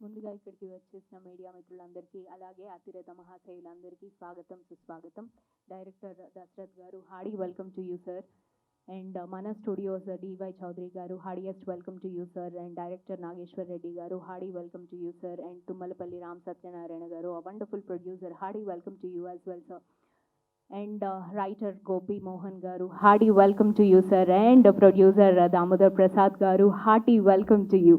ముందుగా ఇక్కడికి వచ్చేసిన మీడియా మిత్రులందరికీ అలాగే అతిరథ మహాశయులందరికీ స్వాగతం సుస్వాగతం. డైరెక్టర్ దశరథ్ గారు hearty welcome to you sir. And మన స్టూడియోస్ డివై చౌదరి గారు heartiest welcome to you sir. And director Nageswar Reddy గారు hearty welcome to you sir. And Tummalapalli Ram Satyanarayana గారు wonderful producer hearty welcome to you as well sir. And writer Gopi Mohan గారు hearty welcome to you sir. And producer Damodar Prasad గారు hearty welcome to you.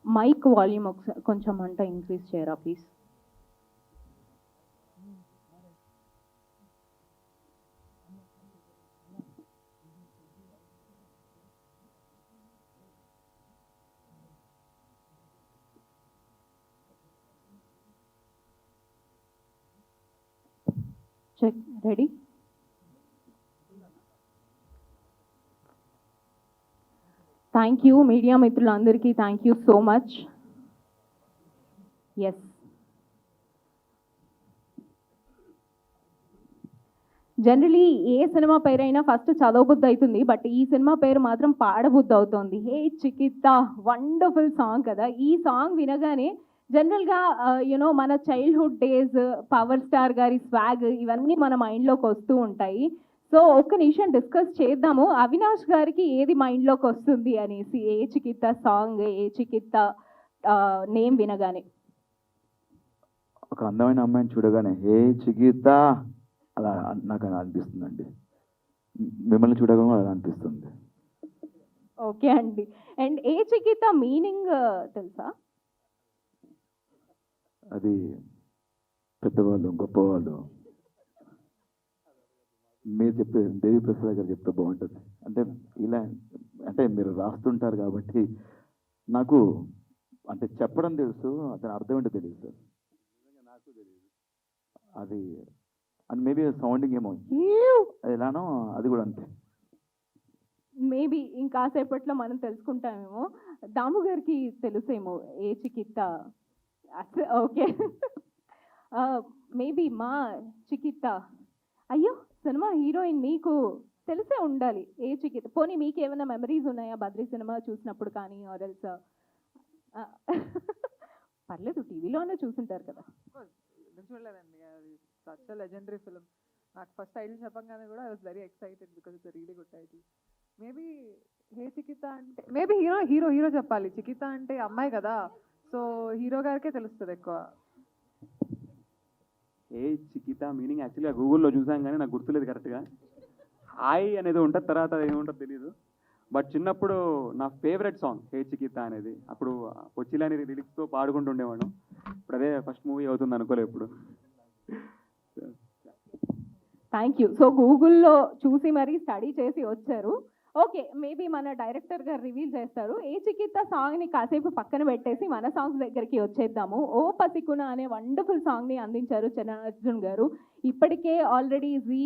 Mike volume కొంచెం increase చేయరా please. Check ready. Thank you media మిత్రులందరికీ, thank you so much. Yes, generally ఏ cinema పేరైనా first చదవబుద్ధి అవుతుంది, but ఈ సినిమా పేరు మాత్రం పాడబుద్ధి అవుతుంది. హే చికిత్తా, వండర్ఫుల్ సాంగ్ కదా. ఈ సాంగ్ వినగానే జనరల్గా యూనో మన చైల్డ్హుడ్ డేస్, పవర్ స్టార్ గారి స్వాగ్ ఇవన్నీ మన మైండ్లోకి వస్తూ ఉంటాయి. సో ఒక్క నిమిషం డిస్కస్ చేద్దాము, అవినాష్ గారికి ఏది మైండ్లోకి వస్తుంది అనేసి ఏ చికిత్తా సాంగ్, ఏ చికిత్తా నేమ్ వినగానే. ఒక అందమైన అమ్మాయిని చూడగానే ఏ చికిత్తా అలా నాకు అనిపిస్తుందండి. మిమ్మల్ని చూడగానే అలా అనిపిస్తుంది. ఓకే అండి. అండ్ ఏ చికిత్తా మీనింగ్ తెలుసా? అది పెద్దవాళ్ళు, గొప్పవాళ్ళు, మీరు చెప్తే దేవి ప్రసాద్ గారు చెప్తే బాగుంటుంది. అంటే ఇలా అంటే మీరు రాస్తుంటారు కాబట్టి నాకు అంటే చెప్పడం తెలుసు, అతని అర్థం ఏంటో తెలియదు సార్. నాకు తెలియదు అది. అండ్ మేబీ సౌండింగ్ ఏమో అది ఎలానో అది కూడా అంతే. మేబీ ఇంకాసేపట్లో మనం తెలుసుకుంటామేమో. దాము గారికి తెలుసేమో ఏ చికిత్తా. ఓకే, మేబీ మా చికిత్తా. అయ్యో, సినిమా హీరోయిన్ మీకు తెలిసే ఉండాలి ఏ చికిత్త. పోనీ మీకు ఏమైనా మెమరీస్ ఉన్నాయా బద్రీ సినిమా చూసినప్పుడు కానీ, ఆర్ఎల్స్? పర్లేదు, టీవీలోనే చూసుంటారు కదా. చూడలేదండి, అది సచ్ లెజెండరీ ఫిలిం. నాకు ఫస్ట్ టైటిల్ చెప్పగానే కూడా I was very excited because it's really good title. Maybe hey Chikitha అంటే మేబీ హీరో హీరో హీరో చెప్పాలి. చికిత అంటే అమ్మాయి కదా, సో హీరో గారికే తెలుస్తుంది ఎక్కువ. ఏ చికిత మీనింగ్ యాక్చువల్గా గూగుల్లో చూసాం కానీ నాకు గుర్తులేదు కరెక్ట్గా. హాయ్ అనేది ఉంటుంది, తర్వాత ఏముంటుందో తెలియదు. బట్ చిన్నప్పుడు నా ఫేవరెట్ సాంగ్ హే చికిత అనేది. అప్పుడు కొచ్చిలాని లిరిక్స్తో పాడుకుంటూ ఉండేవాడు. ఇప్పుడు అదే ఫస్ట్ మూవీ అవుతుంది అనుకోలేదు ఇప్పుడు. Thank you. సో గూగుల్లో చూసి మరీ స్టడీ చేసి వచ్చారు. ఓకే, మేబీ మన డైరెక్టర్ గారు రివీల్ చేస్తారు. ఏ చికిత్త సాంగ్ని కాసేపు పక్కన పెట్టేసి మన సాంగ్స్ దగ్గరికి వచ్చేద్దాము. ఓ పసికున అనే వండర్ఫుల్ సాంగ్ని అందించారు చరణార్జున్ గారు. ఇప్పటికే ఆల్రెడీ జీ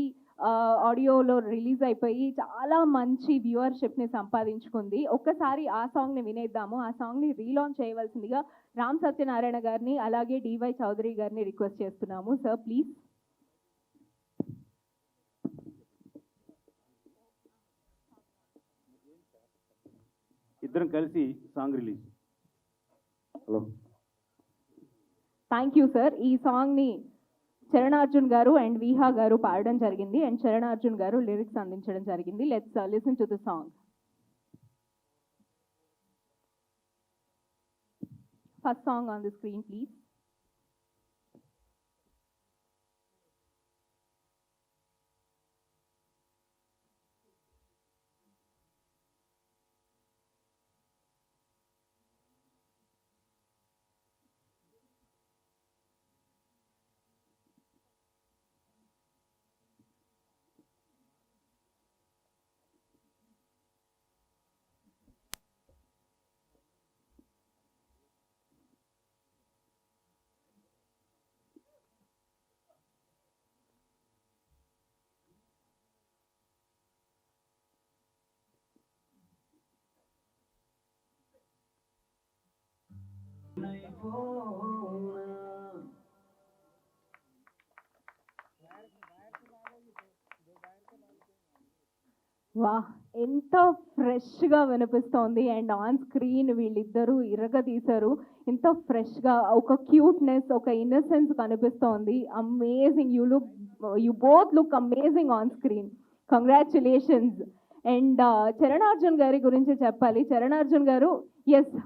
ఆడియోలో రిలీజ్ అయిపోయి చాలా మంచి వ్యూవర్షిప్ని సంపాదించుకుంది. ఒక్కసారి ఆ సాంగ్ని వినేద్దాము. ఆ సాంగ్ని రీలాంచ్ చేయవలసిందిగా రామ్ సత్యనారాయణ గారిని అలాగే డివై చౌదరి గారిని రిక్వెస్ట్ చేస్తున్నాము. Sir please. ఇద్దరం కలిసి song release. Hello, thank you sir. ఈ సాంగ్ని చరణార్జున్ గారు అండ్ విహా గారు పాడడం జరిగింది, అండ్ చరణార్జున్ గారు లిరిక్స్ అందించడం జరిగింది. Let's listen to the song. First song on the screen please. వా ఎంత ఫ్రెష్గా వినిపిస్తోంది అండ్ ఆన్ స్క్రీన్ వీళ్ళిద్దరూ తీశారు. ఎంత ఫ్రెష్గా ఒక క్యూట్నెస్ ఒక ఇన్నసెన్స్ కనిపిస్తోంది. Amazing, you both look amazing on screen. Congratulations. And Charan Arjun గారి గురించి చెప్పాలి. చరణార్జున్ గారు, yes,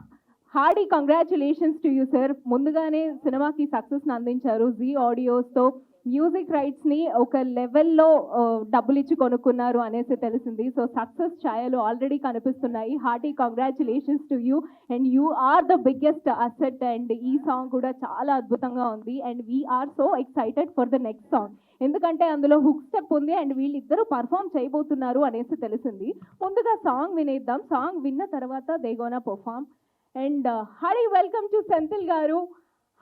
hearty congratulations to you sir. ముందుగానే సినిమాకి సక్సెస్ని అందించారు. జీ ఆడియోస్తో మ్యూజిక్ రైట్స్ని ఒక లెవెల్లో డబ్బులు ఇచ్చి కొనుక్కున్నారు అనేసి తెలిసింది. సో సక్సెస్ ఛాయలు ఆల్రెడీ కనిపిస్తున్నాయి. Hearty congratulations to you and you are the biggest asset. And ఈ సాంగ్ కూడా చాలా అద్భుతంగా ఉంది and we are so excited for the next song. ఎందుకంటే అందులో హుక్ స్టెప్ ఉంది అండ్ వీళ్ళిద్దరూ పర్ఫామ్ చేయబోతున్నారు అనేసి తెలిసింది. ముందుగా సాంగ్ వినేద్దాం. సాంగ్ విన్న తర్వాత they gonna perform. And hearty welcome to Senthil గారు.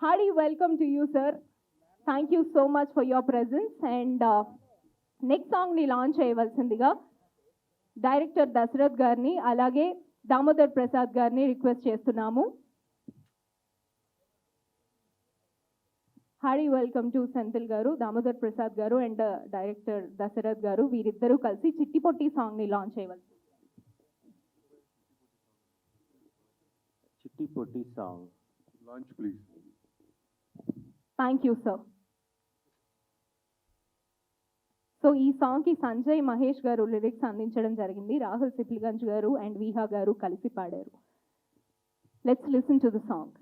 Hearty welcome to you sir. Thank you so much for your presence. And next సాంగ్ని లాంచ్ చేయవలసిందిగా డైరెక్టర్ దశరథ్ గారిని అలాగే దామోదర్ ప్రసాద్ గారిని రిక్వెస్ట్ చేస్తున్నాము. హార్డీ వెల్కమ్ టు సెంథిల్ గారు, దామోదర్ ప్రసాద్ గారు అండ్ డైరెక్టర్ దశరథ్ గారు వీరిద్దరూ కలిసి చిట్టి పొట్టి సాంగ్ని లాంచ్ చేయవలసింది. Chitti Potti song launch please. Thank you sir. So ఈ సాంగ్కి సంజయ్ మహేష్ గారు లిరిక్స్ అందించడం జరిగింది. రాహుల్ సిప్లిగంజ్ గారు అండ్ విహా గారు కలిసి పాడారు. Let's listen to the song.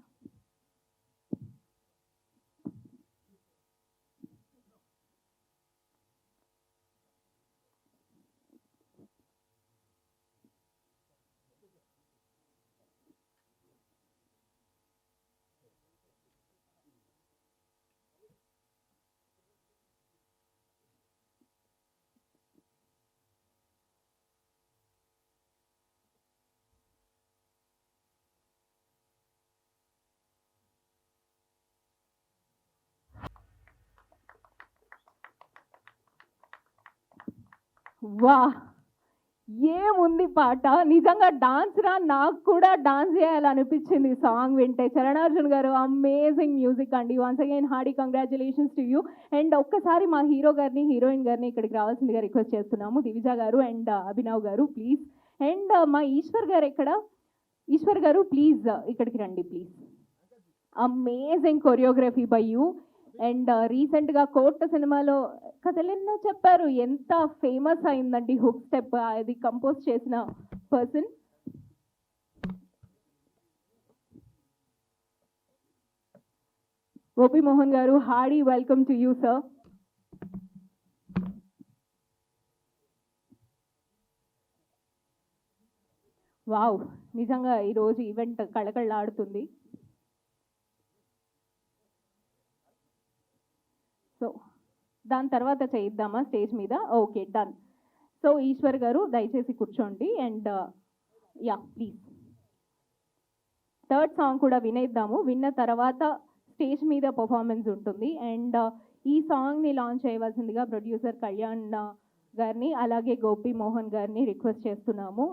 వా, ఏముంది పాట! నిజంగా డాన్స్ రా, నాకు కూడా డాన్స్ చేయాలనిపించింది సాంగ్ వింటే. చరణార్జున్ గారు అమేజింగ్ మ్యూజిక్ అండి. Once again Hardy congratulations to you. And ఒక్కసారి మా హీరో గారిని హీరోయిన్ గారిని ఇక్కడికి రావాల్సిందిగా రిక్వెస్ట్ చేస్తున్నాము. దివిజ గారు అండ్ అభినవ్ గారు ప్లీజ్. అండ్ మా ఈశ్వర్ గారు ఎక్కడ? ఈశ్వర్ గారు ప్లీజ్ ఇక్కడికి రండి please. Amazing choreography by you. And రీసెంట్గా కోర్ట్ సినిమాలో కథలెన్నో చెప్పారు, ఎంత ఫేమస్ అయిందండి హుక్ స్టెప్. అది కంపోజ్ చేసిన పర్సన్. గోపి మోహన్ గారు, hearty welcome to you sir. Wow, నిజంగా ఈరోజు ఈవెంట్ కళకళలాడుతుంది. సో దాని తర్వాత చేయిద్దామా స్టేజ్ మీద? Okay, done. సో ఈశ్వర్ గారు దయచేసి కూర్చోండి. And yeah please. Third song కూడా వినేద్దాము. విన్న తర్వాత స్టేజ్ మీద పర్ఫార్మెన్స్ ఉంటుంది. అండ్ ఈ సాంగ్ని లాంచ్ చేయవలసిందిగా ప్రొడ్యూసర్ కళ్యాణ్ గారిని అలాగే గోపి మోహన్ గారిని రిక్వెస్ట్ చేస్తున్నాము.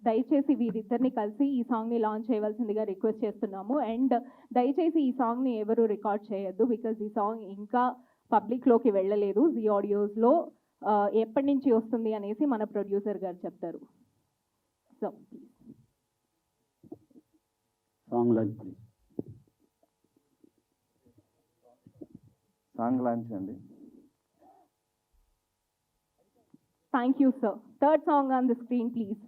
దయచేసి వీరిద్దరిని కలిసి ఈ సాంగ్ని లాంచ్ చేయవలసిందిగా రిక్వెస్ట్ చేస్తున్నాము. అండ్ దయచేసి ఈ సాంగ్ని ఎవరు రికార్డ్ చేయొద్దు, బికాజ్ ఈ సాంగ్ ఇంకా పబ్లిక్లోకి వెళ్ళలేదు. జీ ఆడియోస్లో ఎప్పటి నుంచి వస్తుంది అనేసి మన ప్రొడ్యూసర్ గారు చెప్తారు. So song launch please. Song launch అండి. Thank you sir. Third song on the screen please.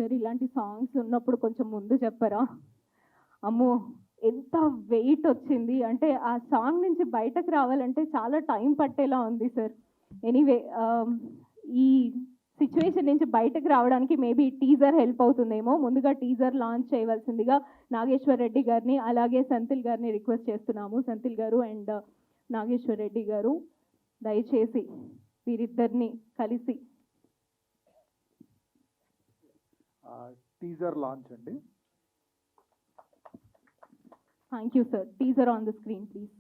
Sir ఇలాంటి సాంగ్స్ ఉన్నప్పుడు కొంచెం ముందు చెప్పరా? అమ్మో ఎంత వెయిట్ వచ్చింది అంటే ఆ సాంగ్ నుంచి బయటకు రావాలంటే చాలా టైం పట్టేలా ఉంది సార్. ఎనీవే ఈ సిచ్యువేషన్ నుంచి బయటకు రావడానికి మేబీ టీజర్ హెల్ప్ అవుతుందేమో. ముందుగా టీజర్ లాంచ్ చేయవలసిందిగా నాగేశ్వర్ రెడ్డి గారిని అలాగే సెంథిల్ గారిని రిక్వెస్ట్ చేస్తున్నాము. సెంథిల్ గారు అండ్ నాగేశ్వర్ రెడ్డి గారు దయచేసి వీరిద్దరిని కలిసి టీజర్ లాంచ్ అండి. Thank you sir. Teaser on the screen please.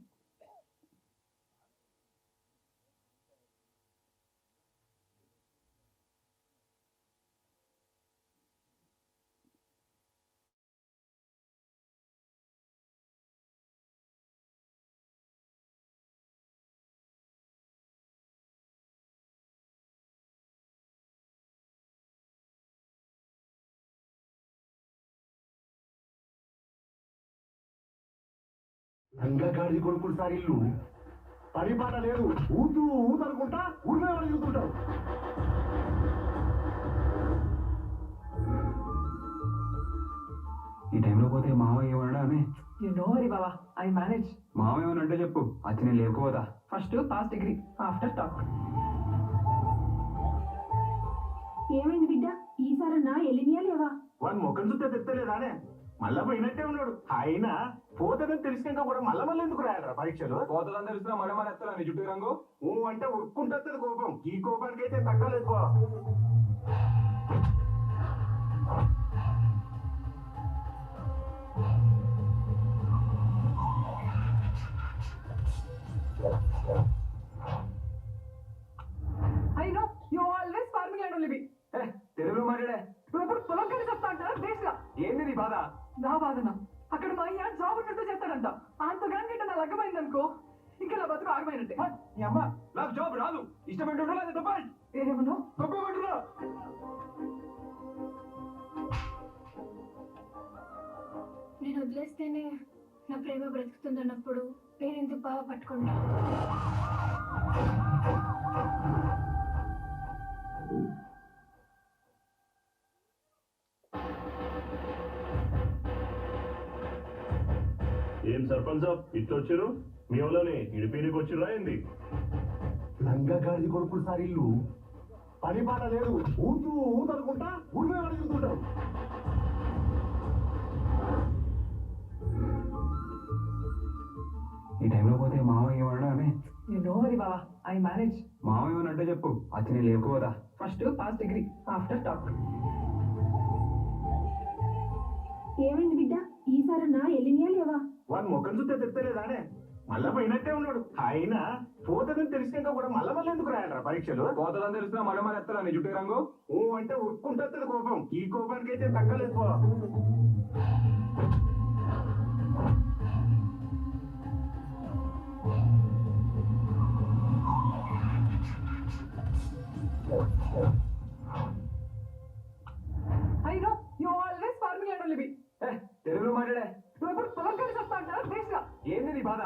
రంగగాడి కొడుకులు సార్ ఇల్లు పని పాట లేదు, ఊతూ ఊతనుకుంటా ఊరిమే వాళ్ళు చూస్తుంటారు. ఈ టైంలో పోతే మావయ్య ఏమన్నా అని You know very Baba, I manage. మావయ్య ఏమన్నా అంటే చెప్పు, వచ్చి నేను లేకపోతా. First pass degree, after talk. ఏమైంది బిడ్డ? ఈసారన్నా ఎలినియా లేవా? వాడు ముఖం చూస్తే తెత్తలేదానే, మళ్ళా పోయినట్టే ఉన్నాడు. అయినా పోతుందని తెలిసినాక కూడా మళ్ళీ ఎందుకు రాయాలరా పరీక్షలు? పోతుందని తెలిసిన మళ్ళీ ఎత్తారా నీ చుట్టూ రంగు? అంటే ఉరుక్కుంటుంది కోపం. ఈ కోపానికి అయితే తగ్గలేదు పో. I know, you always farming and only be. తెలుగులో మాట్లాడే నువ్వు ఎప్పుడు పొలం కలిసి వస్తా అంటారా బేస్గా? ఏంది నీ బాధ? నా బాధన అక్కడ మా అయ్య జాబ్ ఉన్నట్టు చేస్తాడంట. అంతగాని గిట్ట నా లగ్గమైంది అనుకో, ఇంకా నా బతుకు ఆగమైనట్టే. నీ అమ్మ నాకు జాబ్ రాదు, ఇష్టపడి లేదా తప్ప ఏమన్నా తప్పమంటున్నా. నేను వదిలేస్తేనే నా ప్రేమ బ్రతుకుతుందన్నప్పుడు నేను ఎందుకు బాగా పట్టుకుంటా? ఏం సర్పంచ్ ఇట్టొచ్చారు? మీ వాళ్ళని ఇడిపీనికి వచ్చి రాయింది. లంగగాడి కొడుకులు సార్ ఇల్లు పని పాట లేదు, ఊతూ ఊతనుకుంటా ఊరిమే వాళ్ళు చూస్తుంటారు. ఈ టైంలో పోతే మావయ్య ఏమన్నా అని You know very Baba, I manage. మావయ్య ఏమన్నా అంటే చెప్పు, వచ్చి నేను లేకపోతా. First pass degree, after talk. ఏమైంది బిడ్డ? ఈసారన్నా ఎలినియా లేవా? వాడు ముఖం చూస్తే తెత్తలేదానే, మళ్ళా పోయినట్టే ఉన్నాడు. అయినా పోతుందని తెలిసినాక కూడా మళ్ళీ ఎందుకు రాయాలరా పరీక్షలు? పోతుందని తెలిసిన మళ్ళీ ఎత్తారా నీ చుట్టూ రంగు? అంటే ఉరుక్కుంటుంది కోపం. ఈ కోపానికి అయితే తగ్గలేదు పో. I know, you always farming and only be. తెలుగులో మాట్లాడే నువ్వు ఎప్పుడు పొలం కలిసి వస్తా అంటారా బేస్గా? ఏంది నీ బాధ?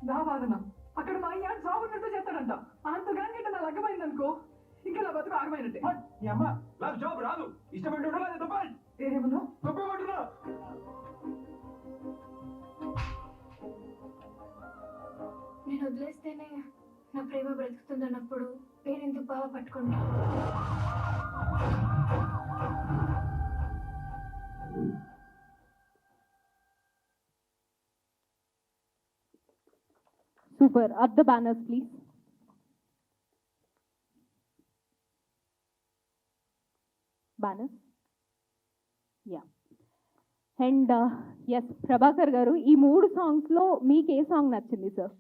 నా బాధన అక్కడ మా అయ్య జాబ్ ఉన్నట్టు చేస్తాడంట. అంతగాని గిట్ట నా లగ్గమైంది అనుకో, ఇంకా నా బతుకు ఆగమైనట్టే. నీ అమ్మ నాకు జాబ్ రాదు, ఇష్టపడి లేదా తప్ప ఏమన్నా తప్పమంటున్నా. నేను వదిలేస్తేనే నా ప్రేమ బ్రతుకుతుందన్నప్పుడు నేను ఎందుకు బాగా పట్టుకుంటా? Super. Up the banners please. Banners ya. And S Prabhakar garu, ఈ 3 సాంగ్స్లో మీకు ఏ సాంగ్ నచ్చింది సార్?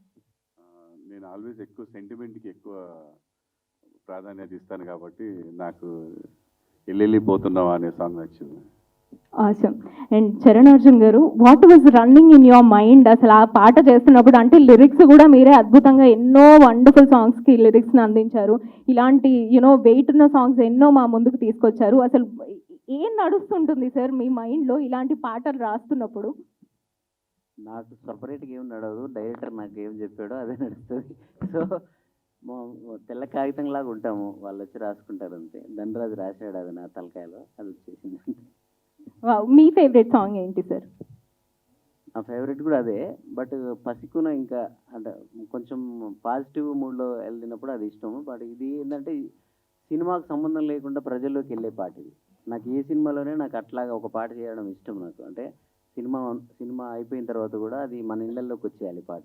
నేను ఆల్వేస్ ఎక్కువ సెంటిమెంట్కి ఎక్కువ ప్రాధాన్యత ఇస్తాను కాబట్టి నాకు వెళ్ళిపోతున్నావా అనే సాంగ్ నచ్చింది. ఆసమ్. అండ్ చరణ్ అర్జున్ గారు, what was running in your mind అసలు ఆ పాట చేస్తున్నప్పుడు? అంటే లిరిక్స్ కూడా మీరే అద్భుతంగా ఎన్నో వండర్ఫుల్ సాంగ్స్కి లిరిక్స్ని అందించారు. ఇలాంటి వెయిట్ ఉన్న సాంగ్స్ ఎన్నో మా ముందుకు తీసుకొచ్చారు. అసలు ఏం నడుస్తుంటుంది సార్ మీ మైండ్లో ఇలాంటి పాటలు రాస్తున్నప్పుడు? నాకు సపరేట్గా ఏం నడవదు, డైరెక్టర్ నాకు ఏం చెప్పాడో అదే నడుస్తుంది. సో తెల్ల కాగితంలాగా ఉంటాము, వాళ్ళు వచ్చి రాసుకుంటారు అంతే. ధనరాజు రాశాడు అది నా తలకాయలో, అది వచ్చేసింది అంతే. మీ ఫేవరెట్ సాంగ్ ఏంటి సార్? నా ఫేవరెట్ కూడా అదే, బట్ పసికున ఇంకా అంటే కొంచెం పాజిటివ్ మూడ్లో వెళ్ళినప్పుడు అది ఇష్టం. బట్ ఇది ఏంటంటే సినిమాకు సంబంధం లేకుండా ప్రజల్లోకి వెళ్ళే పాట ఇది. నాకు ఏ సినిమాలోనే నాకు అట్లాగా ఒక పాట చేయడం ఇష్టం నాకు. అంటే సినిమా అయిపోయిన తర్వాత కూడా అది మన ఇళ్ళల్లోకి వచ్చేయాలి పాట.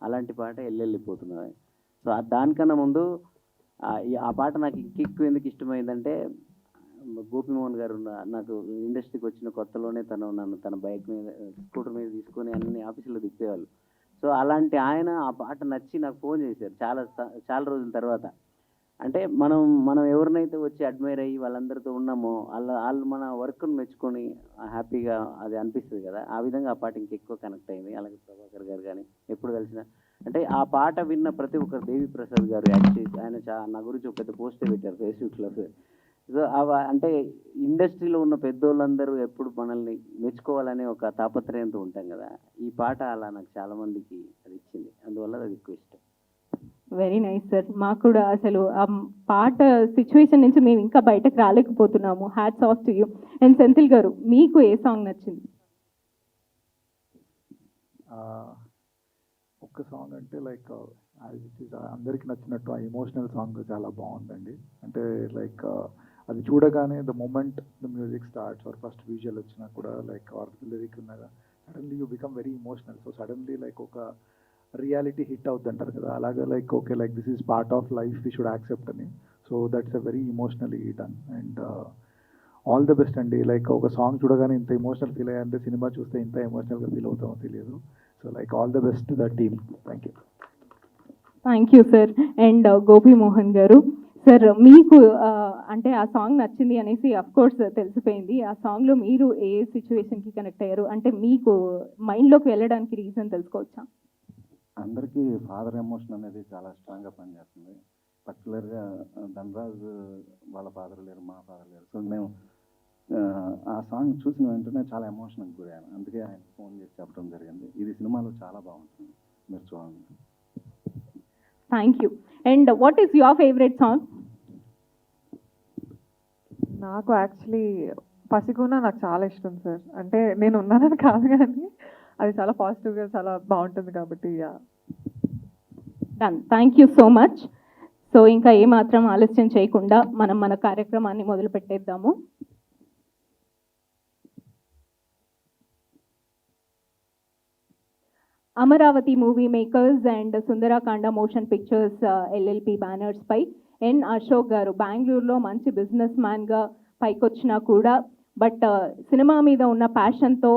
అలాంటి పాట వెళ్ళిపోతున్నది. సో దానికన్నా ముందు ఆ పాట నాకు ఇంకెక్కువ ఎందుకు ఇష్టమైందంటే, గోపిమోహన్ గారు నాకు ఇండస్ట్రీకి వచ్చిన కొత్తలోనే నన్ను తన బైక్ మీద స్కూటర్ మీద తీసుకొని అన్ని ఆఫీసులో తిప్పేవాళ్ళు. సో అలాంటి ఆయన ఆ పాట నచ్చి నాకు ఫోన్ చేశారు చాలా రోజుల తర్వాత. అంటే మనం ఎవరినైతే వచ్చి అడ్మైర్ అయ్యి వాళ్ళందరితో ఉన్నామో వాళ్ళు మన వర్క్ను మెచ్చుకొని హ్యాపీగా అది అనిపిస్తుంది కదా. ఆ విధంగా ఆ పాట ఇంకెక్కువ కనెక్ట్ అయింది. అలాగే ప్రభాకర్ గారు కానీ ఎప్పుడు కలిసినా అంటే ఆ పాట విన్న ప్రతి ఒక్కరు, దేవి ప్రసాద్ గారు యాక్చువల్లీ ఆయన నా గురించి ఒక పెద్ద పోస్టే పెట్టారు ఫేస్బుక్లో. సో అంటే ఇండస్ట్రీలో ఉన్న పెద్దోళ్ళందరూ ఎప్పుడు మనల్ని మెచ్చుకోవాలనే ఒక తాపత్రయంతో ఉంటాం కదా. ఈ పాట అలా నాకు చాలా మందికి అది ఇచ్చింది, అందువల్ల అది ఎక్కువ ఇష్టం. Very nice sir. మాకు కూడా అసలు ఆ పాట సిచ్యువేషన్ నుంచి మేము ఇంకా బయటకు రాలేకపోతున్నాము. Hats off to you. And Senthil గారు, మీకు ఏ సాంగ్ నచ్చింది? ఒక్క సాంగ్ అంటే లైక్ అందరికి నచ్చినట్టు ఆ ఎమోషనల్ సాంగ్ చాలా బాగుందండి. అంటే లైక్ అది చూడగానే the moment the music starts or first visual వచ్చినా కూడా లైక్ ఆర్ లిరిక్ ఉన్నగా suddenly you become very emotional. So suddenly like ఒక రియాలిటీ హిట్ అవుద్ది అంటారు కదా, అలాగే like okay like this is part of life, we should accept అని. So that's a very emotionally done and all the best అండి. Like ఒక song చూడగానే ఇంత ఎమోషనల్ ఫీల్ అయ్యారంటే సినిమా చూస్తే ఇంత ఎమోషనల్గా ఫీల్ అవుతామో తెలియదు. So like all the best to the team. Thank you. Thank you sir. And Gopimohan గారు సార్, మీకు అంటే ఆ సాంగ్ నచ్చింది అనేసి కోర్స్ తెలిసిపోయింది. ఆ సాంగ్లో మీరు ఏ సిచ్యువేషన్కి కనెక్ట్ అయ్యారు అంటే మీకు మైండ్లోకి వెళ్ళడానికి రీజన్ తెలుసుకోవచ్చా? అందరికీ ఫాదర్ ఎమోషన్ అనేది చాలా స్ట్రాంగ్గా పనిచేస్తుంది. పర్టికులర్గా ధనరాజ్ వాళ్ళ ఫాదర్ లేరు, మా ఫాదర్ లేరు. సో మేము ఆ సాంగ్ చూసిన వెంటనే చాలా ఎమోషనల్గా గురయ్యాను. అందుకే ఆయన ఫోన్ చేసి చెప్పడం జరిగింది. ఇది సినిమాలో చాలా బాగుంటుంది, మీరు చూడండి. Thank you. And what is your favourite song? నాకు యాక్చువల్లీ పసికూన నాకు చాలా ఇష్టం సార్. అంటే నేను ఉన్నానని కాదు కానీ అది చాలా పాజిటివ్గా చాలా బాగుంటుంది కాబట్టి. Done. Thank you so much. So ఇంకా ఏమాత్రం ఆలస్యం చేయకుండా మనం మన కార్యక్రమాన్ని మొదలు పెట్టేద్దాము. Amaravati movie makers and Sundarakanda motion pictures LLP banners పై ఎన్ అశోక్ గారు బెంగళూరులో మంచి బిజినెస్ మ్యాన్గా పైకొచ్చినా కూడా బట్ సినిమా మీద ఉన్న ప్యాషన్తో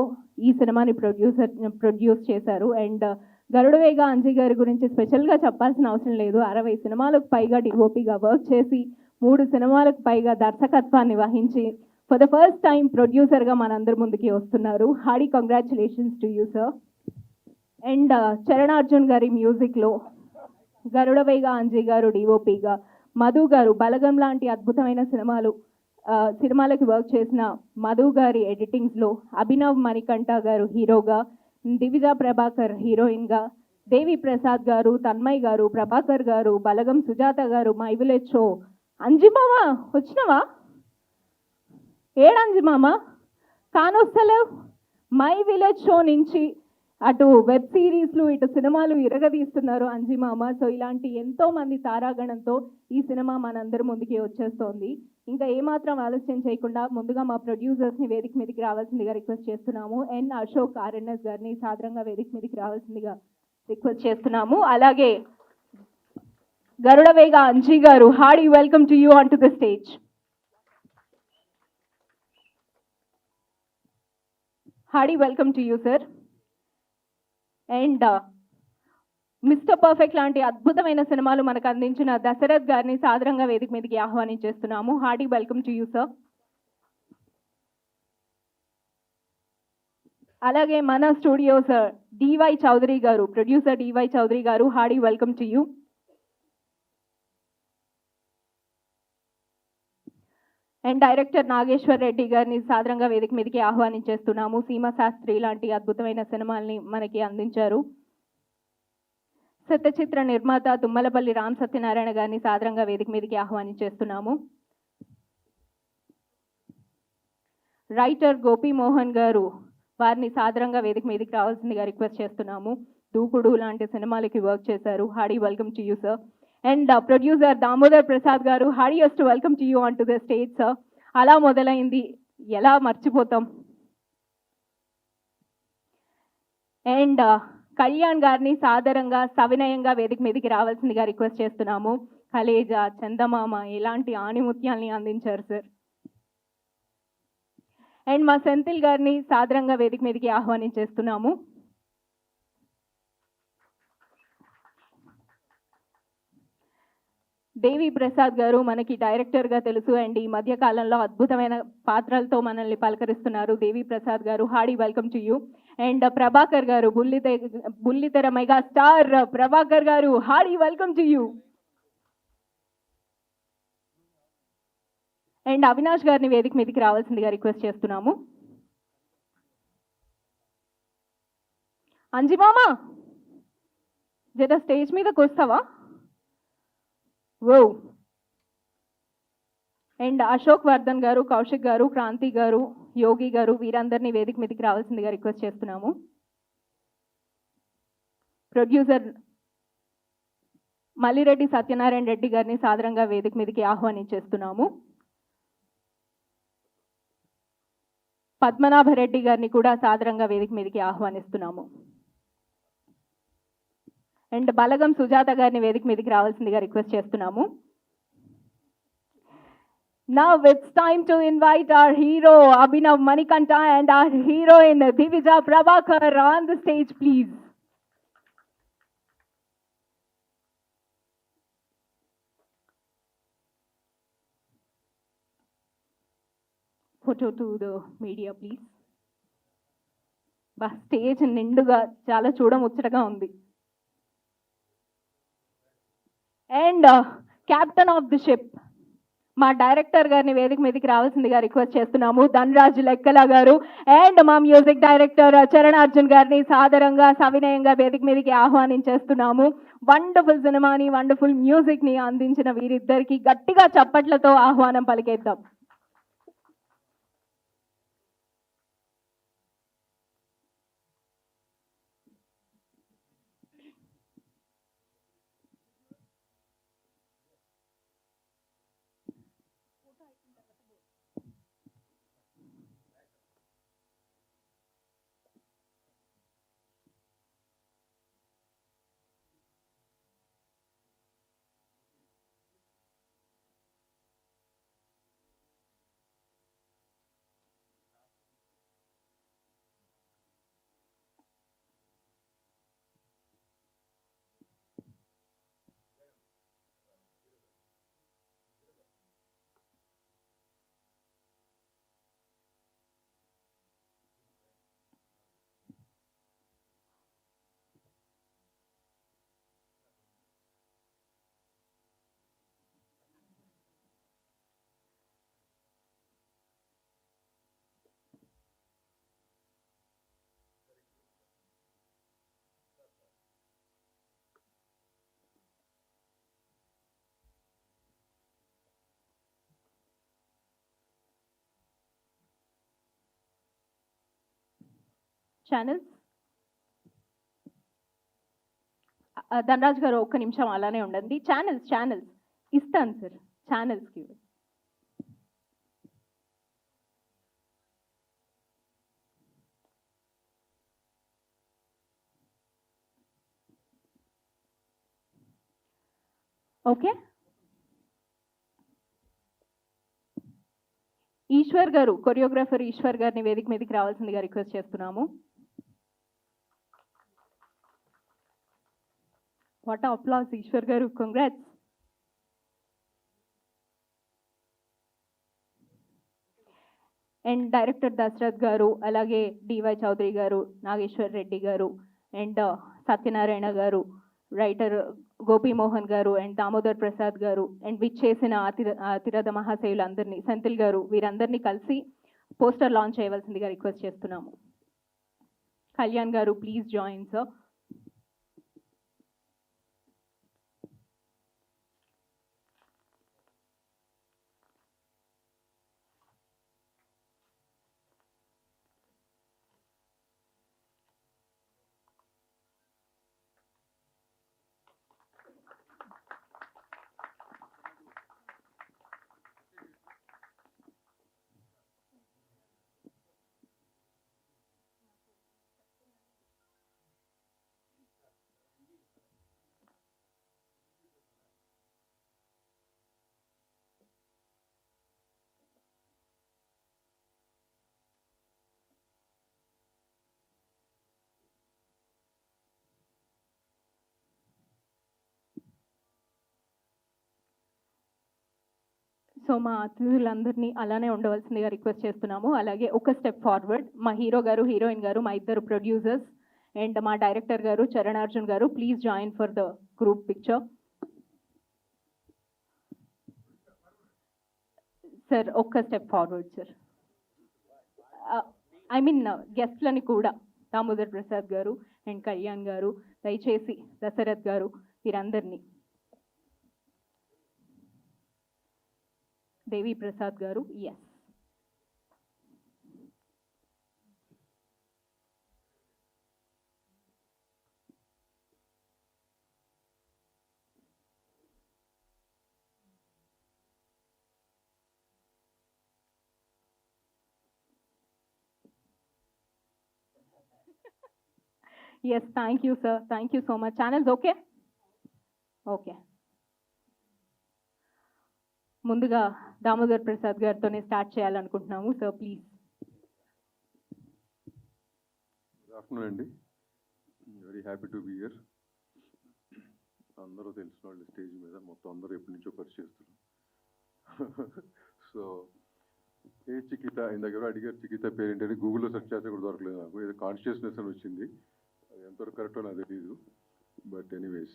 ఈ సినిమాని ప్రొడ్యూస్ చేశారు. అండ్ గరుడవేగ అంజీ గారి గురించి స్పెషల్గా చెప్పాల్సిన అవసరం లేదు. 60 సినిమాలకు పైగా డిఓపిగా వర్క్ చేసి 3 సినిమాలకు పైగా దర్శకత్వాన్ని వహించి ఫర్ ద ఫస్ట్ టైం ప్రొడ్యూసర్గా మనందరి ముందుకి వస్తున్నారు. Hearty congratulations to you sir. And Charan Arjun గారి మ్యూజిక్లో గరుడవేగ అంజీ గారు డిఓపిగా, మధు గారు బలగం లాంటి అద్భుతమైన సినిమాలకి వర్క్ చేసిన మధు గారి ఎడిటింగ్స్లో, అభినవ్ మణికంఠ గారు హీరోగా, దివిజా ప్రభాకర్ హీరోయిన్గా, దేవి ప్రసాద్ గారు, తన్మయ్ గారు, ప్రభాకర్ గారు, బలగం సుజాత గారు, మై విలేజ్ షో. అంజిమామ వచ్చినవా? ఏడంజిమామ కానొస్తలేవు. మై విలేజ్ షో నుంచి అటు వెబ్ సిరీస్లు ఇటు సినిమాలు ఇరగదీస్తున్నారు అంజిమామ. సో ఇలాంటి ఎంతో మంది తారాగణంతో ఈ సినిమా మనందరి ముందుకి వచ్చేస్తోంది. ఇంకా ఏమాత్రం ఆలస్యం చేయకుండా ముందుగా మా ప్రొడ్యూసర్స్ని వేదిక మీదకి రావాల్సిందిగా రిక్వెస్ట్ చేస్తున్నాము. ఎన్ అశోక్ ఆర్ఎన్ఎస్ గారిని సాదరంగా వేదిక మీదకి రావాల్సిందిగా రిక్వెస్ట్ చేస్తున్నాము. అలాగే గరుడవేగ అంజీ గారు, hearty welcome to you on to the stage. Hardy welcome to you sir. And mister perfect లాంటి అద్భుతమైన సినిమాలు మనకు అందించిన దశరథ్ గారిని సాదరంగా వేదిక మీదకి ఆహ్వానించేస్తున్నాము. Hearty welcome to you sir. అలాగే మన స్టూడియో సార్ డివై చౌదరి గారు, producer DY Chowdary garu, hearty welcome to you. And director Nageswar Reddy గారిని సాదరంగా వేదిక మీదకి ఆహ్వానించేస్తున్నాము. సీమ శాస్త్రి లాంటి అద్భుతమైన సినిమాల్ని మనకి అందించారు. సత్యచిత్ర నిర్మాత తుమ్మలపల్లి రామ్ సత్యనారాయణ గారిని సాదరంగా వేదిక మీదకి ఆహ్వానించేస్తున్నాము. రైటర్ గోపి మోహన్ గారు వారిని సాదరంగా వేదిక మీదకి రావాల్సిందిగా రిక్వెస్ట్ చేస్తున్నాము. దూకుడు లాంటి సినిమాలకి వర్క్ చేశారు. Hearty welcome to you sir. And producer Damodar Prasad గారు, heartiest welcome to you on to the stage sir. అలా మొదలైంది, ఎలా మర్చిపోతాం. అండ్ కళ్యాణ్ గారిని సాదరంగా సవినయంగా వేదిక మీదకి రావాల్సిందిగా రిక్వెస్ట్ చేస్తున్నాము. కలేజా, చందమామ ఇలాంటి ఆణిముత్యాల్ని అందించారు సార్. అండ్ మా సెంథిల్ గారిని సాదరంగా వేదిక మీదకి ఆహ్వానించేస్తున్నాము. దేవి ప్రసాద్ గారు మనకి డైరెక్టర్గా తెలుసు అండ్ ఈ మధ్య కాలంలో అద్భుతమైన పాత్రలతో మనల్ని పలకరిస్తున్నారు. దేవి ప్రసాద్ గారు, hearty welcome to you. And Prabhakar గారు, బుల్లితెర మెగా స్టార్ ప్రభాకర్ గారు, hearty welcome to you. And Avinash గారిని వేదిక మీదకి రావాల్సిందిగా రిక్వెస్ట్ చేస్తున్నాము. అంజిమామా జర స్టేజ్ మీదకి వస్తావా? ఓ. అండ్ అశోక్ వర్ధన్ గారు, కౌశిక్ గారు, క్రాంతి గారు, యోగి గారు వీరందరినీ వేదిక మీదకి రావాల్సిందిగా రిక్వెస్ట్ చేస్తున్నాము. ప్రొడ్యూసర్ మల్లిరెడ్డి సత్యనారాయణ రెడ్డి గారిని సాదరంగా వేదిక మీదకి ఆహ్వానించేస్తున్నాము. పద్మనాభరెడ్డి గారిని కూడా సాదరంగా వేదిక మీదకి ఆహ్వానిస్తున్నాము. అండ్ బలగం సుజాత గారిని వేదిక మీదకి రావాల్సిందిగా రిక్వెస్ట్ చేస్తున్నాము. Now it's time to invite our hero Abhinav Manikanta and our heroine Divija Prabhakar on the stage, please. Photo to the media, please. బా స్టేజ్ నిండుగా చాలా చూడముచ్చటగా ఉంది. And captain of the ship మా డైరెక్టర్ గారిని వేదిక మీదకి రావాల్సిందిగా రిక్వెస్ట్ చేస్తున్నాము. ధనరాజ్ లెక్కల గారు అండ్ మా మ్యూజిక్ డైరెక్టర్ చరణ్ అర్జున్ గారిని సాదరంగా సవినయంగా వేదిక మీదకి ఆహ్వానించేస్తున్నాము. వండర్ఫుల్ సినిమాని, వండర్ఫుల్ మ్యూజిక్ని అందించిన వీరిద్దరికి గట్టిగా చప్పట్లతో ఆహ్వానం పలికేద్దాం. ఛానల్స్ ధనరాజ్ గారు ఒక్క నిమిషం అలానే ఉండండి. ఛానల్స్ ఇస్తాను సార్, ఛానల్స్కి. ఓకే, ఈశ్వర్ గారు, కొరియోగ్రాఫర్ ఈశ్వర్ గారిని వేదిక మీదకి రావాల్సిందిగా రిక్వెస్ట్ చేస్తున్నాము. వాట్ అప్లాస్ ఈశ్వర్ గారు, కంగ్రాట్స్. అండ్ డైరెక్టర్ దశరథ్ గారు, అలాగే డివై చౌదరి గారు, నాగేశ్వర్ రెడ్డి గారు అండ్ సత్యనారాయణ గారు, రైటర్ గోపి మోహన్ గారు అండ్ దామోదర్ ప్రసాద్ గారు అండ్ విచ్చేసిన అతిరథ మహాశయులందరినీ, సెంథిల్ గారు, వీరందరినీ కలిసి పోస్టర్ లాంచ్ చేయవలసిందిగా రిక్వెస్ట్ చేస్తున్నాము. కళ్యాణ్ గారు ప్లీజ్ జాయిన్ సార్. సో మా అతిథులందరినీ అలానే ఉండవలసిందిగా రిక్వెస్ట్ చేస్తున్నాము. అలాగే ఒక స్టెప్ ఫార్వర్డ్ మా హీరో గారు, హీరోయిన్ గారు, మా ఇద్దరు ప్రొడ్యూసర్స్ అండ్ మా డైరెక్టర్ గారు చరణ్ అర్జున్ గారు, please join for the group picture. Sir ఒక్క step forward sir. I mean గెస్ట్లని కూడా దామోదర్ ప్రసాద్ గారు అండ్ కళ్యాణ్ గారు, దయచేసి దశరథ్ గారు, వీరందరినీ, Devi Prasad garu, yes. Yes, thank you sir, thank you so much. Channels okay? Okay. ముందుగా దామోదర్ ప్రసాద్ గారితోనే స్టార్ట్ చేయాలనుకుంటున్నాము. Sir please. గుడ్ ఆఫ్టర్నూన్ అండి. Very happy to be here. అందరూ తెలిసిన వాళ్ళు స్టేజ్ మీద మొత్తం అందరూ ఎప్పటి నుంచో పరిచయిస్తున్నారు. సో ఏ చికిత ఇందాక ఎవరో అడిగారు చికిత పేరేంటని గూగుల్లో సెర్చ్ చేస్తే కూడా దొరకలేదు నాకు. ఏదో కాన్షియస్నెస్ అని వచ్చింది, అది ఎంతవరకు కరెక్టో నాకు తెలియదు. But anyways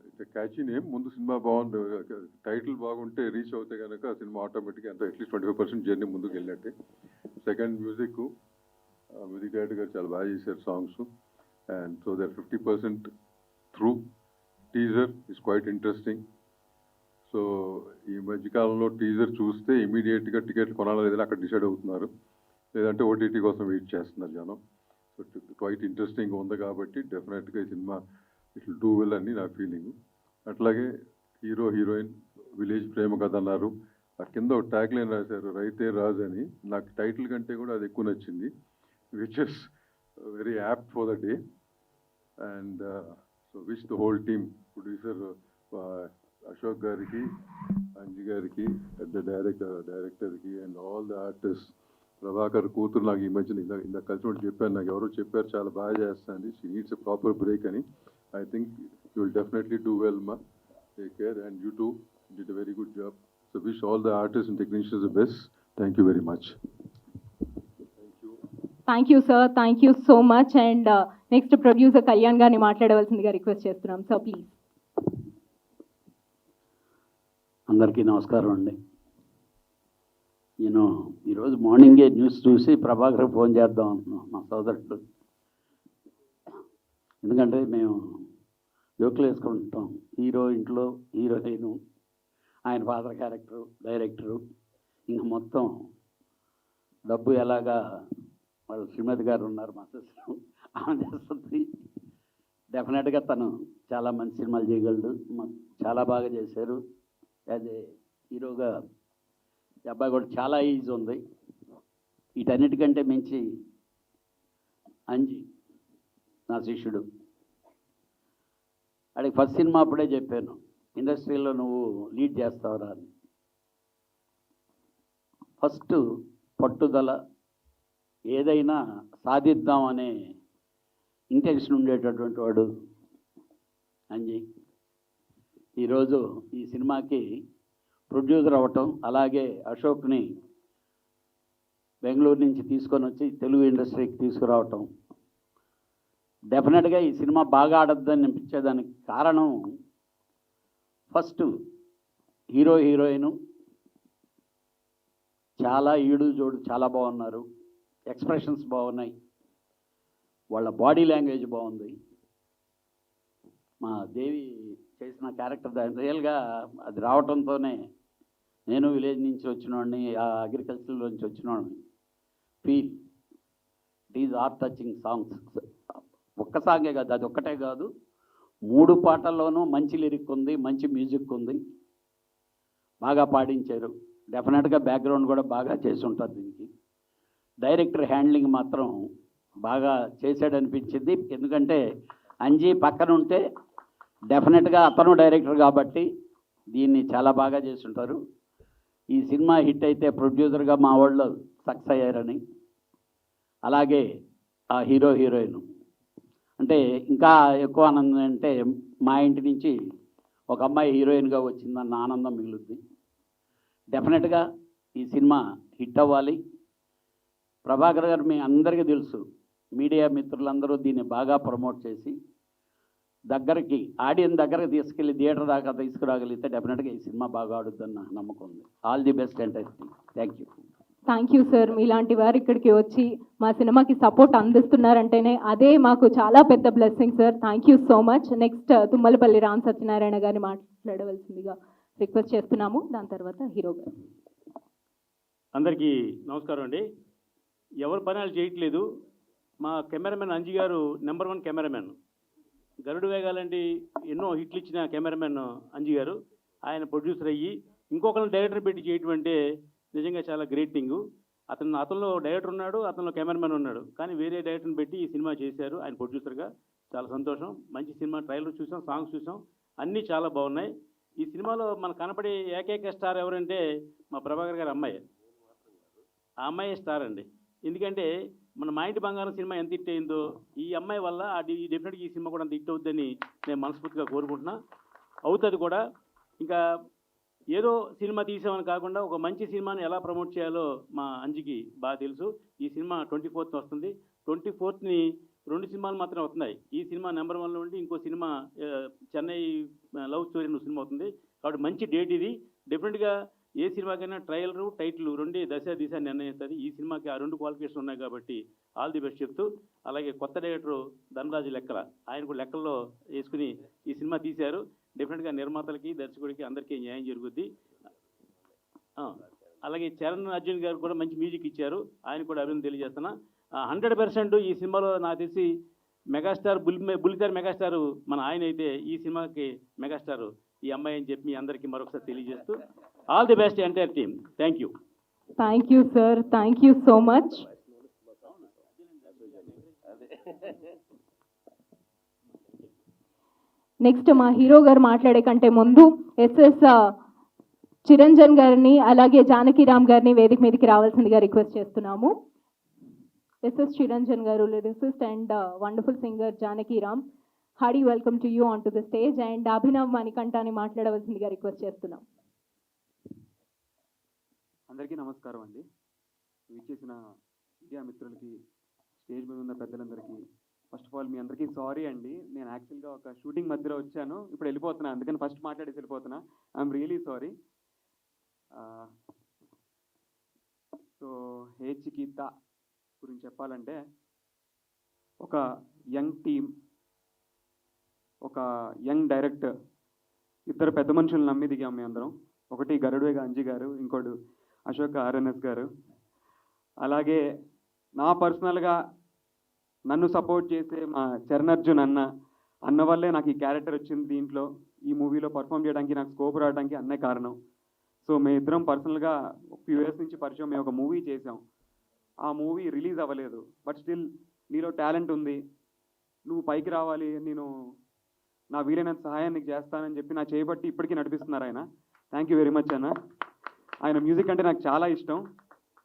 it's catchy name. ముందు సినిమా బాగుంది, టైటిల్ బాగుంటే రీచ్ అవుతే కనుక సినిమా ఆటోమేటిక్గా అంత అట్లీస్ట్ 25% జర్నీ ముందుకు వెళ్ళినట్టే. సెకండ్ మ్యూజిక్ డైరెక్టర్ గారు చాలా బాగా చేశారు songs. And so there 50% through. Teaser is quite interesting. So ఈ మధ్యకాలంలో టీజర్ చూస్తే ఇమీడియట్గా టికెట్లు కొనాలా లేదని అక్కడ డిసైడ్ అవుతున్నారు, లేదంటే ఓటీటీ కోసం వెయిట్ చేస్తున్నారు జనం. సో క్వైట్ ఇంట్రెస్టింగ్ ఉంది కాబట్టి డెఫినెట్గా ఈ cinema it will do well అని నా ఫీలింగ్. అట్లాగే హీరో హీరోయిన్ విలేజ్ ప్రేమ కథ అన్నారు. ఆ కింద ఒక ట్యాగ్ లైన్ రాశారు, రైతే రాజు అని. నాకు టైటిల్ కంటే కూడా అది ఎక్కువ నచ్చింది, which is very apt for the day. And so wish the whole team, producer Ashok గారికి, అంజి గారికి, ద డైరెక్టర్కి and all the artist. Prabhakar కూతురు నాకు ఈ మధ్యన ఇందాక కలిసి చెప్పాను, నాకు ఎవరో చెప్పారు చాలా బాగా చేస్తుంది, she needs a proper break అని. I think you will definitely do well మా. Take care and you too did a very good job. So wish all the artist and technicians the best. Thank you very much. Thank you sir, thank you so much. And next producer Kalyan గారిని మాట్లాడవలసిందిగా request చేస్తున్నాం. Sir please. అందరికీ నమస్కారం అండి. నేను ఈరోజు మార్నింగే news చూసి ప్రభాకర్ ఫోన్ చేద్దాం అనుకున్నాను, మా సోదరుడు. ఎందుకంటే మేము జోకులు వేసుకుంటాం, హీరో ఇంట్లో హీరోయిన్, ఆయన ఫాదర్ క్యారెక్టరు, డైరెక్టరు, ఇంకా మొత్తం డబ్బు ఎలాగా వాళ్ళు శ్రీమతి గారు ఉన్నారు మా సిస్టర్, ఆమె చేస్తుంది. డెఫినెట్గా తను చాలా మంచి సినిమాలు చేయగలడు, చాలా బాగా చేశారు. యాజ్ ఏ హీరోగా ఈ అబ్బాయి కూడా చాలా ఈజీ ఉంది. వీటన్నిటికంటే మించి అంజి నా శిష్యుడు, వాడికి ఫస్ట్ సినిమా అప్పుడే చెప్పాను, ఇండస్ట్రీలో నువ్వు లీడ్ చేస్తావురా అని. ఫస్ట్ పట్టుదల, ఏదైనా సాధిద్దాం అనే ఇంటెన్షన్ ఉండేటటువంటి వాడు అంజి. ఈరోజు ఈ సినిమాకి ప్రొడ్యూసర్ అవ్వటం, అలాగే అశోక్ని బెంగళూరు నుంచి తీసుకొని వచ్చి తెలుగు ఇండస్ట్రీకి తీసుకురావటం, డెఫినెట్గా ఈ సినిమా బాగా ఆడద్దని అనిపించేదానికి కారణం ఫస్ట్ హీరో హీరోయిన్ చాలా ఈడు జోడు చాలా బాగున్నారు, ఎక్స్ప్రెషన్స్ బాగున్నాయి, వాళ్ళ బాడీ లాంగ్వేజ్ బాగుంది. మా దేవి చేసిన క్యారెక్టర్ దాని రియల్గా అది రావటంతోనే నేను విలేజ్ నుంచి వచ్చినవాడిని, ఆ అగ్రికల్చర్ నుంచి వచ్చినవాడిని feel. It is heart touching songs. ఒక్క సాంగే కాదు, అది ఒక్కటే కాదు, 3 పాటల్లోనూ మంచి లిరిక్ ఉంది, మంచి మ్యూజిక్ ఉంది, బాగా పాడించారు. డెఫినెట్గా బ్యాక్గ్రౌండ్ కూడా బాగా చేసి ఉంటారు దీనికి. డైరెక్టర్ హ్యాండ్లింగ్ మాత్రం బాగా చేశాడనిపించింది. ఎందుకంటే అంజీ పక్కన ఉంటే డెఫినెట్గా అతను డైరెక్టర్ కాబట్టి దీన్ని చాలా బాగా చేసి ఉంటారు. ఈ సినిమా హిట్ అయితే ప్రొడ్యూసర్గా మా వాళ్ళు సక్సెస్ అయ్యారని, అలాగే ఆ హీరో హీరోయిన్ అంటే ఇంకా ఎక్కువ ఆనందం. అంటే మా ఇంటి నుంచి ఒక అమ్మాయి హీరోయిన్గా వచ్చిందన్న ఆనందం మిగులుద్ది. డెఫినెట్గా ఈ సినిమా హిట్ అవ్వాలి. ప్రభాకర్ గారు మీ అందరికీ తెలుసు, మీడియా మిత్రులందరూ దీన్ని బాగా ప్రమోట్ చేసి దగ్గరికి ఆడియన్స్ దగ్గరికి తీసుకెళ్ళి థియేటర్ దాకా తీసుకురాగలిగితే డెఫినెట్గా ఈ సినిమా బాగా ఆడుద్దని నాకు నమ్మకం ఉంది. All the best entertain. Thank you. Thank you sir. మీలాంటి వారు ఇక్కడికి వచ్చి మా సినిమాకి సపోర్ట్ అందిస్తున్నారంటేనే అదే మాకు చాలా పెద్ద blessing sir. Thank you so much. Next Tummalapalli Ram Satyanarayana గారిని మాట్లాడవలసిందిగా రిక్వెస్ట్ చేస్తున్నాము. దాని తర్వాత హీరో గారు. అందరికీ నమస్కారం అండి. ఎవరు పని చేయట్లేదు. మా కెమెరామెన్ అంజి గారు నెంబర్ 1 కెమెరామెన్. గరుడు వేగాలంటే ఎన్నో హిట్లు ఇచ్చిన కెమెరామెన్ అంజి గారు. ఆయన ప్రొడ్యూసర్ అయ్యి ఇంకొకరిని డైరెక్టర్ పెట్టి చేయటం అంటే నిజంగా చాలా గ్రేట్ థింగ్. అతనిలో డైరెక్టర్ ఉన్నాడు, అతనిలో కెమెరామెన్ ఉన్నాడు, కానీ వేరే డైరెక్టర్ని పెట్టి ఈ సినిమా చేశారు ఆయన ప్రొడ్యూసర్గా. చాలా సంతోషం. మంచి సినిమా. ట్రైలర్ చూసాం, సాంగ్స్ చూసాం, అన్నీ చాలా బాగున్నాయి. ఈ సినిమాలో మనకు కనపడే ఏకైక స్టార్ ఎవరంటే మా ప్రభాకర్ గారి అమ్మాయి. ఆ అమ్మాయి స్టార్ అండి. ఎందుకంటే మన మా ఇంటి బంగారం సినిమా ఎంత హిట్ అయిందో ఈ అమ్మాయి వల్ల అది డెఫినెట్గా ఈ సినిమా కూడా అంత హిట్ అవుద్దని నేను మనస్ఫూర్తిగా కోరుకుంటున్నా. అవుతుంది కూడా. ఇంకా ఏదో సినిమా తీసామని కాకుండా ఒక మంచి సినిమాని ఎలా ప్రమోట్ చేయాలో మా అంజికి బాగా తెలుసు. ఈ సినిమా 24th వస్తుంది. 24th 2 సినిమాలు మాత్రమే వస్తున్నాయి. ఈ సినిమా నెంబర్ 1లో ఉండి ఇంకో cinema Chennai love story cinema అవుతుంది. కాబట్టి మంచి డేట్ ఇది. డెఫినెట్గా ఏ సినిమాకైనా ట్రైలరు, టైటిల్ 2 దిశ నిర్ణయిస్తుంది. ఈ సినిమాకి ఆ 2 క్వాలిఫికేషన్ ఉన్నాయి కాబట్టి ఆల్ ది బెస్ట్ చెప్తూ, అలాగే కొత్త డైరెక్టరు ధనరాజు లెక్కల, ఆయన కూడా లెక్కల్లో వేసుకుని ఈ సినిమా తీశారు. డెఫినెట్గా నిర్మాతలకి, దర్శకుడికి అందరికీ న్యాయం జరుగుద్ది. అలాగే చరణ్ అర్జున్ గారు కూడా మంచి మ్యూజిక్ ఇచ్చారు. ఆయన కూడా అభినందన తెలియజేస్తున్నా. 100% ఈ సినిమాలో నాకు తెలిసి మెగాస్టార్ బుల్లితెర మెగాస్టార్ మన ఆయన అయితే ఈ సినిమాకి మెగాస్టార్ ఈ అమ్మాయి అని చెప్పి మీ అందరికీ మరొకసారి తెలియజేస్తూ all the best entire team. Thank you. Thank you sir. Thank you so much. Next మా హీరో గారు మాట్లాడే కంటే ముందు ఎస్ఎస్ చిరంజన్ గారిని అలాగే జానకిరామ్ గారిని వేదిక మీదకి రావాల్సిందిగా రిక్వెస్ట్ చేస్తున్నాము. ఎస్ఎస్ చిరంజన్ గారు, lyricist and wonderful singer Janakiram, hearty welcome to you on to the stage. And Abhinav మణికంఠాని మాట్లాడవలసిందిగా రిక్వెస్ట్ చేస్తున్నాం. అందరికీ నమస్కారం అండి. విచ్చేసిన మీడియా మిత్రులకి, స్టేజ్ మీద ఉన్న పెద్దలందరికీ ఫస్ట్ ఆఫ్ ఆల్ మీ అందరికీ సారీ అండి. నేను యాక్చువల్గా ఒక షూటింగ్ మధ్యలో వచ్చాను, ఇప్పుడు వెళ్ళిపోతున్నా, అందుకని ఫస్ట్ మాట్లాడేసి వెళ్ళిపోతున్నా. I'm really sorry. So hey Chikitha గురించి చెప్పాలంటే, ఒక యంగ్ టీమ్, ఒక యంగ్ డైరెక్టర్, ఇద్దరు పెద్ద మనుషులు నమ్మి దిగాం మీ అందరం. ఒకటి గరుడువేగ అంజి గారు, ఇంకోటి అశోక్ ఆర్ఎన్ఎస్ గారు. అలాగే నా పర్సనల్గా నన్ను సపోర్ట్ చేసే మా చరణ్ అర్జున్ అన్న వల్లే నాకు ఈ క్యారెక్టర్ వచ్చింది. దీంట్లో ఈ మూవీలో పర్ఫామ్ చేయడానికి నాకు స్కోప్ రావడానికి అన్నే కారణం. సో మేము ఇద్దరం పర్సనల్గా ఫ్యూ ఇయర్స్ నుంచి పరిచయం. మేము ఒక మూవీ చేసాం, ఆ మూవీ రిలీజ్ అవ్వలేదు. బట్ స్టిల్ నీలో టాలెంట్ ఉంది, నువ్వు పైకి రావాలి, నేను నా వీలైనంత సహాయం నీకు చేస్తానని చెప్పి నా చేయబట్టి ఇప్పటికీ నడిపిస్తున్నారు ఆయన. థ్యాంక్ యూ వెరీ మచ్ అన్న. ఆయన మ్యూజిక్ అంటే నాకు చాలా ఇష్టం.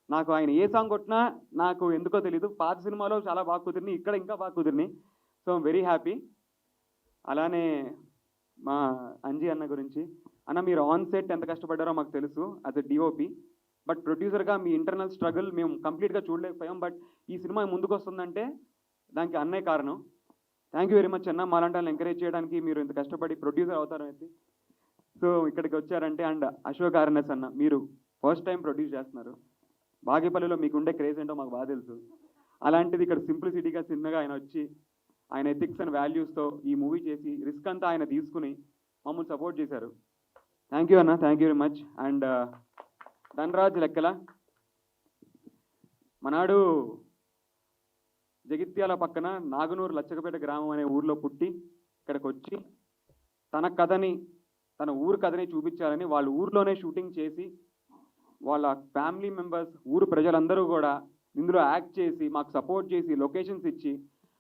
నాకు ఆయన ఏ సాంగ్ కొట్టినా నాకు ఎందుకో తెలీదు, పాత సినిమాలో చాలా బాగా కుదిరినాయి, ఇక్కడ ఇంకా బాగా కుదిరినాయి. So I'm very happy. అలానే మా అంజీ అన్న గురించి, అన్న మీరు ఆన్ సెట్ ఎంత కష్టపడ్డారో మాకు తెలుసు యాజ్ ఎ డిఓపి. బట్ ప్రొడ్యూసర్గా మీ ఇంటర్నల్ స్ట్రగుల్ మేము కంప్లీట్గా చూడలేకపోయాం. బట్ ఈ సినిమా ముందుకు వస్తుందంటే దానికి అన్నే కారణం. థ్యాంక్ యూ వెరీ మచ్ అన్న. మాలాంటి వాళ్ళని ఎంకరేజ్ చేయడానికి మీరు ఇంత కష్టపడి ప్రొడ్యూసర్ అవుతారు అయితే. సో ఇక్కడికి వచ్చారంటే, అండ్ అశోక్ ఆర్ఎన్ఎస్ అన్న, మీరు ఫస్ట్ టైం ప్రొడ్యూస్ చేస్తున్నారు. బాగేపల్లిలో మీకు ఉండే క్రేజ్ ఏంటో మాకు బాగా తెలుసు. అలాంటిది ఇక్కడ సింప్లిసిటీగా చిన్నగా ఆయన వచ్చి ఆయన ఎథిక్స్ అండ్ వాల్యూస్తో ఈ మూవీ చేసి రిస్క్ అంతా ఆయన తీసుకుని మమ్మల్ని సపోర్ట్ చేశారు. థ్యాంక్ యూ అన్న. Thank you very much. And Dhanraj లెక్కల మనాడు జగిత్యాల పక్కన నాగనూరు లచ్చకపేట గ్రామం అనే ఊర్లో పుట్టి ఇక్కడికి వచ్చి తన ఊరు కథని చూపించాలని వాళ్ళ ఊర్లోనే షూటింగ్ చేసి వాళ్ళ ఫ్యామిలీ మెంబర్స్, ఊరు ప్రజలందరూ కూడా ఇందులో యాక్ట్ చేసి మాకు సపోర్ట్ చేసి లొకేషన్స్ ఇచ్చి,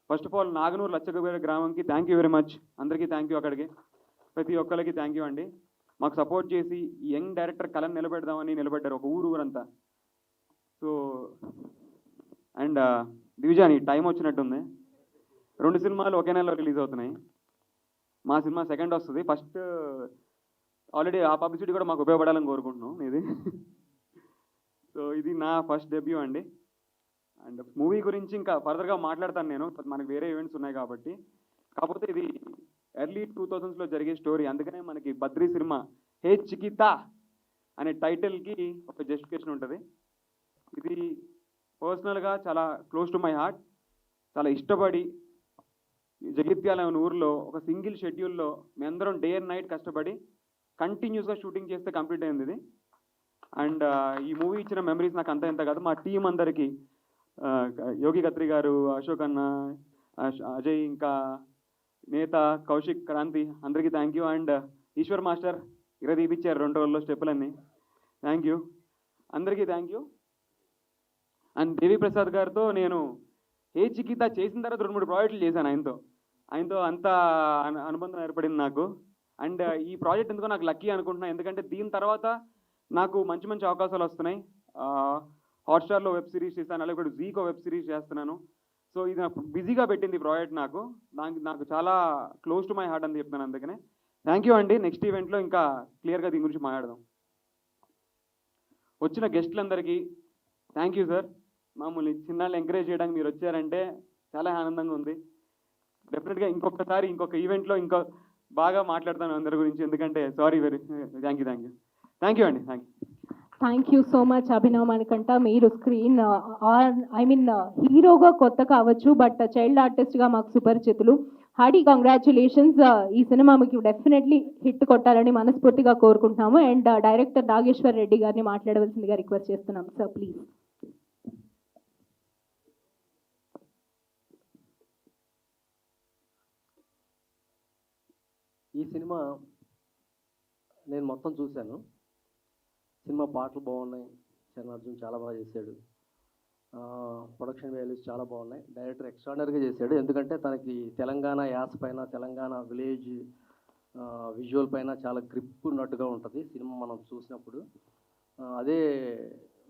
first of all Naganuru Lachakapeta గ్రామంకి థ్యాంక్ యూ వెరీ మచ్. అందరికీ థ్యాంక్ యూ. అక్కడికి ప్రతి ఒక్కరికి థ్యాంక్ యూ అండి. మాకు సపోర్ట్ చేసి యంగ్ డైరెక్టర్ కళను నిలబెడదామని నిలబెట్టారు ఒక ఊరంతా. సో అండ్ దివిజాని టైం వచ్చినట్టుంది. 2 సినిమాలు ఒకే నెలలో రిలీజ్ అవుతున్నాయి. మా సినిమా సెకండ్ వస్తుంది. ఫస్ట్ ఆల్రెడీ ఆ పబ్లిసిటీ కూడా మాకు ఉపయోగపడాలని కోరుకుంటున్నాం ఇది. సో ఇది నా ఫస్ట్ డెబ్యూ అండి. అండ్ మూవీ గురించి ఇంకా ఫర్దర్గా మాట్లాడతాను నేను, మనకి వేరే ఈవెంట్స్ ఉన్నాయి కాబట్టి. కాకపోతే ఇది ఎర్లీ 2000s జరిగే స్టోరీ, అందుకనే మనకి బద్రీ సినిమా హే చికితా అనే టైటిల్కి ఒక జస్టిఫికేషన్ ఉంటుంది. ఇది పర్సనల్గా చాలా క్లోజ్ టు మై హార్ట్. చాలా ఇష్టపడి జగిత్యాల అనే ఊరిలో ఒక సింగిల్ షెడ్యూల్లో మేమందరం డే అండ్ నైట్ కష్టపడి కంటిన్యూస్గా షూటింగ్ చేస్తే కంప్లీట్ అయింది ఇది. అండ్ ఈ మూవీ ఇచ్చిన మెమరీస్ నాకు అంత ఎంత కాదు, మా టీం అందరికీ యోగి కత్రి గారు, అశోక్ అన్న, అజయ్, ఇంకా నేత, కౌశిక్, క్రాంతి అందరికీ thank you. And Eshwar master ఇర తీపిచ్చారు 2 రోజుల్లో స్టెప్పులన్నీ, థ్యాంక్ యూ అందరికీ thank you. And Devi Prasad గారితో నేను ఏ చికితా చేసిన తర్వాత 2-3 ప్రాజెక్టులు చేశాను ఆయనతో అంత అనుబంధం ఏర్పడింది నాకు. అండ్ ఈ ప్రాజెక్ట్ ఎందుకో నాకు లక్కీ అనుకుంటున్నాను, ఎందుకంటే దీని తర్వాత నాకు మంచి మంచి అవకాశాలు వస్తున్నాయి. హాట్స్టార్లో వెబ్ సిరీస్ చేస్తాను, అలాగే ఇప్పుడు జీకో వెబ్ సిరీస్ చేస్తున్నాను. సో ఇది నాకు బిజీగా పెట్టింది ఈ ప్రాజెక్ట్, నాకు చాలా క్లోజ్ టు మై హార్ట్ అని చెప్తున్నాను. అందుకనే థ్యాంక్ యూ అండి. నెక్స్ట్ ఈవెంట్లో ఇంకా క్లియర్గా దీని గురించి మాట్లాడదాం. వచ్చిన గెస్టులందరికీ థ్యాంక్ యూ సార్. మామూలు చిన్నాళ్ళు ఎంకరేజ్ చేయడానికి మీరు వచ్చారంటే చాలా ఆనందంగా ఉంది. డెఫినెట్గా ఇంకొక ఈవెంట్లో ఇంకో బాగా మాట్లాడతాను అందరి గురించి, ఎందుకంటే సారీ థ్యాంక్ యూ అండి, thank you. Thank you so much Abhinav Manikanta. మీరు స్క్రీన్ హీరోగా కొత్త కావచ్చు, బట్ చైల్డ్ ఆర్టిస్ట్గా మాకు సుపరిచితులు. Hearty congratulations. ఈ సినిమా మీకు డెఫినెట్లీ హిట్ కొట్టాలని మనస్ఫూర్తిగా కోరుకుంటున్నాము. అండ్ డైరెక్టర్ నాగేశ్వర్ రెడ్డి గారిని మాట్లాడవలసిందిగా రిక్వెస్ట్ చేస్తున్నాం సార్, ప్లీజ్. ఈ సినిమా నేను మొత్తం చూశాను. సినిమా పాటలు బాగున్నాయి, చరణార్జున్ చాలా బాగా చేశాడు, ప్రొడక్షన్ వాల్యూస్ చాలా బాగున్నాయి, డైరెక్టర్ ఎక్స్ట్రాడనరీగా చేశాడు. ఎందుకంటే తనకి తెలంగాణ యాస పైన, తెలంగాణ విలేజ్ విజువల్ పైన చాలా గ్రిప్ ఉన్నట్టుగా ఉంటుంది సినిమా మనం చూసినప్పుడు. అదే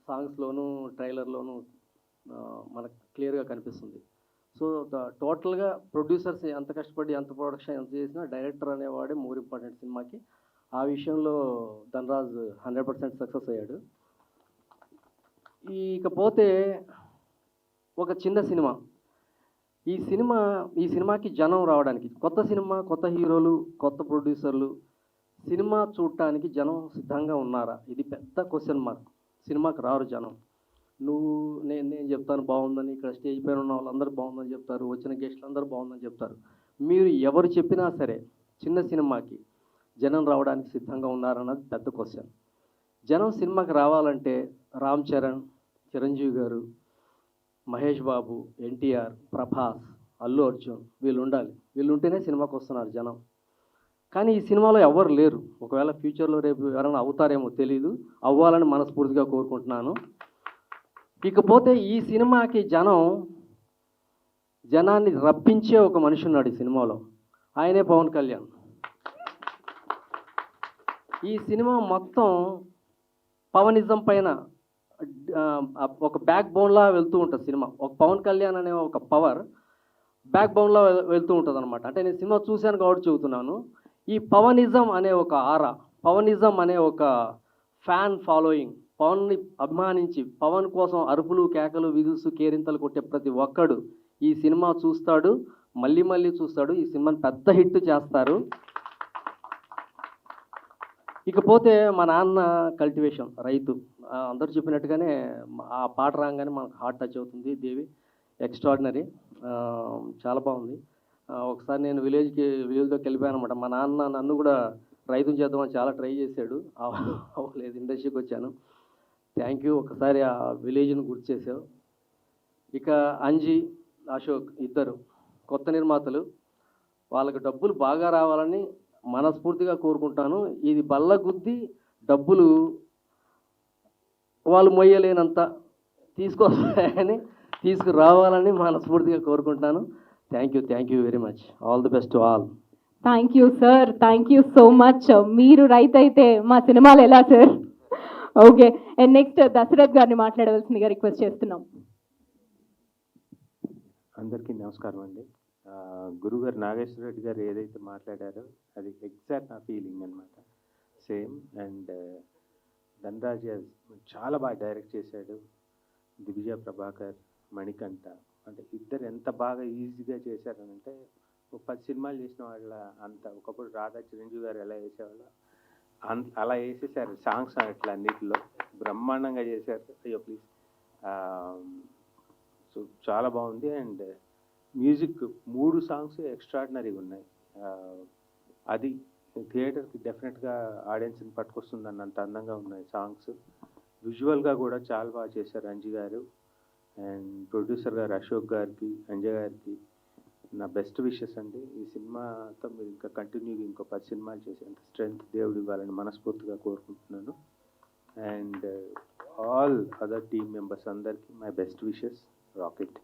సాంగ్స్లోను ట్రైలర్లోను మనకు క్లియర్గా కనిపిస్తుంది. సో టోటల్గా ప్రొడ్యూసర్స్ ఎంత కష్టపడి ఎంత ప్రొడక్షన్ ఎంత చేసినా డైరెక్టర్ అనేవాడే మోర్ ఇంపార్టెంట్ సినిమాకి. ఆ విషయంలో ధనరాజ్ 100% సక్సెస్ అయ్యాడు. ఇకపోతే ఒక చిన్న సినిమా, ఈ సినిమాకి జనం రావడానికి, కొత్త సినిమా, కొత్త హీరోలు, కొత్త ప్రొడ్యూసర్లు, సినిమా చూడటానికి జనం సిద్ధంగా ఉన్నారా? ఇది పెద్ద క్వశ్చన్ మార్క్. సినిమాకి రారు జనం. నేను చెప్తాను బాగుందని, ఇక్కడ స్టేజ్ పైన ఉన్న వాళ్ళందరూ బాగుందని చెప్తారు, వచ్చిన గెస్టులు అందరూ బాగుందని చెప్తారు. మీరు ఎవరు చెప్పినా సరే చిన్న సినిమాకి జనం రావడానికి సిద్ధంగా ఉన్నారన్నది పెద్ద క్వశ్చన్. జనం సినిమాకి రావాలంటే రామ్ చరణ్, చిరంజీవి గారు, మహేష్ బాబు, ఎన్టీఆర్, ప్రభాస్, అల్లు అర్జున్ వీళ్ళు ఉండాలి. వీళ్ళు ఉంటేనే సినిమాకి వస్తున్నారు జనం. కానీ ఈ సినిమాలో ఎవరు లేరు. ఒకవేళ ఫ్యూచర్లో రేపు ఎవరైనా అవుతారేమో తెలీదు, అవ్వాలని మనస్ఫూర్తిగా కోరుకుంటున్నాను. ఇకపోతే ఈ సినిమాకి జనాన్ని రప్పించే ఒక మనిషి ఉన్నాడు ఈ సినిమాలో, ఆయనే పవన్ కళ్యాణ్. ఈ సినిమా మొత్తం పవనిజం పైన ఒక బ్యాక్ బోన్లా వెళ్తూ ఉంటుంది సినిమా. ఒక పవన్ కళ్యాణ్ అనే ఒక పవర్ బ్యాక్ బోన్లా వెళ్తూ ఉంటుంది అనమాట. అంటే నేను సినిమా చూశాను కాబట్టి చెబుతున్నాను. ఈ పవనిజం అనే ఒక ఆరా, పవనిజం అనే ఒక ఫ్యాన్ ఫాలోయింగ్, పవన్ని అభిమానించి పవన్ కోసం అరుపులు, కేకలు, విధుల్స్, కేరింతలు కొట్టే ప్రతి ఒక్కడు ఈ సినిమా చూస్తాడు, మళ్ళీ మళ్ళీ చూస్తాడు. ఈ సినిమాని పెద్ద హిట్ చేస్తారు. ఇకపోతే మా నాన్న కల్టివేషన్, రైతు. అందరూ చెప్పినట్టుగానే ఆ పాట రాగానే మనకు హార్ట్ టచ్ అవుతుంది. దేవి ఎక్స్ట్రాడినరీ, చాలా బాగుంది. ఒకసారి నేను విలేజ్లోకి వెళ్ళిపోయాను అనమాట. మా నాన్న నన్ను కూడా రైతుని చేద్దామని చాలా ట్రై చేశాడు, అవ్వలేదు. ఇండస్ట్రీకి వచ్చాను. థ్యాంక్ యూ, ఒకసారి ఆ విలేజ్ని గుర్తు చేసావు. ఇక అంజీ, అశోక్ ఇద్దరు కొత్త నిర్మాతలు. వాళ్ళకి డబ్బులు బాగా రావాలని మనస్ఫూర్తిగా కోరుకుంటాను. ఇది బల్ల గుద్ది డబ్బులు వాళ్ళు మొయ్యలేనంత తీసుకురావాలని మనస్ఫూర్తిగా కోరుకుంటాను. Thank you very much. All the best to all. Thank you sir, thank you so much. మీరు రైతు అయితే మా సినిమాలు ఎలా sir? Okay, and next Dashrath గారిని మాట్లాడవలసిందిగా రిక్వెస్ట్ చేస్తున్నాం. అందరికీ నమస్కారం అండి. గురుగారు నాగేశ్వర రెడ్డి గారు ఏదైతే మాట్లాడారో అది ఎగ్జాక్ట్ నా ఫీలింగ్ అనమాట. సేమ్. అండ్ ధనరాజ్ చాలా బాగా డైరెక్ట్ చేశాడు. దివిజ ప్రభాకర్, మణికంఠ అంటే ఇద్దరు ఎంత బాగా ఈజీగా చేశారనంటే ఒక 10 సినిమాలు చేసిన వాళ్ళ అంత. ఒకప్పుడు రాధా చిరంజీవి గారు ఎలా వేసేవాళ్ళు అలా వేసేసారు సాంగ్స్ అట్లా అన్నిటిలో బ్రహ్మాండంగా చేశారు. అయ్యో ప్లీజ్. సో చాలా బాగుంది. అండ్ మ్యూజిక్ 3 సాంగ్స్ ఎక్స్ట్రాడినరీగా ఉన్నాయి. అది థియేటర్కి డెఫినెట్గా ఆడియన్స్ని పట్టుకొస్తుందని అంత అందంగా ఉన్నాయి సాంగ్స్. విజువల్గా కూడా చాలా బాగా చేశారు అంజి గారు. అండ్ ప్రొడ్యూసర్ గారు అశోక్ గారికి, అంజయ్ గారికి నా బెస్ట్ విషెస్ అండి. ఈ సినిమాతో మీరు ఇంకా కంటిన్యూగా ఇంకో 10 సినిమాలు చేసేంత స్ట్రెంగ్త్ దేవుడు ఇవ్వాలని మనస్ఫూర్తిగా కోరుకుంటున్నాను. And all other team members అందరికీ my best wishes. Rocket.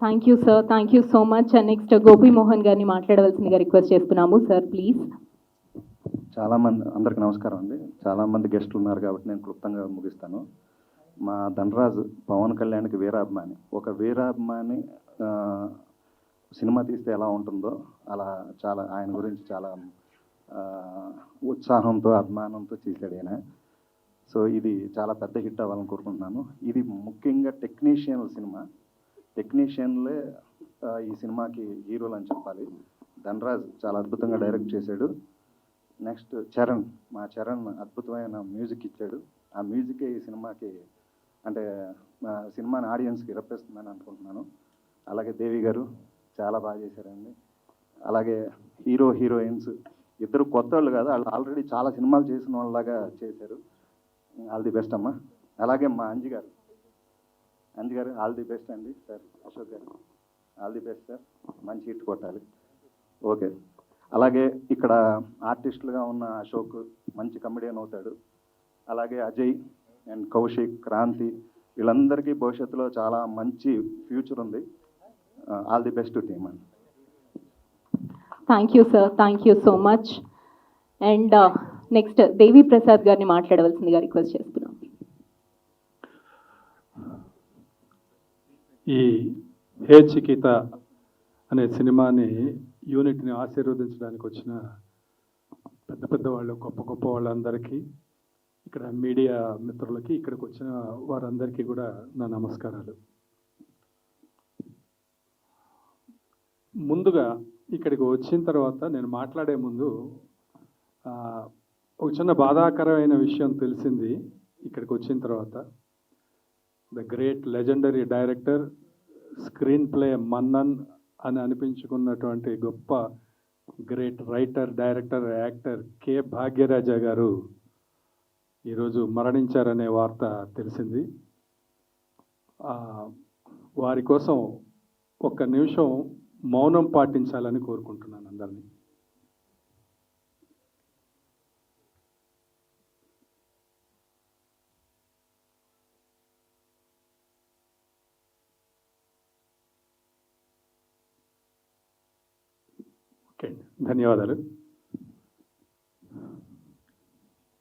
Thank you sir, thank you so much. And next Gopi Mohan గారిని మాట్లాడవలసిందిగా రిక్వెస్ట్ చేస్తున్నాము సార్, ప్లీజ్. అందరికి నమస్కారం అండి. చాలామంది గెస్టులు ఉన్నారు కాబట్టి నేను క్లుప్తంగా ముగిస్తాను. మా ధనరాజు పవన్ కళ్యాణ్కి వీరాభిమాని. ఒక వీరాభిమాని సినిమా తీస్తే ఎలా ఉంటుందో అలా చాలా ఆయన గురించి చాలా ఉత్సాహంతో అభిమానంతో చేశాడు ఆయన. సో ఇది చాలా పెద్ద హిట్ అవ్వాలని కోరుకుంటున్నాను. ఇది ముఖ్యంగా టెక్నీషియన్ల సినిమా. టెక్నీషియన్లే ఈ సినిమాకి హీరోలు అని చెప్పాలి. ధనరాజ్ చాలా అద్భుతంగా డైరెక్ట్ చేశాడు. నెక్స్ట్ చరణ్, మా చరణ్ అద్భుతమైన మ్యూజిక్ ఇచ్చాడు. ఆ మ్యూజికే ఈ సినిమాకి అంటే సినిమాని ఆడియన్స్కి రప్పిస్తుందని అనుకుంటున్నాను. అలాగే దేవి గారు చాలా బాగా చేశారండి. అలాగే హీరో హీరోయిన్స్ ఇద్దరు కొత్త వాళ్ళు కాదు, వాళ్ళు ఆల్రెడీ చాలా సినిమాలు చేసిన వాళ్ళలాగా చేశారు. ఆల్ ది బెస్ట్ అమ్మా. అలాగే మా అంజి గారు ఆల్ ది బెస్ట్ అండి. Sir Ashok garu all the best sir, మంచి హిట్ కొట్టాలి. ఓకే. అలాగే ఇక్కడ ఆర్టిస్టులుగా ఉన్న అశోక్ మంచి కమెడియన్ అవుతాడు. అలాగే అజయ్ అండ్ కౌశిక్, క్రాంతి వీళ్ళందరికీ భవిష్యత్తులో చాలా మంచి ఫ్యూచర్ ఉంది. ఆల్ ది బెస్ట్ టీమ్ అండి. Thank you sir, thank you so much. And next Devi Prasad గారిని మాట్లాడవలసిందిగా రిక్వెస్ట్ చేస్తున్నాం. ఈ హే చికిత అనే సినిమాని యూనిట్ని ఆశీర్వదించడానికి వచ్చిన పెద్ద పెద్ద వాళ్ళు, గొప్ప గొప్ప వాళ్ళందరికీ, ఇక్కడ మీడియా మిత్రులకి, ఇక్కడికి వచ్చిన వారందరికీ కూడా నా నమస్కారాలు. ముందుగా ఇక్కడికి వచ్చిన తర్వాత నేను మాట్లాడే ముందు ఒక చిన్న బాధాకరమైన విషయం తెలిసింది ఇక్కడికి వచ్చిన తర్వాత. The great legendary director, screen play Mannan అని అనిపించుకున్నటువంటి గొప్ప great writer, director, actor K Bhagyaraja గారు ఈరోజు మరణించారనే వార్త తెలిసింది. వారి కోసం ఒక్క నిమిషం మౌనం పాటించాలని కోరుకుంటున్నాను అందరినీ. ఓకే, ధన్యవాదాలు.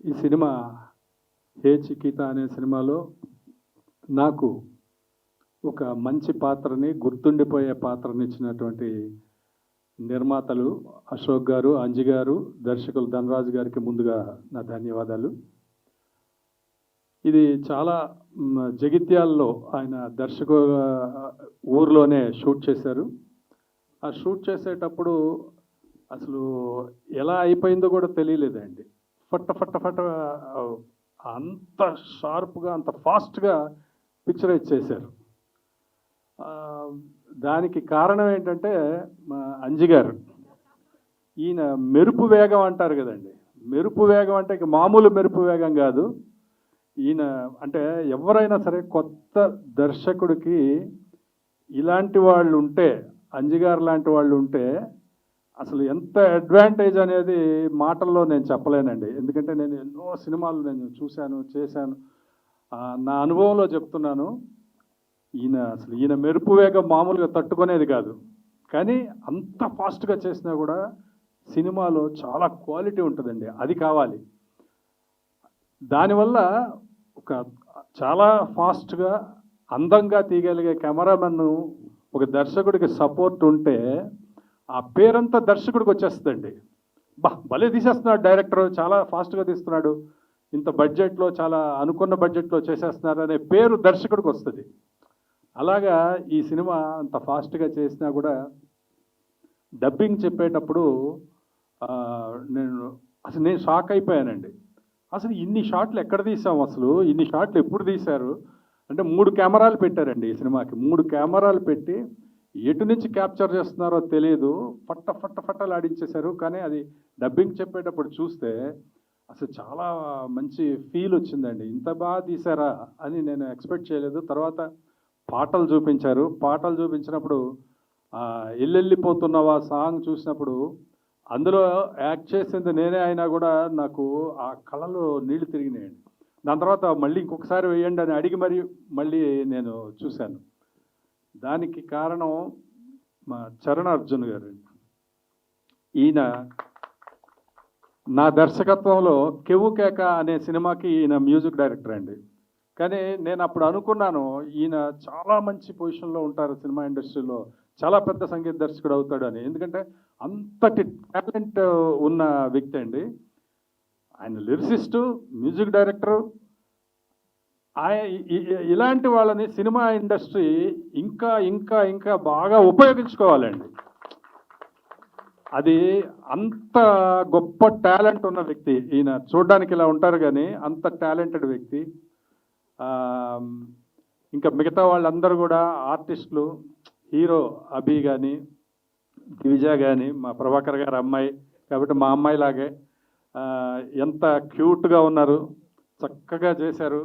ఈ సినిమా హే చికిత అనే సినిమాలో నాకు ఒక మంచి పాత్రని, గుర్తుండిపోయే పాత్రని ఇచ్చినటువంటి నిర్మాతలు అశోక్ గారు, అంజి గారు, దర్శకులు ధనరాజు గారికి ముందుగా నా ధన్యవాదాలు. ఇది చాలా జగిత్యాల్లో ఆయన దర్శకుల ఊర్లోనే షూట్ చేశారు. ఆ షూట్ చేసేటప్పుడు అసలు ఎలా అయిపోయిందో కూడా తెలియలేదండి. ఫట్ట అంత షార్ప్గా, అంత ఫాస్ట్గా పిక్చరైజ్ చేశారు. దానికి కారణం ఏంటంటే మా అంజి గారు. ఈయన మెరుపు వేగం అంటారు కదండి. మెరుపు వేగం అంటే ఇక మామూలు మెరుపు వేగం కాదు. ఈయన అంటే ఎవరైనా సరే కొత్త దర్శకుడికి ఇలాంటి వాళ్ళు ఉంటే, అంజి గారు లాంటి వాళ్ళు ఉంటే అసలు ఎంత అడ్వాంటేజ్ అనేది మాటల్లో నేను చెప్పలేనండి. ఎందుకంటే నేను ఎన్నో సినిమాలు నేను చూశాను, చేశాను. నా అనుభవంలో చెప్తున్నాను. ఈయన మెరుపు వేగం మామూలుగా తట్టుకునేది కాదు. కానీ అంత ఫాస్ట్గా చేసినా కూడా సినిమాలో చాలా క్వాలిటీ ఉంటుందండి. అది కావాలి. దానివల్ల ఒక చాలా ఫాస్ట్గా, అందంగా తీయగలిగే కెమెరామెన్ ఒక దర్శకుడికి సపోర్ట్ ఉంటే ఆ పేరంతా దర్శకుడికి వచ్చేస్తుందండి. భలే తీసేస్తున్నాడు డైరెక్టర్, చాలా ఫాస్ట్గా తీస్తున్నాడు, ఇంత బడ్జెట్లో చాలా అనుకున్న బడ్జెట్లో చేసేస్తున్నారు అనే పేరు దర్శకుడికి వస్తుంది. అలాగా ఈ సినిమా అంత ఫాస్ట్గా చేసినా కూడా డబ్బింగ్ చెప్పేటప్పుడు నేను షాక్ అయిపోయానండి. అసలు ఇన్ని షాట్లు ఎక్కడ తీసాం, అసలు ఇన్ని షాట్లు ఎప్పుడు తీశారు అంటే 3 కెమెరాలు పెట్టారండి ఈ సినిమాకి. 3 కెమెరాలు పెట్టి ఎటు నుంచి క్యాప్చర్ చేస్తున్నారో తెలియదు, ఫట్టలు ఆడించేశారు. కానీ అది డబ్బింగ్ చెప్పేటప్పుడు చూస్తే అసలు చాలా మంచి ఫీల్ వచ్చిందండి. ఇంత బాగా తీశారా అని నేను ఎక్స్పెక్ట్ చేయలేదు. తర్వాత పాటలు చూపించారు. పాటలు చూపించినప్పుడు ఎల్లెళ్ళిపోతున్నావా సాంగ్ చూసినప్పుడు అందులో యాక్ట్ చేసింది నేనే అయినా కూడా నాకు ఆ కళలో నీళ్లు తిరిగినాయండి. దాని తర్వాత మళ్ళీ ఇంకొకసారి వేయండి అని అడిగి మళ్ళీ నేను చూశాను. దానికి కారణం మా చరణ్ అర్జున్ గారు. ఈయన నా దర్శకత్వంలో కెవ్వు కేక అనే సినిమాకి ఈయన మ్యూజిక్ డైరెక్టర్ అండి. కానీ నేను అప్పుడు అనుకున్నాను ఈయన చాలా మంచి పొజిషన్లో ఉంటారు సినిమా ఇండస్ట్రీలో, చాలా పెద్ద సంగీత దర్శకుడు అవుతాడు అని. ఎందుకంటే అంతటి టాలెంట్ ఉన్న వ్యక్తి అండి ఆయన. Lyricist, music director. ఇలాంటి వాళ్ళని సినిమా ఇండస్ట్రీ ఇంకా ఇంకా ఇంకా బాగా ఉపయోగించుకోవాలండి. అది అంత గొప్ప టాలెంట్ ఉన్న వ్యక్తి ఈయన. చూడడానికి ఇలా ఉంటారు కానీ అంత టాలెంటెడ్ వ్యక్తి. ఇంకా మిగతా వాళ్ళందరూ కూడా ఆర్టిస్టులు. హీరో అభి కానీ, దివిజ కానీ, మా ప్రభాకర్ గారు అమ్మాయి కాబట్టి మా అమ్మాయిలాగే ఎంత క్యూట్గా ఉన్నారు, చక్కగా చేశారు.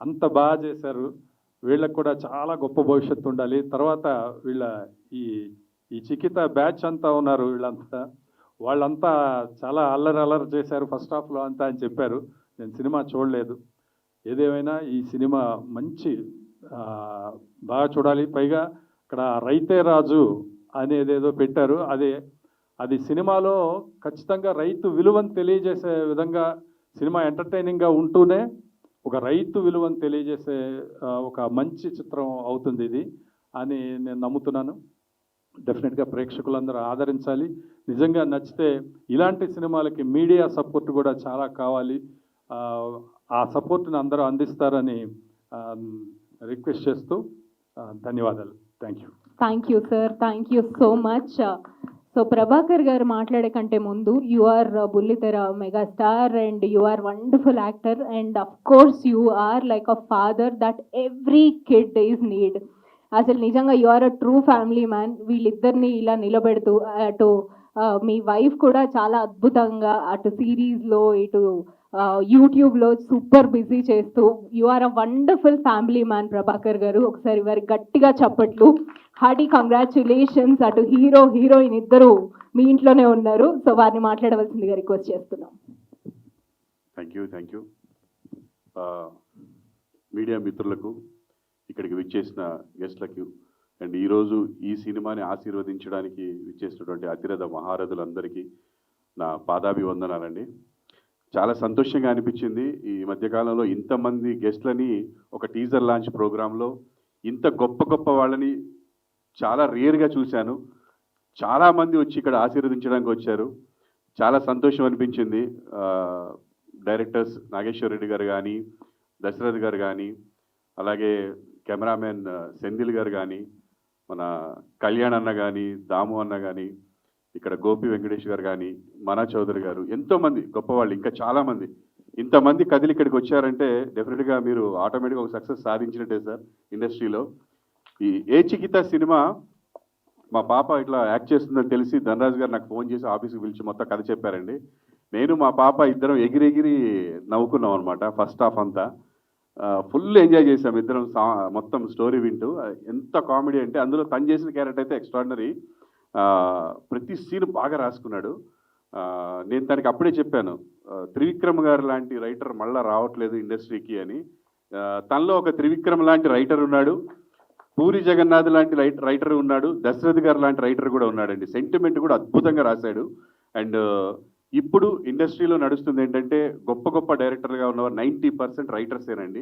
అంత బాగా చేశారు. వీళ్ళకు కూడా చాలా గొప్ప భవిష్యత్తు ఉండాలి. తర్వాత వీళ్ళ ఈ చికిత బ్యాచ్ అంతా ఉన్నారు, వాళ్ళంతా చాలా అల్లరి చేశారు ఫస్ట్ హాఫ్లో అంతా అని చెప్పారు. నేను సినిమా చూడలేదు. ఏదేమైనా ఈ సినిమా మంచి బాగా చూడాలి. పైగా అక్కడ రైతే రాజు అనేదేదో పెట్టారు. అది సినిమాలో ఖచ్చితంగా రైతు విలువను తెలియజేసే విధంగా సినిమా ఎంటర్టైనింగ్గా ఉంటూనే ఒక రైతు విలువను తెలియజేసే ఒక మంచి చిత్రం అవుతుంది ఇది అని నేను నమ్ముతున్నాను. డెఫినెట్గా ప్రేక్షకులందరూ ఆదరించాలి. నిజంగా నచ్చితే ఇలాంటి సినిమాలకి మీడియా సపోర్ట్ కూడా చాలా కావాలి. ఆ సపోర్ట్ని అందరూ అందిస్తారని రిక్వెస్ట్ చేస్తూ ధన్యవాదాలు. Thank you sir, thank you so much. So Prabhakar garu మాట్లాడే కంటే ముందు, యు ఆర్ బుల్లితెర megastar and you are wonderful actor and of course you are like a father that every kid is need. అసలు నిజంగా you are a true family man. వీళ్ళిద్దరిని ఇలా నిలబెడుతూ అటు మీ wife కూడా చాలా అద్భుతంగా అటు సిరీస్లో ఇటు యూట్యూబ్లో సూపర్ బిజీ చేస్తూ you are a wonderful family man Prabhakar garu. ఒకసారి వారి గట్టిగా చప్పట్లు. Hearty congratulations. అటు హీరో హీరోయిన్ ఇద్దరు మీ ఇంట్లోనే ఉన్నారు. సో వారిని మాట్లాడవలసిందిగా రిక్వెస్ట్ చేస్తున్నాం. థ్యాంక్ యూ మీడియా మిత్రులకు, ఇక్కడికి విచ్చేసిన గెస్ట్లకు అండ్ ఈరోజు ఈ సినిమాని ఆశీర్వదించడానికి విచ్చేసినటువంటి అతిరథ మహారథులందరికీ నా పాదాభివందనాలండి. చాలా సంతోషంగా అనిపించింది ఈ మధ్యకాలంలో ఇంతమంది గెస్ట్లని ఒక టీజర్ లాంచ్ ప్రోగ్రాంలో ఇంత గొప్ప వాళ్ళని చాలా రేర్గా చూశాను. చాలామంది వచ్చి ఇక్కడ ఆశీర్వదించడానికి వచ్చారు. చాలా సంతోషం అనిపించింది. డైరెక్టర్స్ నాగేశ్వర రెడ్డి గారు కానీ, దశరథ్ గారు కానీ, అలాగే కెమెరామెన్ సెంధిల్ గారు కానీ, మన కళ్యాణ్ అన్న కానీ, దాము అన్న కానీ, ఇక్కడ గోపి వెంకటేష్ గారు కానీ, మనా చౌదరి గారు, ఎంతోమంది గొప్పవాళ్ళు, ఇంకా చాలామంది. ఇంతమంది కదిలి ఇక్కడికి వచ్చారంటే డెఫినెట్గా మీరు ఆటోమేటిక్గా ఒక సక్సెస్ సాధించినట్టే సార్ ఇండస్ట్రీలో. ఈ ఏ చికిత సినిమా మా పాప ఇట్లా యాక్ట్ చేస్తుందని తెలిసి ధనరాజ్ గారు నాకు ఫోన్ చేసి ఆఫీస్కి పిలిచి మొత్తం కథ చెప్పారండి. నేను మా పాప ఇద్దరం ఎగిరెగిరి నవ్వుకున్నాం అనమాట. ఫస్ట్ హాఫ్ అంతా ఫుల్ ఎంజాయ్ చేసాం ఇద్దరం. మొత్తం స్టోరీ వింటూ ఎంత కామెడీ అంటే అందులో తను చేసిన క్యారెక్టర్ అయితే ఎక్స్ట్రాడినరీ. ప్రతి సీన్ బాగా రాసుకున్నాడు. నేను తనకి అప్పుడే చెప్పాను, త్రివిక్రమ్ గారు లాంటి రైటర్ మళ్ళీ రావట్లేదు ఇండస్ట్రీకి అని. తనలో ఒక త్రివిక్రమ్ లాంటి రైటర్ ఉన్నాడు, పూరి జగన్నాథ్ లాంటి రైటర్ ఉన్నాడు, దశరథ్ గారు లాంటి రైటర్ కూడా ఉన్నాడండి. సెంటిమెంట్ కూడా అద్భుతంగా రాశాడు. అండ్ ఇప్పుడు ఇండస్ట్రీలో నడుస్తుంది ఏంటంటే గొప్ప డైరెక్టర్గా ఉన్నవారు 90% రైటర్సేనండి.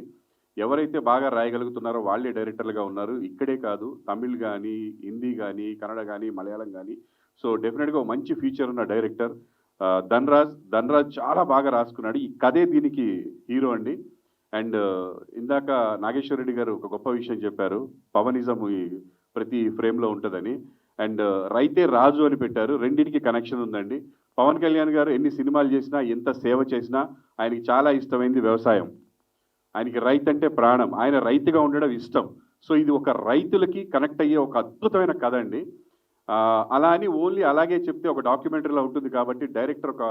ఎవరైతే బాగా రాయగలుగుతున్నారో వాళ్ళే డైరెక్టర్లుగా ఉన్నారు. ఇక్కడే కాదు, తమిళ్ కానీ, హిందీ కానీ, కన్నడ కానీ, మలయాళం కానీ సో డెఫినెట్గా ఒక మంచి ఫ్యూచర్ ఉన్న డైరెక్టర్. ధన్రాజ్ చాలా బాగా రాసుకున్నాడు. ఈ కథే దీనికి హీరో అండి. అండ్ ఇందాక నాగేశ్వర రెడ్డి గారు ఒక గొప్ప విషయం చెప్పారు, పవనిజం ఈ ప్రతి ఫ్రేమ్లో ఉంటుందని. అండ్ రైతే రాజు అని పెట్టారు, రెండింటికి కనెక్షన్ ఉందండి. పవన్ కళ్యాణ్ గారు ఎన్ని సినిమాలు చేసినా, ఎంత సేవ చేసినా ఆయనకి చాలా ఇష్టమైంది వ్యవసాయం. ఆయనకి రైతు అంటే ప్రాణం, ఆయన రైతుగా ఉండడం ఇష్టం. సో ఇది ఒక రైతులకి కనెక్ట్ అయ్యే ఒక అద్భుతమైన కథ అండి. అలా అని ఓన్లీ అలాగే చెప్తే ఒక డాక్యుమెంటరీలో ఉంటుంది కాబట్టి డైరెక్టర్ ఒక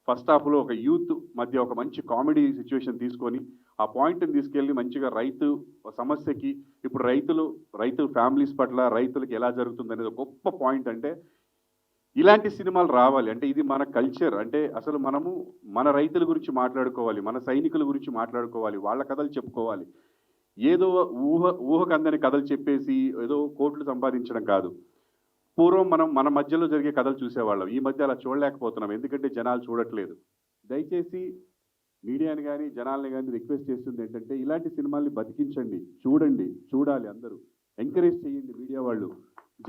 ఫస్ట్ హాఫ్లో ఒక యూత్ మధ్య ఒక మంచి కామెడీ సిచ్యువేషన్ తీసుకొని ఆ పాయింట్ని తీసుకెళ్ళి మంచిగా రైతు సమస్యకి, ఇప్పుడు రైతు ఫ్యామిలీస్ పట్ల రైతులకి ఎలా జరుగుతుంది అనేది గొప్ప పాయింట్. అంటే ఇలాంటి సినిమాలు రావాలి. అంటే ఇది మన కల్చర్. అంటే అసలు మనము మన రైతుల గురించి మాట్లాడుకోవాలి, మన సైనికుల గురించి మాట్లాడుకోవాలి, వాళ్ళ కథలు చెప్పుకోవాలి. ఏదో ఊహకందని కథలు చెప్పేసి ఏదో కోట్లు సంపాదించడం కాదు. పూర్వం మనం మన మధ్యలో జరిగే కథలు చూసేవాళ్ళం, ఈ మధ్య అలా చూడలేకపోతున్నాం, ఎందుకంటే జనాలు చూడట్లేదు. దయచేసి మీడియాని కానీ జనాల్ని కానీ రిక్వెస్ట్ చేస్తుంది ఏంటంటే ఇలాంటి సినిమాల్ని బతికించండి, చూడాలి, అందరూ ఎంకరేజ్ చేయండి. మీడియా వాళ్ళు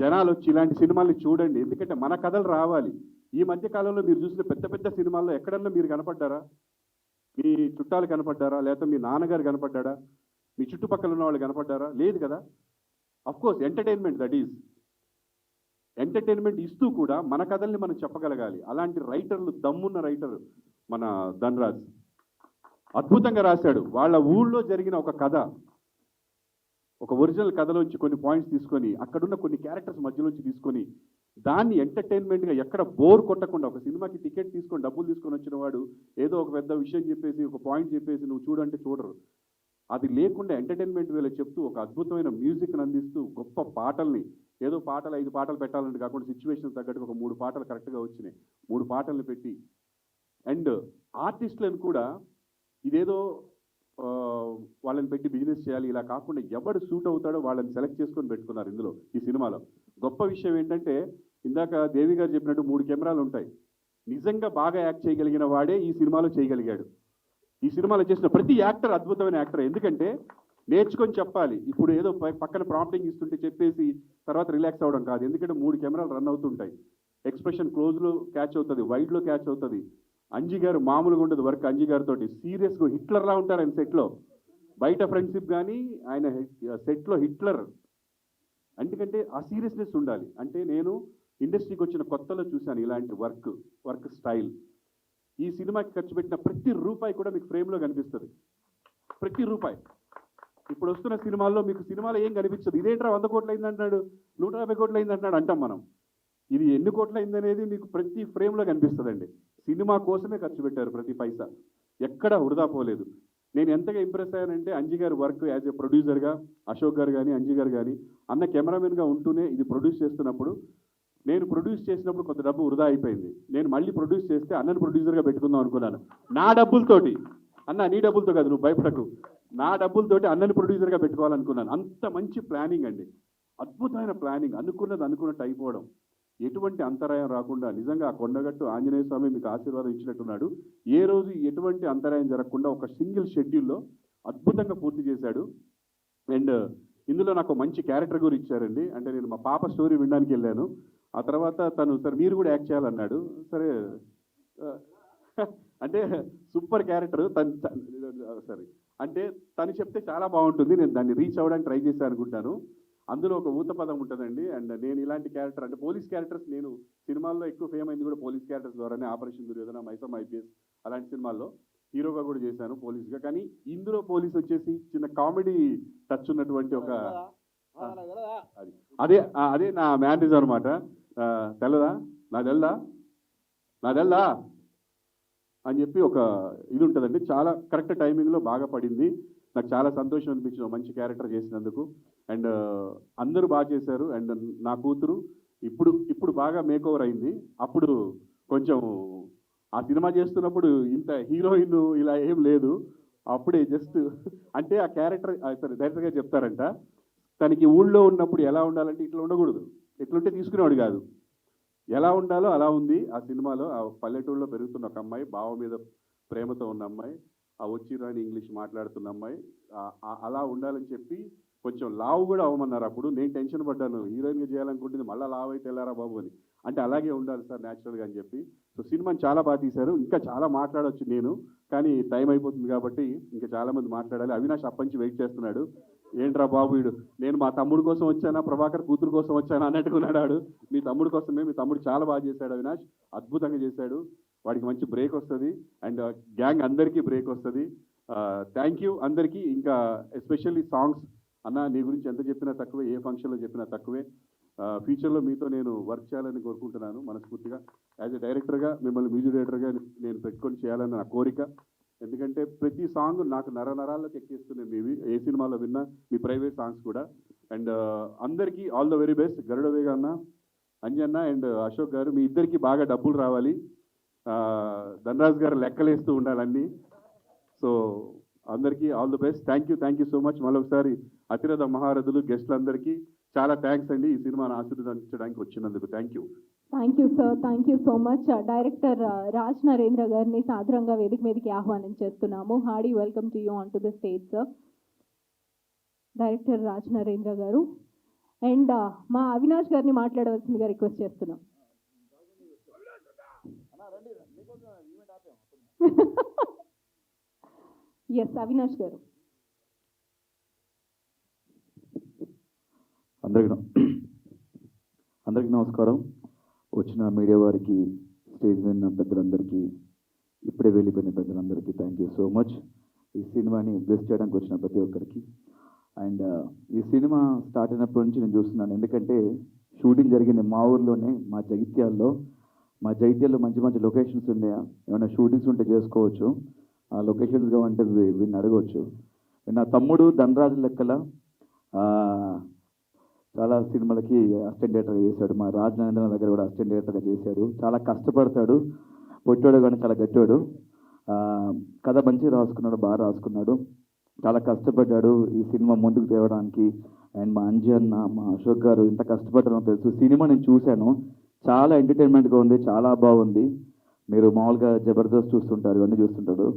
జనాలు వచ్చి ఇలాంటి సినిమాల్ని చూడండి, ఎందుకంటే మన కథలు రావాలి. ఈ మధ్య కాలంలో మీరు చూసిన పెద్ద పెద్ద సినిమాల్లో ఎక్కడన్నా మీరు కనపడ్డారా? మీ చుట్టాలు కనపడ్డారా? లేకపోతే మీ నాన్నగారు కనపడ్డాడా? మీ చుట్టుపక్కల ఉన్న వాళ్ళు కనపడ్డారా? లేదు కదా. Of course entertainment, that is entertainment ఇస్తూ కూడా మన కథల్ని మనం చెప్పగలగాలి. అలాంటి రైటర్లు, దమ్మున్న రైటర్ మన ధన్రాజ్ అద్భుతంగా రాశాడు. వాళ్ళ ఊళ్ళో జరిగిన ఒక కథ, ఒక ఒరిజినల్ కథలోంచి కొన్ని పాయింట్స్ తీసుకొని అక్కడున్న కొన్ని క్యారెక్టర్స్ మధ్యలోంచి తీసుకొని దాన్ని ఎంటర్టైన్మెంట్గా ఎక్కడ బోర్ కొట్టకుండా, ఒక సినిమాకి టికెట్ తీసుకొని డబ్బులు తీసుకొని వచ్చిన వాడు ఏదో ఒక పెద్ద విషయం చెప్పేసి ఒక పాయింట్ చెప్పేసి నువ్వు చూడంటే చూడరు. అది లేకుండా ఎంటర్టైన్మెంట్ వేళ చెప్తూ ఒక అద్భుతమైన మ్యూజిక్ని అందిస్తూ గొప్ప పాటల్ని, ఏదో పాటలు 5 పాటలు పెట్టాలంటే కాకుండా సిచ్యువేషన్ తగ్గట్టు ఒక 3 పాటలు కరెక్ట్గా వచ్చినాయి, 3 పాటల్ని పెట్టి. అండ్ ఆర్టిస్టులను కూడా ఇదేదో వాళ్ళని పెట్టి బిజినెస్ చేయాలి ఇలా కాకుండా ఎవడు సూట్ అవుతాడో వాళ్ళని సెలెక్ట్ చేసుకొని పెట్టుకున్నారు ఇందులో, ఈ సినిమాలో. గొప్ప విషయం ఏంటంటే ఇందాక దేవి గారు చెప్పినట్టు 3 కెమెరాలు ఉంటాయి. నిజంగా బాగా యాక్ట్ చేయగలిగిన వాడే ఈ సినిమాలో చేయగలిగాడు. ఈ సినిమాలో చేసిన ప్రతి యాక్టర్ అద్భుతమైన యాక్టర్. ఎందుకంటే నేర్చుకొని చెప్పాలి. ఇప్పుడు ఏదో పక్కన ప్రాంప్టింగ్ ఇస్తుంటే చెప్పేసి తర్వాత రిలాక్స్ అవ్వడం కాదు. ఎందుకంటే 3 కెమెరాలు రన్ అవుతుంటాయి. ఎక్స్ప్రెషన్ క్లోజ్లో క్యాచ్ అవుతుంది, వైడ్లో క్యాచ్ అవుతుంది. అంజీ గారు మామూలుగా ఉండదు వర్క్. అంజీ గారితో సీరియస్గా హిట్లర్లా ఉంటారు ఆయన సెట్లో. బయట ఫ్రెండ్షిప్ కానీ ఆయన సెట్లో హిట్లర్. ఎందుకంటే ఆ సీరియస్నెస్ ఉండాలి. అంటే నేను ఇండస్ట్రీకి వచ్చిన కొత్తలో చూశాను ఇలాంటి వర్క్ స్టైల్. ఈ సినిమాకి ఖర్చు పెట్టిన ప్రతి రూపాయి కూడా మీకు ఫ్రేమ్లో కనిపిస్తుంది, ప్రతి రూపాయి. ఇప్పుడు వస్తున్న సినిమాల్లో మీకు సినిమాలో ఏం కనిపించదు. ఇదేంట్రా 100 కోట్లు అయింది అంటున్నాడు, 150 కోట్లు అయింది అంటున్నాడు అంటాం మనం. ఇది ఎన్ని కోట్లు అయింది అనేది మీకు ప్రతి ఫ్రేమ్లో కనిపిస్తుందండి. సినిమా కోసమే ఖర్చు పెట్టారు ప్రతి పైసా, ఎక్కడ వృధా పోలేదు. నేను ఎంతగా ఇంప్రెస్ అయ్యానంటే అంజీ గారి వర్క్ యాజ్ ఏ ప్రొడ్యూసర్గా, అశోక్ గారు కానీ అంజీ గారు కానీ అన్న కెమెరామెన్గా ఉంటూనే ఇది ప్రొడ్యూస్ చేస్తున్నప్పుడు, నేను ప్రొడ్యూస్ చేసినప్పుడు కొంత డబ్బు వృధా అయిపోయింది. నేను మళ్ళీ ప్రొడ్యూస్ చేస్తే అన్నను ప్రొడ్యూసర్గా పెట్టుకుందాం అనుకున్నాను. నా డబ్బులతోటి, అన్న నీ డబ్బులతో కాదు నువ్వు భయపడకు, నా డబ్బులతోటి అన్నని ప్రొడ్యూసర్గా పెట్టుకోవాలనుకున్నాను. అంత మంచి ప్లానింగ్ అండి, అద్భుతమైన ప్లానింగ్. అనుకున్నట్టు అయిపోవడం, ఎటువంటి అంతరాయం రాకుండా. నిజంగా ఆ కొండగట్టు ఆంజనేయ స్వామి మీకు ఆశీర్వాదం ఇచ్చినట్టున్నాడు. ఏ రోజు ఎటువంటి అంతరాయం జరగకుండా ఒక సింగిల్ షెడ్యూల్లో అద్భుతంగా పూర్తి చేశాడు. అండ్ ఇందులో నాకు మంచి క్యారెక్టర్ కూడా ఇచ్చారండి. అంటే నేను మా పాప స్టోరీ వినడానికి వెళ్ళాను. ఆ తర్వాత తను సార్ మీరు కూడా యాక్ట్ చేయాలన్నాడు. సరే అంటే సూపర్ క్యారెక్టర్ సరే అంటే తను చెప్తే చాలా బాగుంటుంది, నేను దాన్ని రీచ్ అవ్వడానికి ట్రై చేశాను అనుకుంటాను. అందులో ఒక ఊత పదం ఉంటుందండి. అండ్ నేను ఇలాంటి క్యారెక్టర్ అంటే పోలీస్ క్యారెక్టర్స్, నేను సినిమాల్లో ఎక్కువ ఫేమ్ అయింది కూడా పోలీస్ క్యారెక్టర్స్ ద్వారానే. ఆపరేషన్ దుర్యోధన, మైసమ్మ ఐపీఎస్ అలాంటి సినిమాల్లో హీరోగా కూడా చేశాను పోలీస్గా. కానీ ఇందులో పోలీస్ వచ్చేసి చిన్న కామెడీ టచ్ ఉన్నటువంటి ఒక అదే నా మ్యానేజర్ అనమాట. తెల్లదా నాదెల్దా అని చెప్పి ఒక ఇది ఉంటుందండి. చాలా కరెక్ట్ టైమింగ్లో బాగా పడింది. నాకు చాలా సంతోషం అనిపించింది మంచి క్యారెక్టర్ చేసినందుకు. అండ్ అందరూ బాగా చేశారు. అండ్ నా కూతురు ఇప్పుడు బాగా మేకోవర్ అయింది. అప్పుడు కొంచెం ఆ సినిమా చేస్తున్నప్పుడు ఇంత హీరోయిన్ ఇలా ఏం లేదు. అప్పుడే జస్ట్ అంటే ఆ క్యారెక్టర్ డైరెక్ట్గా చెప్తారంట, తనకి ఊళ్ళో ఉన్నప్పుడు ఎలా ఉండాలంటే ఇట్లా ఉండకూడదు, ఎట్లుంటే తీసుకునేవాడు కాదు, ఎలా ఉండాలో అలా ఉంది ఆ సినిమాలో. ఆ పల్లెటూళ్ళలో పెరుగుతున్న ఒక అమ్మాయి, బావ మీద ప్రేమతో ఉన్న అమ్మాయి, ఆ వచ్చి రాని ఇంగ్లీష్ మాట్లాడుతున్న అమ్మాయి, అలా ఉండాలని చెప్పి కొంచెం లావు కూడా అవ్వమన్నారు. అప్పుడు నేను టెన్షన్ పడ్డాను, హీరోయిన్గా చేయాలనుకుంటుంది మళ్ళీ లావు అయితే వెళ్ళారా బాబు అని. అంటే అలాగే ఉండాలి సార్ న్యాచురల్గా అని చెప్పి. సో సినిమాని చాలా బాగా తీశారు. ఇంకా చాలా మాట్లాడవచ్చు నేను, కానీ టైం అయిపోతుంది కాబట్టి ఇంకా చాలామంది మాట్లాడాలి. అవినాష్ అప్పంచి వెయిట్ చేస్తున్నాడు, ఏంట్రా బాబు వీడు, నేను మా తమ్ముడు కోసం వచ్చానా, ప్రభాకర్ కూతురు కోసం వచ్చానా అన్నట్టుకున్నాడు. మీ తమ్ముడు కోసమే, మీ తమ్ముడు చాలా బాగా చేశాడు అవినాష్, అద్భుతంగా చేశాడు. వాడికి మంచి బ్రేక్ వస్తుంది అండ్ గ్యాంగ్ అందరికీ బ్రేక్ వస్తుంది. థ్యాంక్ యూ అందరికీ. ఇంకా ఎస్పెషల్లీ సాంగ్స్ అన్న, నీ గురించి ఎంత చెప్పినా తక్కువే, ఏ ఫంక్షన్లో చెప్పినా తక్కువే. ఫ్యూచర్లో మీతో నేను వర్క్ చేయాలని కోరుకుంటున్నాను మనస్ఫూర్తిగా. యాజ్ ఎ డైరెక్టర్గా మిమ్మల్ని మ్యూజిక్ డైరెక్టర్గా నేను పెట్టుకొని చేయాలని నా కోరిక. ఎందుకంటే ప్రతి సాంగ్ నాకు నరాల్లోకి ఎక్కిస్తున్నాను. మీవి ఏ సినిమాలో విన్నా, మీ ప్రైవేట్ సాంగ్స్ కూడా. అండ్ అందరికీ all the very best. Garudavega అన్న, అంజన్న అండ్ అశోక్ గారు, మీ ఇద్దరికి బాగా డబ్బులు రావాలి. ధనరాజ్ గారు లెక్కలేస్తూ ఉండాలన్నీ. సో అందరికీ all the best. Thank you so much. మరొకసారి అతిరథ మహారథులు గెస్టులందరికీ చాలా థ్యాంక్స్ అండి, ఈ సినిమాను ఆశీర్వదించడానికి వచ్చినందుకు. Thank you sir, thank you so much. Director Raj Narendra గారిని సాదరంగా వేదిక మీదకి ఆహ్వానం చేస్తున్నాము. Hardy welcome to you on to the stage sir. Director Raj Narendra గారు అండ్ మా అవినాష్ గారిని మాట్లాడవలసిందిగా రిక్వెస్ట్ చేస్తున్నాం. ఎస్, అవినాష్ గారు. అందరికీ నమస్కారం. వచ్చిన మీడియా వారికి, స్టేజ్ మీద పెద్దలందరికీ, ఇప్పుడే వెళ్ళిపోయిన పెద్దలందరికీ థ్యాంక్ యూ సో మచ్. ఈ సినిమాని బ్లెస్ చేయడానికి వచ్చిన ప్రతి ఒక్కరికి. అండ్ ఈ సినిమా స్టార్ట్ అయినప్పటి నుంచి నేను చూస్తున్నాను. ఎందుకంటే షూటింగ్ జరిగింది మా ఊర్లోనే, మా జగిత్యాల్లో మంచి మంచి లొకేషన్స్ ఉన్నాయా, ఏమైనా షూటింగ్స్ ఉంటే చేసుకోవచ్చు. ఆ లొకేషన్స్ కావంటే వీడిని అడగవచ్చు. నా తమ్ముడు ధనరాజు లెక్కల చాలా సినిమాలకి అసిస్టెంట్ డైరెక్టర్గా చేశాడు. మా రాజ్ నరేంద్ర దగ్గర కూడా అసిస్టెంట్ డైరెక్టర్గా చేశాడు. చాలా కష్టపడతాడు, పొట్టాడు కానీ చాలా గట్టాడు. కథ మంచిగా రాసుకున్నాడు, బాగా రాసుకున్నాడు, చాలా కష్టపడ్డాడు ఈ సినిమా ముందుకు తేవడానికి. అండ్ మా అంజీ అన్న, మా అశోక్ గారు ఇంత కష్టపడ్డారో తెలుసు. సినిమా నేను చూశాను, చాలా ఎంటర్టైన్మెంట్గా ఉంది, చాలా బాగుంది. మీరు మామూలుగా జబర్దస్త్ చూస్తుంటారు, ఇవన్నీ చూస్తుంటారు,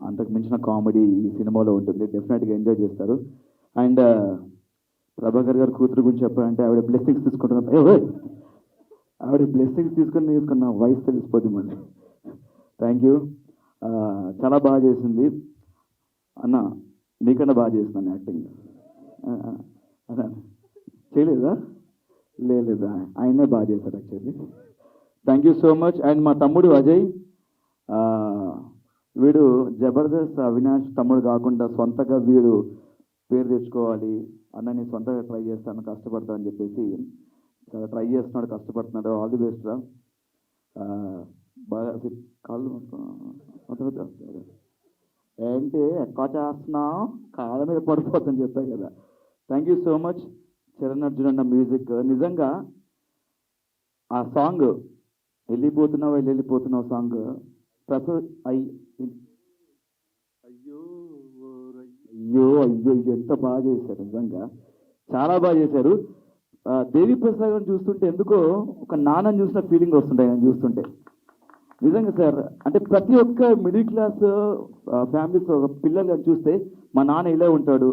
అంతకు మించిన కామెడీ ఈ సినిమాలో ఉంటుంది. డెఫినెట్గా ఎంజాయ్ చేస్తారు. అండ్ ప్రభాకర్ గారు కూతురు గురించి చెప్పాలంటే ఆవిడ బ్లెస్సింగ్స్ తీసుకున్న వాయిస్ తెలిసిపోద్ది మళ్ళీ. Thank you. చాలా బాగా చేసింది అన్న, నీకన్నా బాగా చేస్తున్నాను యాక్టింగ్. చేయలేదా? లేదా, ఆయనే బాగా చేశారు actually. Thank you so much. And మా తమ్ముడు అజయ్, వీడు జబర్దస్త్ అవినాష్ తమ్ముడు కాకుండా సొంతగా వీడు పేరు తెచ్చుకోవాలి అన్న, నేను సొంతగా ట్రై చేస్తాను, కష్టపడతాను అని చెప్పేసి చాలా ట్రై చేస్తున్నాడు, కష్టపడుతున్నాడు. ఆల్ ది బెస్ట్ రా. బాగా కాళ్ళు ఏంటి ఎక్కువ చేస్తున్నావు, కాళ్ళ మీద పడిపోతుందని చెప్పాను కదా. Thank you so much. Charan Arjun అన్న మ్యూజిక్, నిజంగా ఆ సాంగ్ వెళ్ళిపోతున్నావు సాంగ్ ప్రసాద్ అయ్యో ఎంత బాగా చేశారు, నిజంగా చాలా బాగా చేశారు. దేవి ప్రసాద్ గారిని చూస్తుంటే ఎందుకో ఒక నాన్నని చూసిన ఫీలింగ్ వస్తుంటాయి ఆయన చూస్తుంటే. నిజంగా సార్, అంటే ప్రతి ఒక్క మిడిల్ క్లాస్ ఫ్యామిలీస్ ఒక పిల్లలు చూస్తే మా నాన్న ఇలా ఉంటాడు,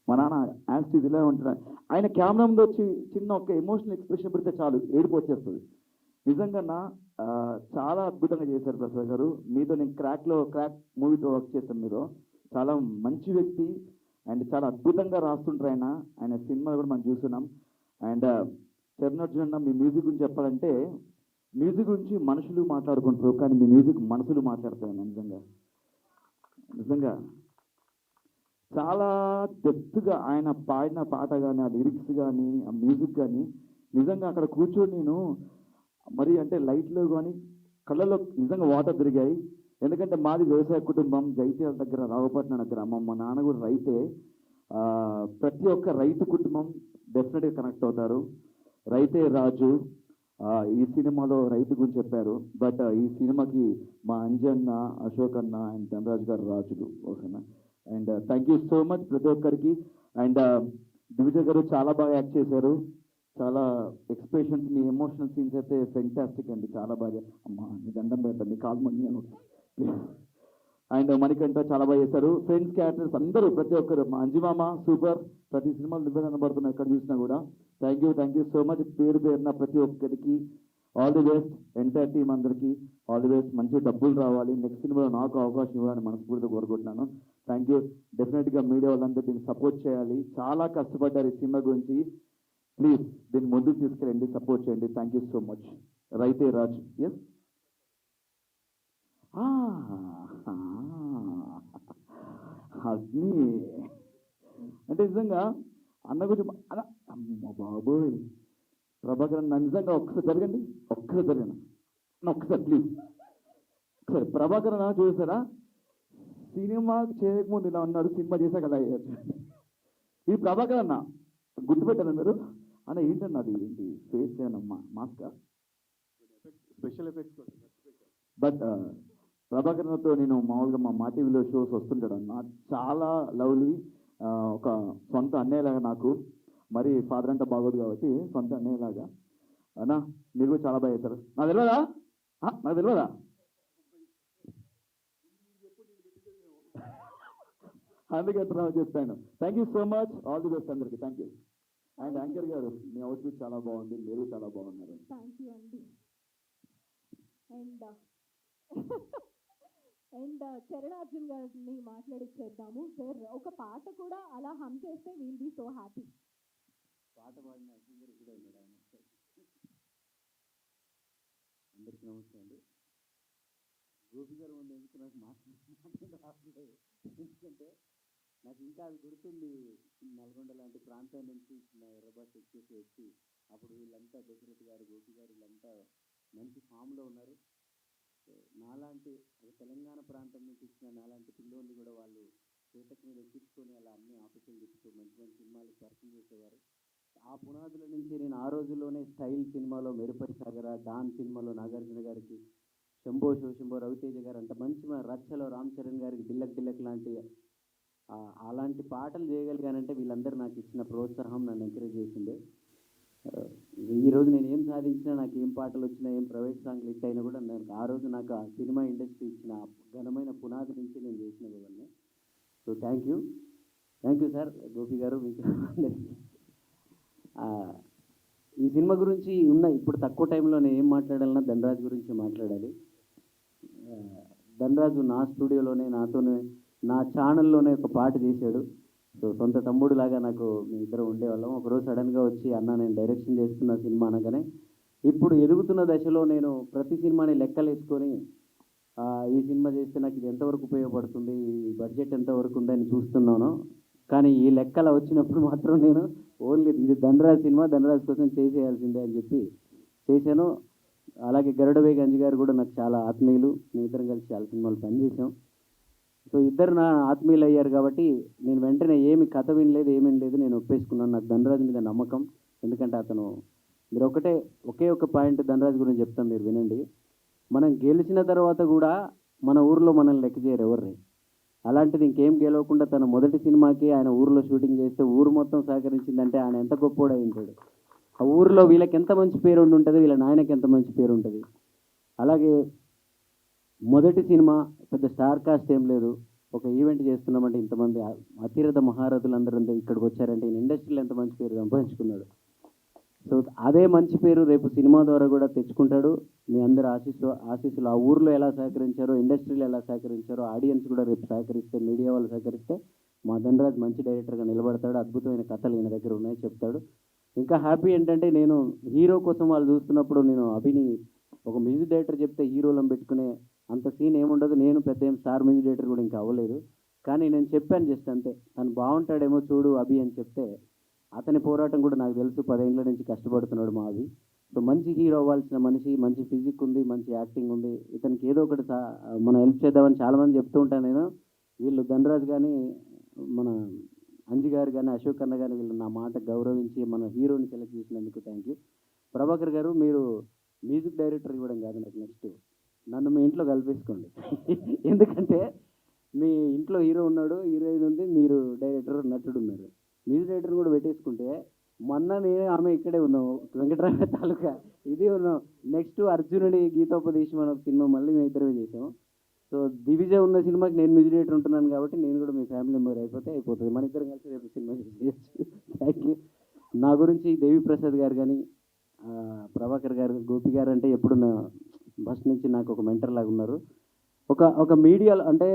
మా నాన్న యాస్టీజ్ ఇలా ఉంటాడు. ఆయన కెమెరా ముందు వచ్చి చిన్న ఒక ఎమోషనల్ ఎక్స్ప్రెషన్ పెడితే చాలు, ఏడుపు వచ్చేస్తుంది. నిజంగా చాలా అద్భుతంగా చేశారు ప్రసాద్ గారు. మీతో నేను క్రాక్ మూవీతో వర్క్ చేశాను. మీరు చాలా మంచి వ్యక్తి అండ్ చాలా అద్భుతంగా రాస్తుంటారు ఆయన సినిమాలు కూడా మనం చూస్తున్నాం. అండ్ చరణ్ అర్జున్ అన్న, మీ మ్యూజిక్ గురించి చెప్పాలంటే, మ్యూజిక్ గురించి మనుషులు మాట్లాడుకుంటారు కానీ మీ మ్యూజిక్ మనసులు మాట్లాడతాయి. నిజంగా చాలా డెప్త్గా ఆయన పాడిన పాట కానీ, ఆ లిరిక్స్ కానీ, ఆ మ్యూజిక్ కానీ, నిజంగా అక్కడ కూర్చొని నేను మరి అంటే లైట్లో కానీ కళ్ళలో నిజంగా వాటర్ తిరిగాయి. ఎందుకంటే మాది వ్యవసాయ కుటుంబం, జైత్యాల దగ్గర రావుపట్నం దగ్గర మా నాన్న కూడా రైతే. ప్రతి ఒక్క రైతు కుటుంబం డెఫినెట్గా కనెక్ట్ అవుతారు. రైతే రాజు ఈ సినిమాలో రైతు గురించి చెప్పారు. బట్ ఈ సినిమాకి మా అంజన్న, అశోక్ అన్న అండ్ ధనరాజ్ గారు రాజులు. ఓకేనా? And thank you so much ప్రతి ఒక్కరికి. అండ్ దివిజ గారు చాలా బాగా యాక్ట్ చేశారు. చాలా ఎక్స్ప్రెషన్స్, మీ ఎమోషనల్ సీన్స్ అయితే ఫెంటాస్టిక్ అండి, చాలా బాగా. అమ్మా నీ దండం పెడతాను, నీ కాల్ మనీ అండ్ మణికంఠ చాలా బాగా చేశారు. ఫ్రెండ్స్ క్యారెక్టర్స్ అందరూ ప్రతి ఒక్కరు, మా అంజిమామ సూపర్, ప్రతి సినిమాలు నువ్వే కనబడుతున్నాయి ఎక్కడ చూసినా కూడా. Thank you so much. పేరు పేరున ప్రతి ఒక్కరికి all the best. Entire team అందరికీ ఆల్ ది బెస్ట్. మంచి డబ్బులు రావాలి, నెక్స్ట్ సినిమాలో నాకు అవకాశం ఇవ్వాలని మనస్ఫూర్తిగా కోరుకుంటున్నాను. Thank you. డెఫినెట్గా మీడియా వాళ్ళందరూ దీన్ని సపోర్ట్ చేయాలి. చాలా కష్టపడ్డారు ఈ సినిమా గురించి. ప్లీజ్ దీన్ని ముందుకు తీసుకెళ్ళండి, సపోర్ట్ చేయండి. Thank you so much. రైతే రాజ్. ఎస్ అగ్ని అంటే నిజంగా అన్న గురించి అమ్మ బాబోయ్, ప్రభాకర్ అన్న నిజంగా ఒక్కసారి జరగండి, ఒక్కసారి జరగండి ఒక్కసారి ప్లీజ్. ఒకసారి ప్రభాకర్ అన్న చూసారా, సినిమా చేయకముందు ఇలా ఉన్నాడు, సినిమా చేశాక అలా అయ్యారు. ఈ ప్రభాకర్ అన్న గుర్తుపెట్టారా మీరు? అన్న ఏంటన్నా అది, ఏంటి ఫేస్ చేయనమ్మా మాస్కా, స్పెషల్ ఎఫెక్ట్స్. బట్ ప్రభాకర్తో నేను మామూలుగా మా టీవీలో షోస్ వస్తుంటాడు అన్న, చాలా లవ్లీ, ఒక సొంత అన్నయ్యలాగా నాకు. మరి ఫాదర్ అంటే బాగోదు కాబట్టి సొంత అన్నయ్యలాగా. అన్నా మీరు కూడా చాలా బాగా చేశారు. నాకు తెలియదా, నాకు తెలియదా? అందుకే చెప్పాను. Thank you so much. All the best అందరికి. Thank you. అండ్ యాంకర్ గారు మీ అవుట్ఫిట్ చాలా బాగుంది, మీరు చాలా బాగున్నారు. థ్యాంక్ యూ అండి. అండ్ చరణ్ అర్జున్ గారిని మాట్లాడిచ్చేద్దాము. సార్ ఒక పాట కూడా అలా హమ్ చేస్తే వీల్ బీ సో హ్యాపీ. పాట పాడిన అర్జున్ గారు కూడా ఉన్నాడు. ఆయన అందరికీ నమస్తే అండి. గోపి గారు ముందు ఎందుకు నాకు మాట్లాడలేదు, ఎందుకంటే నాకు ఇంకా అది గుర్తుంది. నల్గొండ లాంటి ప్రాంతం నుంచి ఎర్రబాస్ ఎక్కేసి వచ్చి అప్పుడు వీళ్ళంతా దశరథ్ గారు, గోపి గారు వీళ్ళంతా మంచి ఫామ్లో ఉన్నారు. నాలాంటి ఒక తెలంగాణ ప్రాంతం నుంచి ఇచ్చిన నాలాంటి పిల్లోళ్ళు కూడా వాళ్ళు చేతకు మీద ఎక్కించుకొని అలా అన్ని ఆఫీసులు తిప్పుతూ మంచి మంచి సినిమాలు పరిచయం చేసేవారు. ఆ పునాదుల నుంచి నేను ఆ రోజుల్లోనే స్టైల్ సినిమాలో మెరుపరి సాగర, డాన్ సినిమాలో నాగార్జున గారికి, శంభో శివశంభో రవితేజ గారు అంట మంచి రచ్చలో రామ్ చరణ్ గారికి దిల్లక్ దిల్లక్ లాంటి అలాంటి పాటలు చేయగలిగానంటే వీళ్ళందరూ నాకు ఇచ్చిన ప్రోత్సాహం నన్ను ఎంకరేజ్ చేసిందే. ఈరోజు నేను ఏం సాధించినా, నాకు ఏం పాటలు వచ్చినా, ఏం ప్రైవేట్ సాంగ్లు హిట్ అయినా కూడా ఆ రోజు నాకు ఆ సినిమా ఇండస్ట్రీ ఇచ్చిన ఘనమైన పునాది నుంచి నేను చేసిన ఇవన్నీ. So thank you sir. Gopi గారు మీకు ఈ సినిమా గురించి ఇప్పుడు తక్కువ టైంలో నేను ఏం మాట్లాడాలన్నా ధనరాజ్ గురించి మాట్లాడాలి. ధనరాజు నా స్టూడియోలోనే నాతోనే నా ఛానల్లోనే ఒక పాట చేశాడు. సో సొంత తమ్ముడులాగా నాకు మీ ఇద్దరు ఉండేవాళ్ళం. ఒకరోజు సడన్గా వచ్చి అన్న నేను డైరెక్షన్ చేస్తున్న సినిమా అనగానే, ఇప్పుడు ఎదుగుతున్న దశలో నేను ప్రతి సినిమాని లెక్కలేసుకొని ఈ సినిమా చేస్తే నాకు ఇది ఎంతవరకు ఉపయోగపడుతుంది, ఈ బడ్జెట్ ఎంతవరకు ఉందని చూస్తున్నాను. కానీ ఈ లెక్కల వచ్చినప్పుడు మాత్రం నేను ఓన్లీ ఇది ధనరాజ్ సినిమా, ధనరాజ్ కోసం చేసేయాల్సిందే అని చెప్పి చేశాను. అలాగే గరుడవేగ అంజి గారు కూడా నాకు చాలా ఆత్మీయులు. మేము ఇద్దరం కలిసి చాలా సినిమాలు పనిచేసాం. సో ఇద్దరు నా ఆత్మీయులు అయ్యారు కాబట్టి నేను వెంటనే ఏమి కథ వినలేదు, ఏమీ లేదు, నేను ఒప్పేసుకున్నాను. నాకు ధనరాజ్ మీద నమ్మకం. ఎందుకంటే అతను మీరు ఒకే ఒక పాయింట్ ధనరాజ్ గురించి చెప్తాం, మీరు వినండి. మనం గెలిచిన తర్వాత కూడా మన ఊరిలో మనల్ని లెక్క చేయరు ఎవరిని. అలాంటిది ఇంకేం గెలవకుండా తన మొదటి సినిమాకి ఆయన ఊరిలో షూటింగ్ చేస్తే ఊరు మొత్తం సహకరించిందంటే ఆయన ఎంత గొప్పోడై ఉంటాడు. ఆ ఊరిలో వీళ్ళకి ఎంత మంచి పేరు ఉంటుంది, వీళ్ళ నాయనకి ఎంత మంచి పేరు ఉంటుంది. అలాగే మొదటి సినిమా పెద్ద స్టార్ కాస్ట్ ఏం లేదు, ఒక ఈవెంట్ చేస్తున్నామంటే ఇంతమంది అతిరథ మహారథులు అందరూ ఇక్కడికి వచ్చారంటే ఈయన ఇండస్ట్రీలో ఎంత మంచి పేరు సంపాదించుకున్నాడు. సో అదే మంచి పేరు రేపు సినిమా ద్వారా కూడా తెచ్చుకుంటాడు. మీ అందరి ఆశీస్సులు ఆ ఊర్లో ఎలా సహకరించారో, ఇండస్ట్రీలో ఎలా సహకరించారో, ఆడియన్స్ కూడా రేపు సహకరిస్తే, మీడియా వాళ్ళు సహకరిస్తే మా ధనరాజ్ మంచి డైరెక్టర్గా నిలబడతాడు. అద్భుతమైన కథలు ఈయన దగ్గర ఉన్నాయి, చెప్తాడు. ఇంకా హ్యాపీ ఏంటంటే నేను హీరో కోసం వాళ్ళు చూస్తున్నప్పుడు నేను అభిని ఒక మ్యూజిక్ డైరెక్టర్ చెప్తే హీరోలను పెట్టుకునే అంత సీన్ ఏముండదు. నేను పెద్ద ఏం స్టార్ మ్యూజిక్ డైరెక్టర్ కూడా ఇంకా అవ్వలేదు. కానీ నేను చెప్పాను జస్ట్ అంతే, తను బాగుంటాడేమో చూడు అభి అని చెప్తే అతని పోరాటం కూడా నాకు తెలుసు. 10 ఏళ్ళ నుంచి కష్టపడుతున్నాడు మా అభి. సో మంచి హీరో అవ్వాల్సిన మనిషి, మంచి ఫిజిక్ ఉంది, మంచి యాక్టింగ్ ఉంది. ఇతనికి ఏదో ఒకటి మనం హెల్ప్ చేద్దామని చాలామంది చెప్తూ ఉంటాను నేను. వీళ్ళు ధనరాజ్ కానీ, మన అంజి గారు కానీ, అశోక్ అన్న కానీ వీళ్ళు నా మాట గౌరవించి మన హీరోని సెలెక్ట్ చేసినందుకు థ్యాంక్ యూ. ప్రభాకర్ గారు మీరు మ్యూజిక్ డైరెక్టర్ ఇవ్వడం కాదు నాకు, నెక్స్ట్ నన్ను మీ ఇంట్లో కలిపేసుకోండి. ఎందుకంటే మీ ఇంట్లో హీరో ఉన్నాడు, హీరోయిన్ ఉంది, మీరు డైరెక్టర్ నటుడు ఉన్నారు. మ్యూజిక్ డైరెక్టర్ కూడా పెట్టేసుకుంటే మొన్న నేను ఆమె ఇక్కడే ఉన్నాం, వెంకటరామ తాలూకా ఇది ఉన్నాం. నెక్స్ట్ అర్జునుడి గీతోపదేశం అనే ఒక సినిమా మళ్ళీ మేము ఇద్దరమే చేసాం. సో దివిజయ్ ఉన్న సినిమాకి నేను మ్యూజిక్ డైరెక్టర్ ఉంటున్నాను కాబట్టి నేను కూడా మీ ఫ్యామిలీ మెంబర్ అయిపోతుంది. మన ఇద్దరం కలిసి రేపు సినిమా చేయొచ్చు. Thank you. నా గురించి దేవి ప్రసాద్ గారు కానీ ప్రభాకర్ గారు, గోపి గారు అంటే ఎప్పుడు నా ఫస్ట్ నుంచి నాకు ఒక మెంటర్ లాగా ఉన్నారు. ఒక మీడియాలో అంటే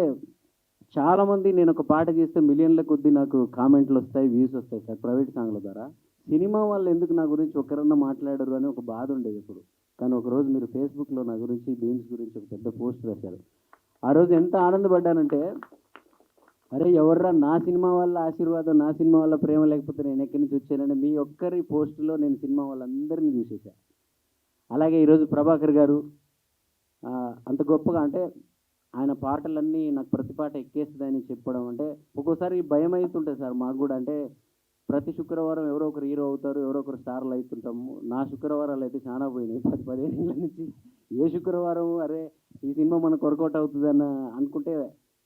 చాలామంది నేను ఒక పాట చేస్తే మిలియన్ల కొద్దీ నాకు కామెంట్లు వస్తాయి, వ్యూస్ వస్తాయి సార్ ప్రైవేట్ సాంగ్ల ద్వారా. సినిమా వాళ్ళు ఎందుకు నా గురించి ఒక్కరన్నా మాట్లాడరు అని ఒక బాధ ఉండేది ఇప్పుడు. కానీ ఒకరోజు మీరు ఫేస్బుక్లో నా గురించి బీమ్స్ గురించి ఒక పెద్ద పోస్ట్ రాశారు. ఆ రోజు ఎంత ఆనందపడ్డానంటే, అరే ఎవర్రా నా సినిమా వాళ్ళ ఆశీర్వాదం, నా సినిమా వాళ్ళ ప్రేమ లేకపోతే నేను ఎక్కడి నుంచి వచ్చానని మీ ఒక్కరి పోస్టులో నేను సినిమా వాళ్ళందరినీ చూసేసాను. అలాగే ఈరోజు ప్రభాకర్ గారు అంత గొప్పగా అంటే ఆయన పాటలన్నీ నాకు ప్రతి పాట ఎక్కేస్తుందని చెప్పడం అంటే ఒక్కోసారి భయం అవుతుంటుంది సార్ మాకు కూడా. అంటే ప్రతి శుక్రవారం ఎవరో ఒకరు హీరో అవుతారు, ఎవరో ఒకరు స్టార్లు అవుతుంటాము. నా శుక్రవారాలు అయితే చాలా పోయినాయి 10-15 ఏళ్ళ నుంచి. ఏ శుక్రవారం అరే ఈ సినిమా మనకు వర్కౌట్ అవుతుందన్న అనుకుంటే,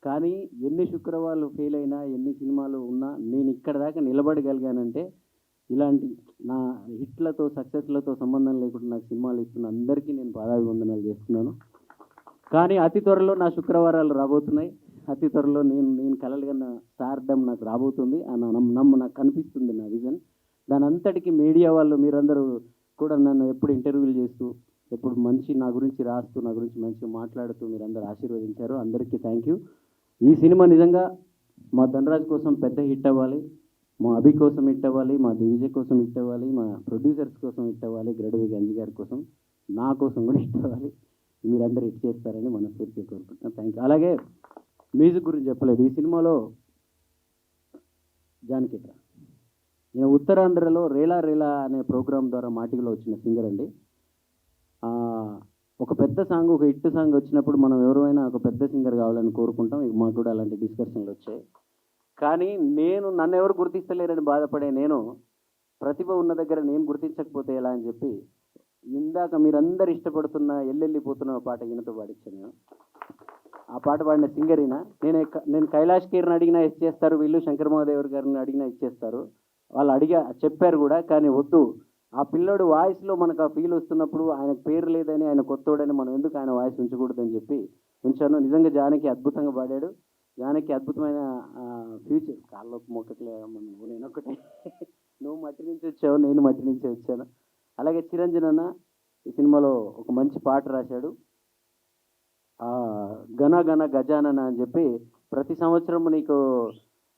కానీ ఎన్ని శుక్రవారాలు ఫెయిల్ అయినా ఎన్ని సినిమాలు ఉన్నా నేను ఇక్కడ దాకా నిలబడగలిగానంటే ఇలాంటి నా హిట్లతో సక్సెస్లతో సంబంధం లేకుండా నాకు సినిమాలు ఇస్తున్న అందరికీ నేను పాదాభివందనాలు చేస్తున్నాను. కానీ అతి త్వరలో నా శుక్రవారాలు రాబోతున్నాయి. అతి త్వరలో నేను కలలుగన్న స్టార్డమ్ నాకు రాబోతుంది నాకు కనిపిస్తుంది నా విజన్. దాని అంతటికి మీడియా వాళ్ళు మీరందరూ కూడా నన్ను ఎప్పుడు ఇంటర్వ్యూలు చేస్తూ ఎప్పుడు మంచి నా గురించి రాస్తూ నా గురించి మంచిగా మాట్లాడుతూ మీరందరూ ఆశీర్వదించారు. అందరికీ థ్యాంక్ యూ. ఈ సినిమా నిజంగా మా ధనరాజ్ కోసం పెద్ద హిట్ అవ్వాలి, మా అభి కోసం హిట్ అవ్వాలి, మా దివిజయ్ కోసం హిట్ అవ్వాలి, మా ప్రొడ్యూసర్స్ కోసం హిట్ అవ్వాలి, గడువి గంజి గారి కోసం, నా కోసం కూడా హిట్ అవ్వాలి. మీరందరూ హిట్ చేస్తారని మనస్ఫూర్తిగా కోరుకుంటున్నాను. Thank you. అలాగే మ్యూజిక్ గురించి చెప్పలేదు. ఈ సినిమాలో జానకిట్రా నేను ఉత్తరాంధ్రలో రేలా రేలా అనే ప్రోగ్రాం ద్వారా మాటిలో వచ్చిన సింగర్ అండి. ఒక పెద్ద సాంగ్, ఒక హిట్ సాంగ్ వచ్చినప్పుడు మనం ఎవరైనా ఒక పెద్ద సింగర్ కావాలని కోరుకుంటాం. మాకు కూడా అలాంటి డిస్కషన్లు వచ్చాయి. కానీ నన్ను ఎవరు గుర్తిస్తలేరని బాధపడే నేను ప్రతిభ ఉన్న దగ్గర నేను గుర్తించకపోతే ఎలా అని చెప్పి ఇందాక మీరందరూ ఇష్టపడుతున్న ఎల్లెళ్ళిపోతున్న పాట ఈయనతో పాడించాను నేను. ఆ పాట పాడిన సింగర్ ఈయన. నేను కైలాష్ ఖేర్ని అడిగినా ఇచ్చేస్తారు, వీళ్ళు శంకర్ మహాదేవ్ గారిని అడిగినా ఇచ్చేస్తారు. వాళ్ళు చెప్పారు కూడా. కానీ వద్దు, ఆ పిల్లోడు వాయిస్లో మనకు ఆ ఫీల్ వస్తున్నప్పుడు ఆయనకు పేరు లేదని, ఆయన కొత్తోడని మనం ఎందుకు ఆయన వాయిస్ ఉంచకూడదని చెప్పి ఉంచాను. నిజంగా జానకి అద్భుతంగా పాడాడు. జానకి అద్భుతమైన ఫ్యూచర్. కాళ్ళకు మొక్కట్లే నేను ఒకటి నువ్వు మట్టి నుంచి వచ్చావు, నేను మట్టి నుంచి వచ్చాను. అలాగే చిరంజీవి అన్న ఈ సినిమాలో ఒక మంచి పాట రాశాడు. గణ గణ గజానన అని చెప్పి ప్రతి సంవత్సరం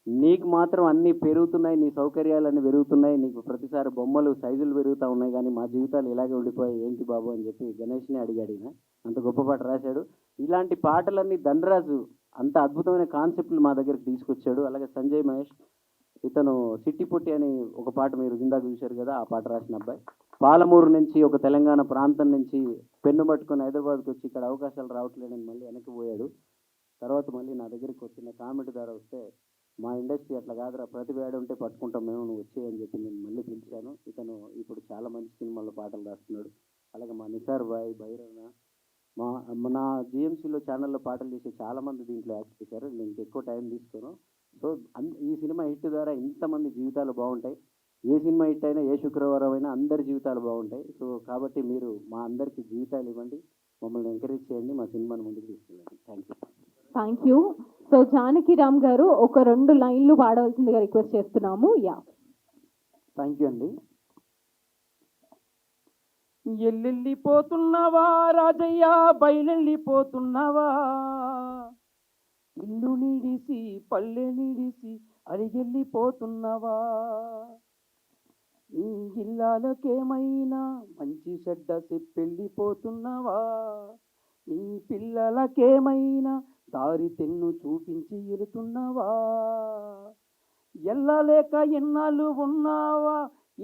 నీకు మాత్రం అన్నీ పెరుగుతున్నాయి, నీ సౌకర్యాలన్నీ పెరుగుతున్నాయి, నీకు ప్రతిసారి బొమ్మలు సైజులు పెరుగుతూ ఉన్నాయి, కానీ మా జీవితాలు ఇలాగే ఉండిపోయాయి ఏంటి బాబు అని చెప్పి గణేష్ని అడిగాడు. ఈయన అంత గొప్ప పాట రాశాడు. ఇలాంటి పాటలన్నీ ధనరాజు అంత అద్భుతమైన కాన్సెప్ట్లు మా దగ్గరికి తీసుకొచ్చాడు. అలాగే సంజయ్ మహేష్, ఇతను సిట్టి పొట్టి అని ఒక పాట మీరు ఇందాక చూశారు కదా, ఆ పాట రాసిన అబ్బాయి. పాలమూరు నుంచి ఒక తెలంగాణ ప్రాంతం నుంచి పెన్ను పట్టుకొని హైదరాబాద్కి వచ్చి ఇక్కడ అవకాశాలు రావట్లేదని మళ్ళీ వెనక్కి పోయాడు. తర్వాత మళ్ళీ నా దగ్గరికి వచ్చిన కామెంట్ ద్వారా వస్తే మా ఇండస్ట్రీ అట్లా కాదురా, ప్రతిభ ఉంటే పట్టుకుంటాం మేము, నువ్వు వచ్చేయని చెప్పి నేను మళ్ళీ పిలిచాను. ఇతను ఇప్పుడు చాలా మంచి సినిమాల్లో పాటలు రాస్తున్నాడు. అలాగే మా నిసార్ బాయ్, భైరవన, నా జిఎంసీలో ఛానల్లో పాటలు చేసే చాలామంది దీంట్లో యాక్ట్ చేశారు. నేను ఎక్కువ టైం తీసుకోను. సో ఈ సినిమా హిట్ ద్వారా ఇంతమంది జీవితాలు బాగుంటాయి. ఏ సినిమా హిట్ అయినా ఏ శుక్రవారం అయినా అందరి జీవితాలు బాగుంటాయి. సో కాబట్టి మీరు మా అందరికీ జీవితాలు ఇవ్వండి, మమ్మల్ని ఎంకరేజ్ చేయండి, మా సినిమాని ముందుకు తీసుకెళ్ళండి. Thank you. Thank you. So Janaki Ram గారు ఒక 2 లైన్లు పాడవలసిందిగా రిక్వెస్ట్ చేస్తున్నాము. యా, థ్యాంక్ యూ అండి. ఎల్లెళ్ళిపోతున్నావా రాజయ్య, బయలెళ్ళిపోతున్నావా, ఇల్లు నిడిసి పల్లె నిడిసి అడిగెళ్ళిపోతున్నావా, నీ జిల్లాలకేమైనా మంచి చెడ్డ చెప్పెళ్ళిపోతున్నావా, నీ పిల్లలకేమైనా దారి తెన్ను చూపించి వెళుతున్నావా, ఎల్లలేక ఎన్నాళ్ళు ఉన్నావా,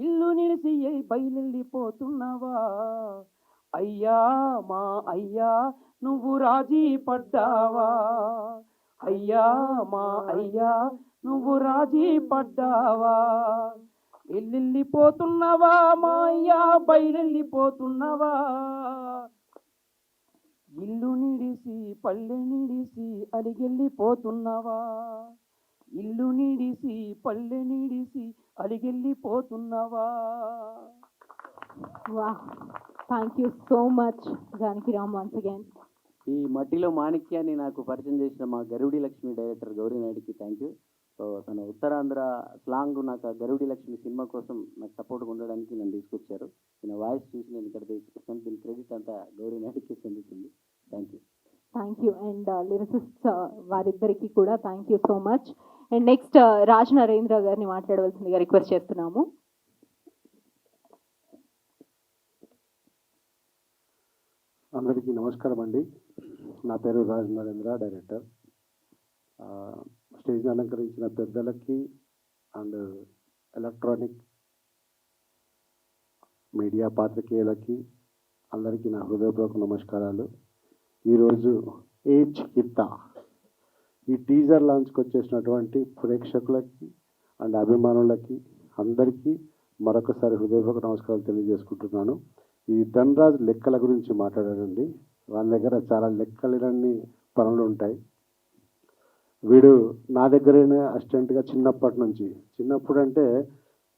ఇల్లు నిలిసి బయలుపోతున్నావా, అయ్యా మా అయ్యా నువ్వు రాజీ పడ్డావా, అయ్యా మా అయ్యా నువ్వు రాజీ పడ్డావా, ఎల్లెళ్ళిపోతున్నావా మా అయ్యా బయలుపోతున్నావా, ఇల్లు నిడిసి పల్లె నిడిసి అలిగెళ్ళిపోతున్నావా, ఇల్లు నిడిసి పల్లె నిడిసి అలిగెళ్ళిపోతున్నావా. వా, thank you so much Janaki Ram once again. ఈ మట్టిలో మాణిక్యాన్ని నాకు పరిచయం చేసిన మా గరుడి లక్ష్మి డైరెక్టర్ గౌరీ నాయుడుకి థ్యాంక్ యూ. సో తను ఉత్తరాంధ్ర స్లాంగ్ నాకు ఆ గరుడి లక్ష్మి సినిమా కోసం నాకు సపోర్ట్గా ఉండడానికి నన్ను తీసుకొచ్చారు. ఈయన వాయిస్ చూసి నేను ఇక్కడ తీసుకొచ్చాను. దీని క్రెడిట్ అంతా గౌరీ నాయుడుకి చెందుతుంది. Thank you. Thank you. And lyricist వారిద్దరికి కూడా thank you so much. And next Raj Narendra గారిని మాట్లాడవలసిందిగా రిక్వెస్ట్ చేస్తున్నాము. అందరికీ నమస్కారం అండి. నా పేరు రాజ్ నరేంద్ర, డైరెక్టర్. స్టేజ్ అలంకరించిన పెద్దలకి అండ్ ఎలక్ట్రానిక్ మీడియా పాత్రికేయులకి అందరికీ నా హృదయపూర్వక నమస్కారాలు. ఈరోజు ఏ చికిత్స ఈ టీజర్ లాంచ్కి వచ్చేసినటువంటి ప్రేక్షకులకి అండ్ అభిమానులకి అందరికీ మరొకసారి హృదయపూర్వక నమస్కారాలు తెలియజేసుకుంటున్నాను. ఈ ధనరాజ్ లెక్కల గురించి మాట్లాడాడండి. వాళ్ళ దగ్గర చాలా లెక్కలేనన్ని పనులు ఉంటాయి. వీడు నా దగ్గరనే అసిస్టెంట్గా చిన్నప్పుడు అంటే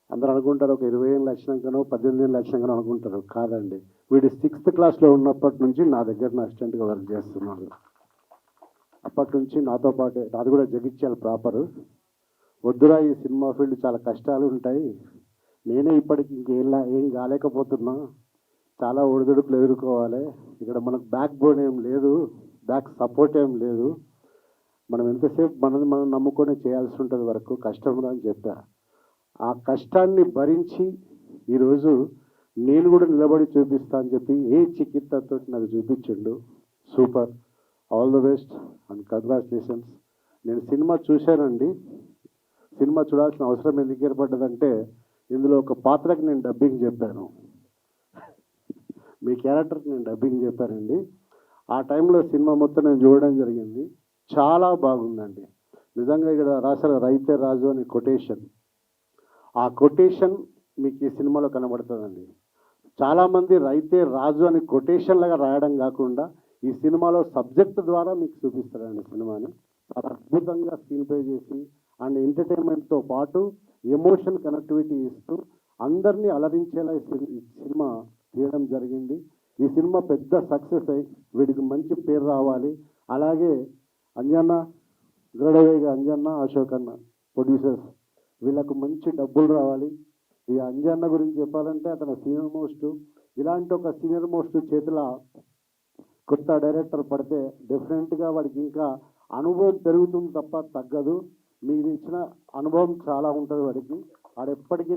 అందరూ అనుకుంటారు ఒక 20 ఏళ్ళు వచ్చినాకనో 18 ఏళ్ళు వచ్చినాకనో అనుకుంటారు. కాదండి, వీడు 6th క్లాస్లో ఉన్నప్పటి నుంచి నా దగ్గర అసిస్టెంట్గా వర్క్ చేస్తున్నాడు. అప్పటి నుంచి నాతో పాటే, నాది కూడా జగిత్యాల ప్రాపరు. వద్దురా ఈ సినిమా ఫీల్డ్ చాలా కష్టాలు ఉంటాయి, నేనే ఇప్పటికి ఏం కాలేకపోతున్నా, చాలా ఒడిదుడుకులు ఎదుర్కోవాలి, ఇక్కడ మనకు బ్యాక్ బోన్ ఏం లేదు, బ్యాక్ సపోర్ట్ ఏం లేదు, మనం ఎంతసేపు మనం నమ్ముకొని చేయాల్సి ఉంటుంది వరకు కష్టం అని చెప్పా. ఆ కష్టాన్ని భరించి ఈరోజు నేను కూడా నిలబడి చూపిస్తా అని చెప్పి ఏ చికిత్సతో నాకు చూపించిండు. Super, all the best and congratulations. నేను సినిమా చూశానండి. సినిమా చూడాల్సిన అవసరం ఎందుకు ఏర్పడ్డదంటే ఇందులో ఒక పాత్రకి నేను డబ్బింగ్ చెప్పాను, మీ క్యారెక్టర్కి నేను డబ్బింగ్ చెప్పానండి. ఆ టైంలో సినిమా మొత్తం నేను చూడడం జరిగింది. చాలా బాగుందండి నిజంగా. ఇక్కడ రాశారు రైతే రాజు అనే కొటేషన్. ఆ కొటేషన్ మీకు ఈ సినిమాలో కనబడుతుందండి. చాలామంది రైతే రాజు అని కొటేషన్ లాగా రాయడం కాకుండా ఈ సినిమాలో సబ్జెక్ట్ ద్వారా మీకు చూపిస్తారండి సినిమాని. చాలా అద్భుతంగా స్క్రీన్ ప్లే చేసి అండ్ ఎంటర్టైన్మెంట్తో పాటు ఎమోషన్ కనెక్టివిటీ ఇస్తూ అందరినీ అలరించేలా ఈ సినిమా తీయడం జరిగింది. ఈ సినిమా పెద్ద సక్సెస్ అయ్యి వీడికి మంచి పేరు రావాలి. అలాగే అంజన్న, గరుడవేగ అంజన్న, అశోక్ అన్న ప్రొడ్యూసర్స్, వీళ్ళకు మంచి డబ్బులు రావాలి. ఈ అంజన్న గురించి చెప్పాలంటే అతను సీనియర్ మోస్ట్. ఇలాంటి ఒక సీనియర్ మోస్ట్ చేతిలో కొత్త డైరెక్టర్ పడితే డెఫినెట్గా వాడికి ఇంకా అనుభవం పెరుగుతుంది తప్ప తగ్గదు. మీరు ఇచ్చిన అనుభవం చాలా ఉంటుంది వాడికి. వాడు ఎప్పటికీ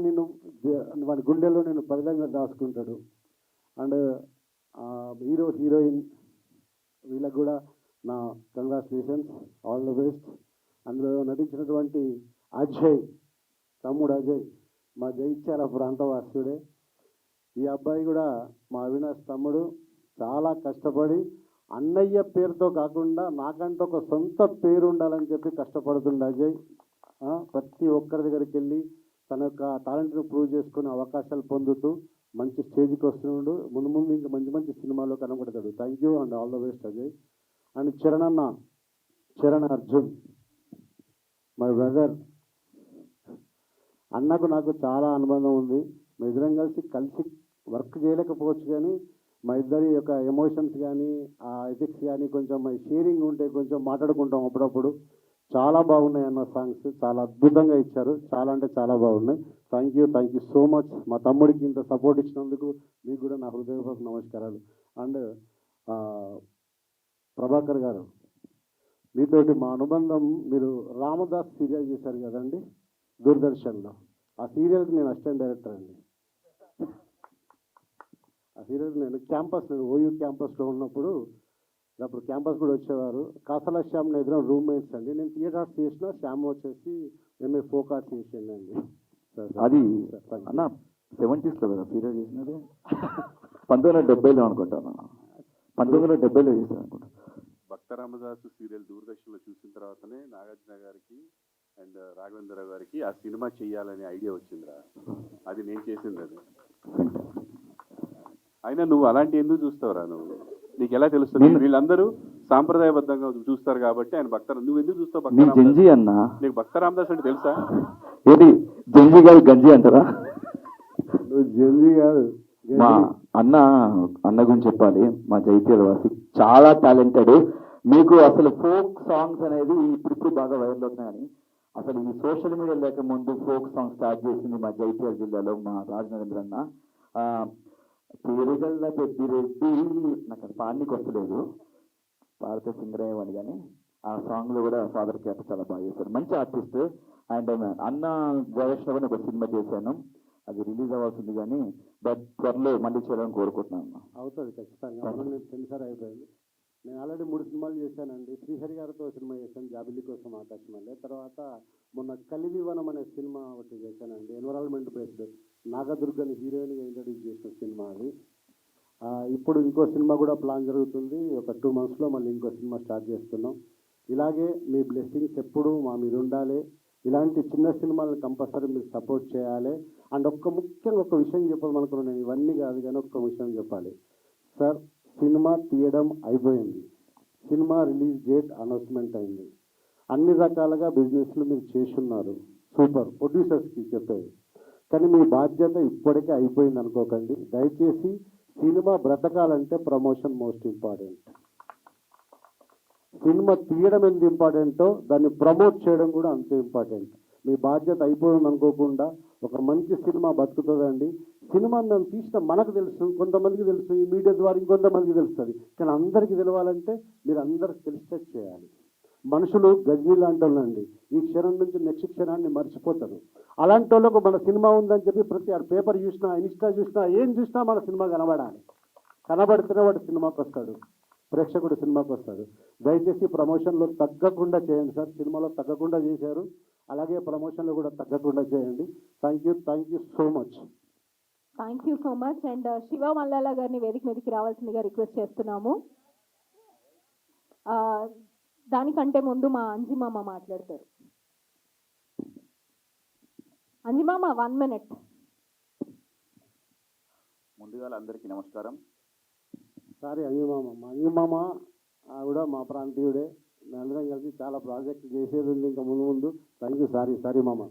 వాడి గుండెల్లో నేను పరిధంగా దాచుకుంటాడు. అండ్ హీరో హీరోయిన్ వీళ్ళకి కూడా నా కంగ్రాచులేషన్స్, ఆల్ ద బెస్ట్. అందులో నటించినటువంటి అజయ్, తమ్ముడు అజయ్ మా జగిత్యాల ప్రాంతవాసుడే. ఈ అబ్బాయి కూడా మా అవినాష్ తమ్ముడు. చాలా కష్టపడి అన్నయ్య పేరుతో కాకుండా నాకంటే ఒక సొంత పేరు ఉండాలని చెప్పి కష్టపడుతుండే అజయ్. ప్రతి ఒక్కరి దగ్గరికి వెళ్ళి తన యొక్క టాలెంట్ను ప్రూవ్ చేసుకునే అవకాశాలు పొందుతూ మంచి స్టేజ్కి వస్తున్నాడు. ముందు ముందు ఇంకా మంచి మంచి సినిమాలో కనబడతాడు. Thank you and all the best Ajay. And Charan Arjun, my brother. అన్నకు నాకు చాలా అనుబంధం ఉంది. మా ఇద్దరం కలిసి వర్క్ చేయలేకపోవచ్చు, కానీ మా ఇద్దరి యొక్క ఎమోషన్స్ కానీ ఆ ఎథిక్స్ కానీ కొంచెం మా షేరింగ్ ఉంటే కొంచెం మాట్లాడుకుంటాం అప్పుడప్పుడు. చాలా బాగున్నాయి అన్న సాంగ్స్, చాలా అద్భుతంగా ఇచ్చారు. చాలా అంటే చాలా బాగున్నాయి. Thank you so much. మా తమ్ముడికి ఇంత సపోర్ట్ ఇచ్చినందుకు మీకు కూడా నా హృదయపూర్వక నమస్కారాలు. అండ్ ప్రభాకర్ గారు, మీతోటి మా అనుబంధం, మీరు రామదాస్ సీరియల్ చేశారు కదండి దూరదర్శన్లో. ఆ సీరియల్కి నేను అసిస్టెంట్ డైరెక్టర్ అండి. ఆ సీరియల్ నేను ఓయూ క్యాంపస్లో ఉన్నప్పుడు, అప్పుడు క్యాంపస్ కూడా వచ్చేవారు. కాసల శ్యామ్ ఎదురు రూమ్మేట్స్ అండి. నేను థియేటర్ ఆర్ట్స్ చేసిన, శ్యామ్ వచ్చేసి ఎంఏ ఫోక్ ఆర్ట్స్ చేసిందండి. అది అన్న 70sలో కదా సీరియల్ చేసినది, 1970లో అనుకుంటాను. 1970లో చేశాను అనుకుంటా. భక్త రామదాసు సీరియల్ దూరదర్శన్లో చూసిన తర్వాతనే నాగార్జున గారికి అండ్ రాఘవేంద్రరావు గారికి ఆ సినిమా చేయాలనే ఐడియా వచ్చిందిరా. అది నేను చేసింది. అది అయినా నువ్వు అలాంటి ఎందుకు చూస్తావురా? నీకు ఎలా తెలుస్తుంది? వీళ్ళందరూ సాంప్రదాయబద్ధంగా చూస్తారు కాబట్టి ఆయన నువ్వు ఎందుకు చూస్తావు? జంజీ అన్న, నీకు భక్త రామదాస్ అంటే తెలుసా? ఏంటి జంజీ గారు గంజీ అంటారా? నువ్వు జంజీ కాదు, మా అన్న గురించి చెప్పాలి. మా జైత్యాల వాసి చాలా టాలెంటెడ్. మీకు అసలు ఫోక్ సాంగ్స్ అనేది ఇప్పుడు బాగా వైరల్ అవుతున్నాయి. కానీ అసలు ఈ సోషల్ మీడియా లేక ముందు ఫోక్ సాంగ్ స్టార్ట్ చేసింది మా జైత్యాల జిల్లాలో మా రాజనరేంద్ర అన్న. పేరుగల్ల పెద్దిరెడ్డి నాకు అది పాడనికి వస్తలేదు, పాడితే సింగర్ అయ్యేవాడు. కానీ ఆ సాంగ్లో కూడా ఫాదర్ క్యారెక్టర్ చాలా బాగా చేశారు. మంచి ఆర్టిస్ట్. అండ్ అన్న డైరెక్షన్లో ఒక సినిమా చేశాను, అది రిలీజ్ అవ్వాల్సింది. కానీ బట్ త్వరలో మళ్ళీ చేయాలని కోరుకుంటున్నాను. అవుతుంది ఖచ్చితంగా. నేను సెన్సార్ అయిపోయింది. నేను ఆల్రెడీ 3 సినిమాలు చేశానండి. శ్రీహరి గారితో సినిమా చేశాను, జాబిల్లి కోసం ఆకాశమల్లె. తర్వాత మొన్న కలివివనం అనే సినిమా ఒకటి చేశానండి, ఎన్విరాన్మెంట్ బేస్డ్. నాగదుర్గని హీరోయిన్గా ఇంట్రడ్యూస్ చేసిన సినిమా అది. ఇప్పుడు ఇంకో సినిమా కూడా ప్లాన్ జరుగుతుంది. ఒక 2 monthsలో మళ్ళీ ఇంకో సినిమా స్టార్ట్ చేస్తున్నాం. ఇలాగే మీ బ్లెస్సింగ్స్ ఎప్పుడూ మా మీద ఉండాలి. ఇలాంటి చిన్న సినిమాలను కంపల్సరీ మీరు సపోర్ట్ చేయాలి. అండ్ ముఖ్యంగా ఒక విషయం చెప్పాలనుకున్నాను. నేను ఇవన్నీ కాదు కానీ ఒక్క విషయం చెప్పాలి సార్. సినిమా తీయడం అయిపోయింది, సినిమా రిలీజ్ డేట్ అనౌన్స్మెంట్ అయింది, అన్ని రకాలుగా బిజినెస్లు మీరు చేస్తున్నారు, సూపర్. ప్రొడ్యూసర్స్కి చెప్పేది, కానీ మీ బాధ్యత ఇప్పటికే అయిపోయింది అనుకోకండి. దయచేసి సినిమా బ్రతకాలంటే ప్రమోషన్ మోస్ట్ ఇంపార్టెంట్. సినిమా తీయడం ఎంత ఇంపార్టెంటో దాన్ని ప్రమోట్ చేయడం కూడా అంతే ఇంపార్టెంట్. మీ బాధ్యత అయిపోయింది అనుకోకుండా ఒక మంచి సినిమా బతుకుతుందండి. సినిమా మేము తీసిన మనకు తెలుసు, కొంతమందికి తెలుసు, ఈ మీడియా ద్వారా ఇంకొంతమందికి తెలుస్తుంది. కానీ అందరికీ తెలవాలంటే మీరు అందరికి తెలిసేట్ చేయాలి. మనుషులు గజ్ని లాంటి వాళ్ళండి, ఈ క్షణం నుంచి నెక్స్ట్ క్షణాన్ని మర్చిపోతారు. అలాంటి వాళ్ళకు మన సినిమా ఉందని చెప్పి ప్రతి పేపర్ చూసినా, ఇన్స్టా చూసినా, ఏం చూసినా మన సినిమా కనబడాలి. కనబడితేనే వాడు సినిమాకి వస్తాడు, ప్రేక్షకుడు సినిమాకి వస్తాడు. దయచేసి ప్రమోషన్లో తగ్గకుండా చేయండి సార్. సినిమాలో తగ్గకుండా చేశారు, అలాగే ప్రమోషన్లో కూడా తగ్గకుండా చేయండి. Thank you so much. Thank you so much. And Shiva Mallala గారిని వేదిక మీదకి రావాల్సిందిగా రిక్వెస్ట్ చేస్తున్నాము. దానికంటే ముందు మా అంజిమామ మాట్లాడతారు. అంజిమామ 1 minute. ముందుగా అందరికీ నమస్కారం. సారీ అంజమామ కూడా మా ప్రాంతీయుడే. మేమందరం కలిసి చాలా ప్రాజెక్ట్ చేసేది ఉంది ఇంకా ముందు. Thank you. సారీ మామ.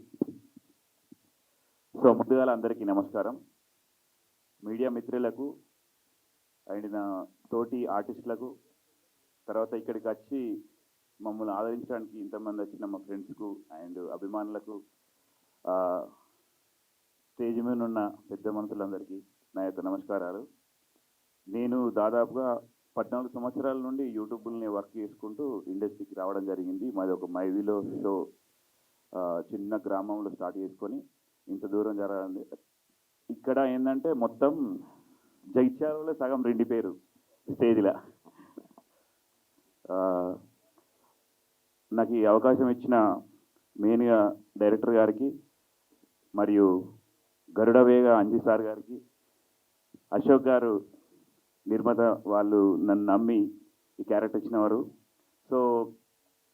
సో ముందుగా అందరికీ నమస్కారం. మీడియా మిత్రులకు అండ్ నా తోటి ఆర్టిస్టులకు, తర్వాత ఇక్కడికి వచ్చి మమ్మల్ని ఆదరించడానికి ఇంతమంది వచ్చిన మా ఫ్రెండ్స్కు అండ్ అభిమానులకు, స్టేజ్ మీద ఉన్న పెద్ద మనుషులందరికీ నా యొక్క నమస్కారాలు. నేను దాదాపుగా 14 సంవత్సరాల నుండి యూట్యూబ్ని వర్క్ చేసుకుంటూ ఇండస్ట్రీకి రావడం జరిగింది. మాది ఒక మైవిలో షో, చిన్న గ్రామంలో స్టార్ట్ చేసుకొని ఇంత దూరం జరగాలి. ఇక్కడ ఏంటంటే మొత్తం జైత్యాలలో సగం రెండిపోయారు స్టేజ్లో. నాకు ఈ అవకాశం ఇచ్చిన మెయిన్గా డైరెక్టర్ గారికి, మరియు గరుడవేగ అంజీ సార్ గారికి, అశోక్ గారు నిర్మాత, వాళ్ళు నన్ను నమ్మి ఈ క్యారెక్టర్ ఇచ్చినవారు. సో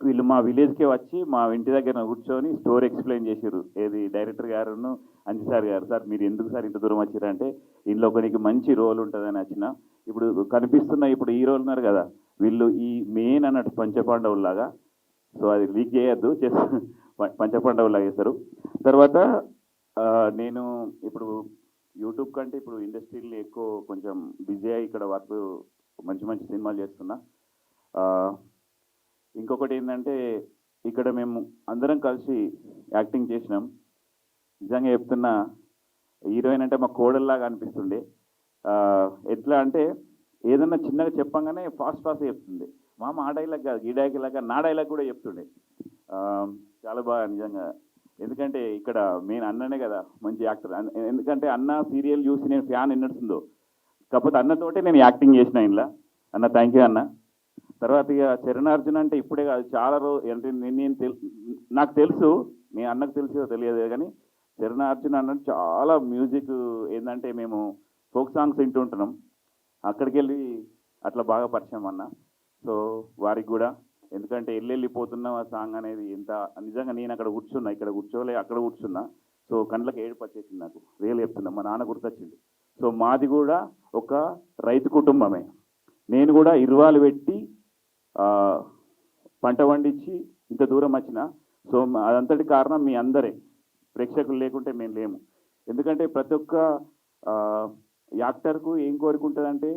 వీళ్ళు మా విలేజ్కే వచ్చి మా ఇంటి దగ్గర కూర్చొని స్టోరీ ఎక్స్ప్లెయిన్ చేశారు. ఏది డైరెక్టర్ గారును అంజీ సార్ గారు, సార్ మీరు ఎందుకు సార్ ఇంత దూరం వచ్చారంటే ఇంట్లో ఒకరికి మంచి రోల్ ఉంటుందని వచ్చిన. ఇప్పుడు కనిపిస్తున్న ఇప్పుడు ఈ రోల్ ఉన్నారు కదా, వీళ్ళు ఈ మెయిన్ అన్నట్టు పంచపాండవులాగా. సో అది లీక్ చేయొద్దు, పంచపాండవులాగా చేస్తారు. తర్వాత నేను ఇప్పుడు యూట్యూబ్ కంటే ఇప్పుడు ఇండస్ట్రీలో ఎక్కువ కొంచెం బిజీ అయ్యి ఇక్కడ వర్క్ మంచి మంచి సినిమాలు చేస్తున్నా. ఇంకొకటి ఏంటంటే ఇక్కడ మేము అందరం కలిసి యాక్టింగ్ చేసినాం. నిజంగా చెప్తున్నా, హీరోయిన్ అంటే మా కోడల్లాగా అనిపిస్తుండే. ఎట్లా అంటే ఏదన్నా చిన్నగా చెప్పంగానే ఫాస్ట్ చెప్తుంది. మా డైలాగ్ కాదు, ఈ డైలాగ్ కాదు, నా డైలాగ్ కూడా చెప్తుండే. చాలా బాగా నిజంగా. ఎందుకంటే ఇక్కడ మెయిన్ అన్ననే కదా మంచి యాక్టర్. ఎందుకంటే అన్న సీరియల్ చూసి నేను ఫ్యాన్ ఎన్నడుతుందో, కాకపోతే అన్నతోటే నేను యాక్టింగ్ చేసిన ఇంట్లో. అన్న థ్యాంక్ యూ అన్న. తర్వాత ఇక చరణార్జున్ అంటే ఇప్పుడే కాదు, చాలా రోజు అంటే నేను నాకు తెలుసు, మీ అన్నకు తెలుసో తెలియదు కానీ చరణార్జున్ అన్నట్టు చాలా మ్యూజిక్ ఏంటంటే మేము ఫోక్ సాంగ్స్ వింటుంటున్నాం. అక్కడికి వెళ్ళి అట్లా బాగా పరిచయం అన్న. సో వారికి కూడా, ఎందుకంటే వెళ్ళిపోతున్న సాంగ్ అనేది ఎంత నిజంగా నేను అక్కడ కూర్చున్నా, ఇక్కడ కూర్చోలే అక్కడ కూర్చున్నా. సో కళ్ళకి ఏడుపు వచ్చేసింది నాకు, రియల్ చెప్తున్నా. మా నాన్న గుర్తొచ్చింది. సో మాది కూడా ఒక రైతు కుటుంబమే. నేను కూడా ఇరువాలు పెట్టి పంట పండించి ఇంత దూరం వచ్చిన. సో అదంతటి కారణం మీ అందరే, ప్రేక్షకులు లేకుంటే మేము లేము. ఎందుకంటే ప్రతి ఒక్క యాక్టర్కు ఏం కోరుకుంటుందంటే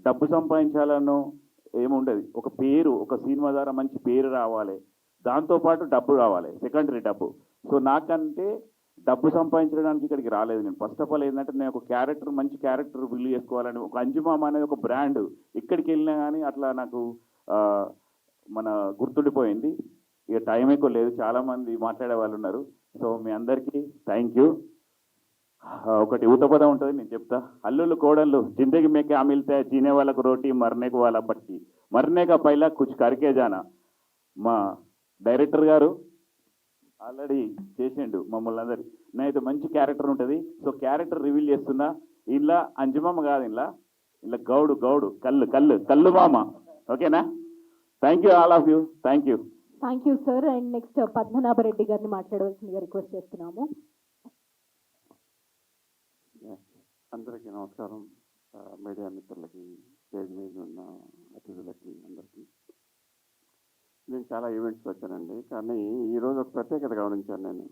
డబ్బు సంపాదించాలనో ఏముండదు, ఒక పేరు, ఒక సినిమా ద్వారా మంచి పేరు రావాలి, దాంతోపాటు డబ్బు రావాలి, సెకండరీ డబ్బు. సో నాకంటే డబ్బు సంపాదించడానికి ఇక్కడికి రాలేదు నేను. ఫస్ట్ ఆఫ్ ఆల్ ఏంటంటే నేను ఒక క్యారెక్టర్, మంచి క్యారెక్టర్ బిల్డ్ చేసుకోవాలని, ఒక అంజుమామ అనేది ఒక బ్రాండ్ ఎక్కడికి వెళ్ళినా కానీ అట్లా నాకు మన గుర్తుండిపోయింది. ఇక టైం ఎక్కువ లేదు, చాలామంది మాట్లాడే వాళ్ళు ఉన్నారు. సో మీ అందరికీ థ్యాంక్ యూ. ఒకటి ఊతపదం ఉంటుంది, నేను చెప్తా. అల్లుళ్ళు కోడళ్ళు జిందగీ మే క్యా మిల్తే జీనే వాళ్ళకు రోటీ మర్నేకు వాళ్ళ బట్టి మర్నేక పైలా కుచ్ కరికే జానా. మా డైరెక్టర్ గారు ఆల్రెడీ చేసిండు మమ్మల్ని అందరి. నేనైతే మంచి క్యారెక్టర్ ఉంటుంది. సో క్యారెక్టర్ రివీల్ చేస్తున్నా. ఇలా అంజుమామ కాదు, ఇలా గౌడు గౌడు కళ్ళు కళ్ళు కళ్ళు మామ. ఓకేనా? Thank you all of you. Thank you. Thank you sir. And next Padmanabha Reddy గారిని మాట్లాడవలసిందిగా రిక్వెస్ట్ చేస్తున్నాము. అందరికీ నమస్కారం. మీడియా మిత్రులకి, స్టేజ్ మీద ఉన్న అతిథులకి అందరికీ. నేను చాలా ఈవెంట్స్కి వచ్చానండి, కానీ ఈరోజు ఒక ప్రత్యేకత గమనించాను నేను.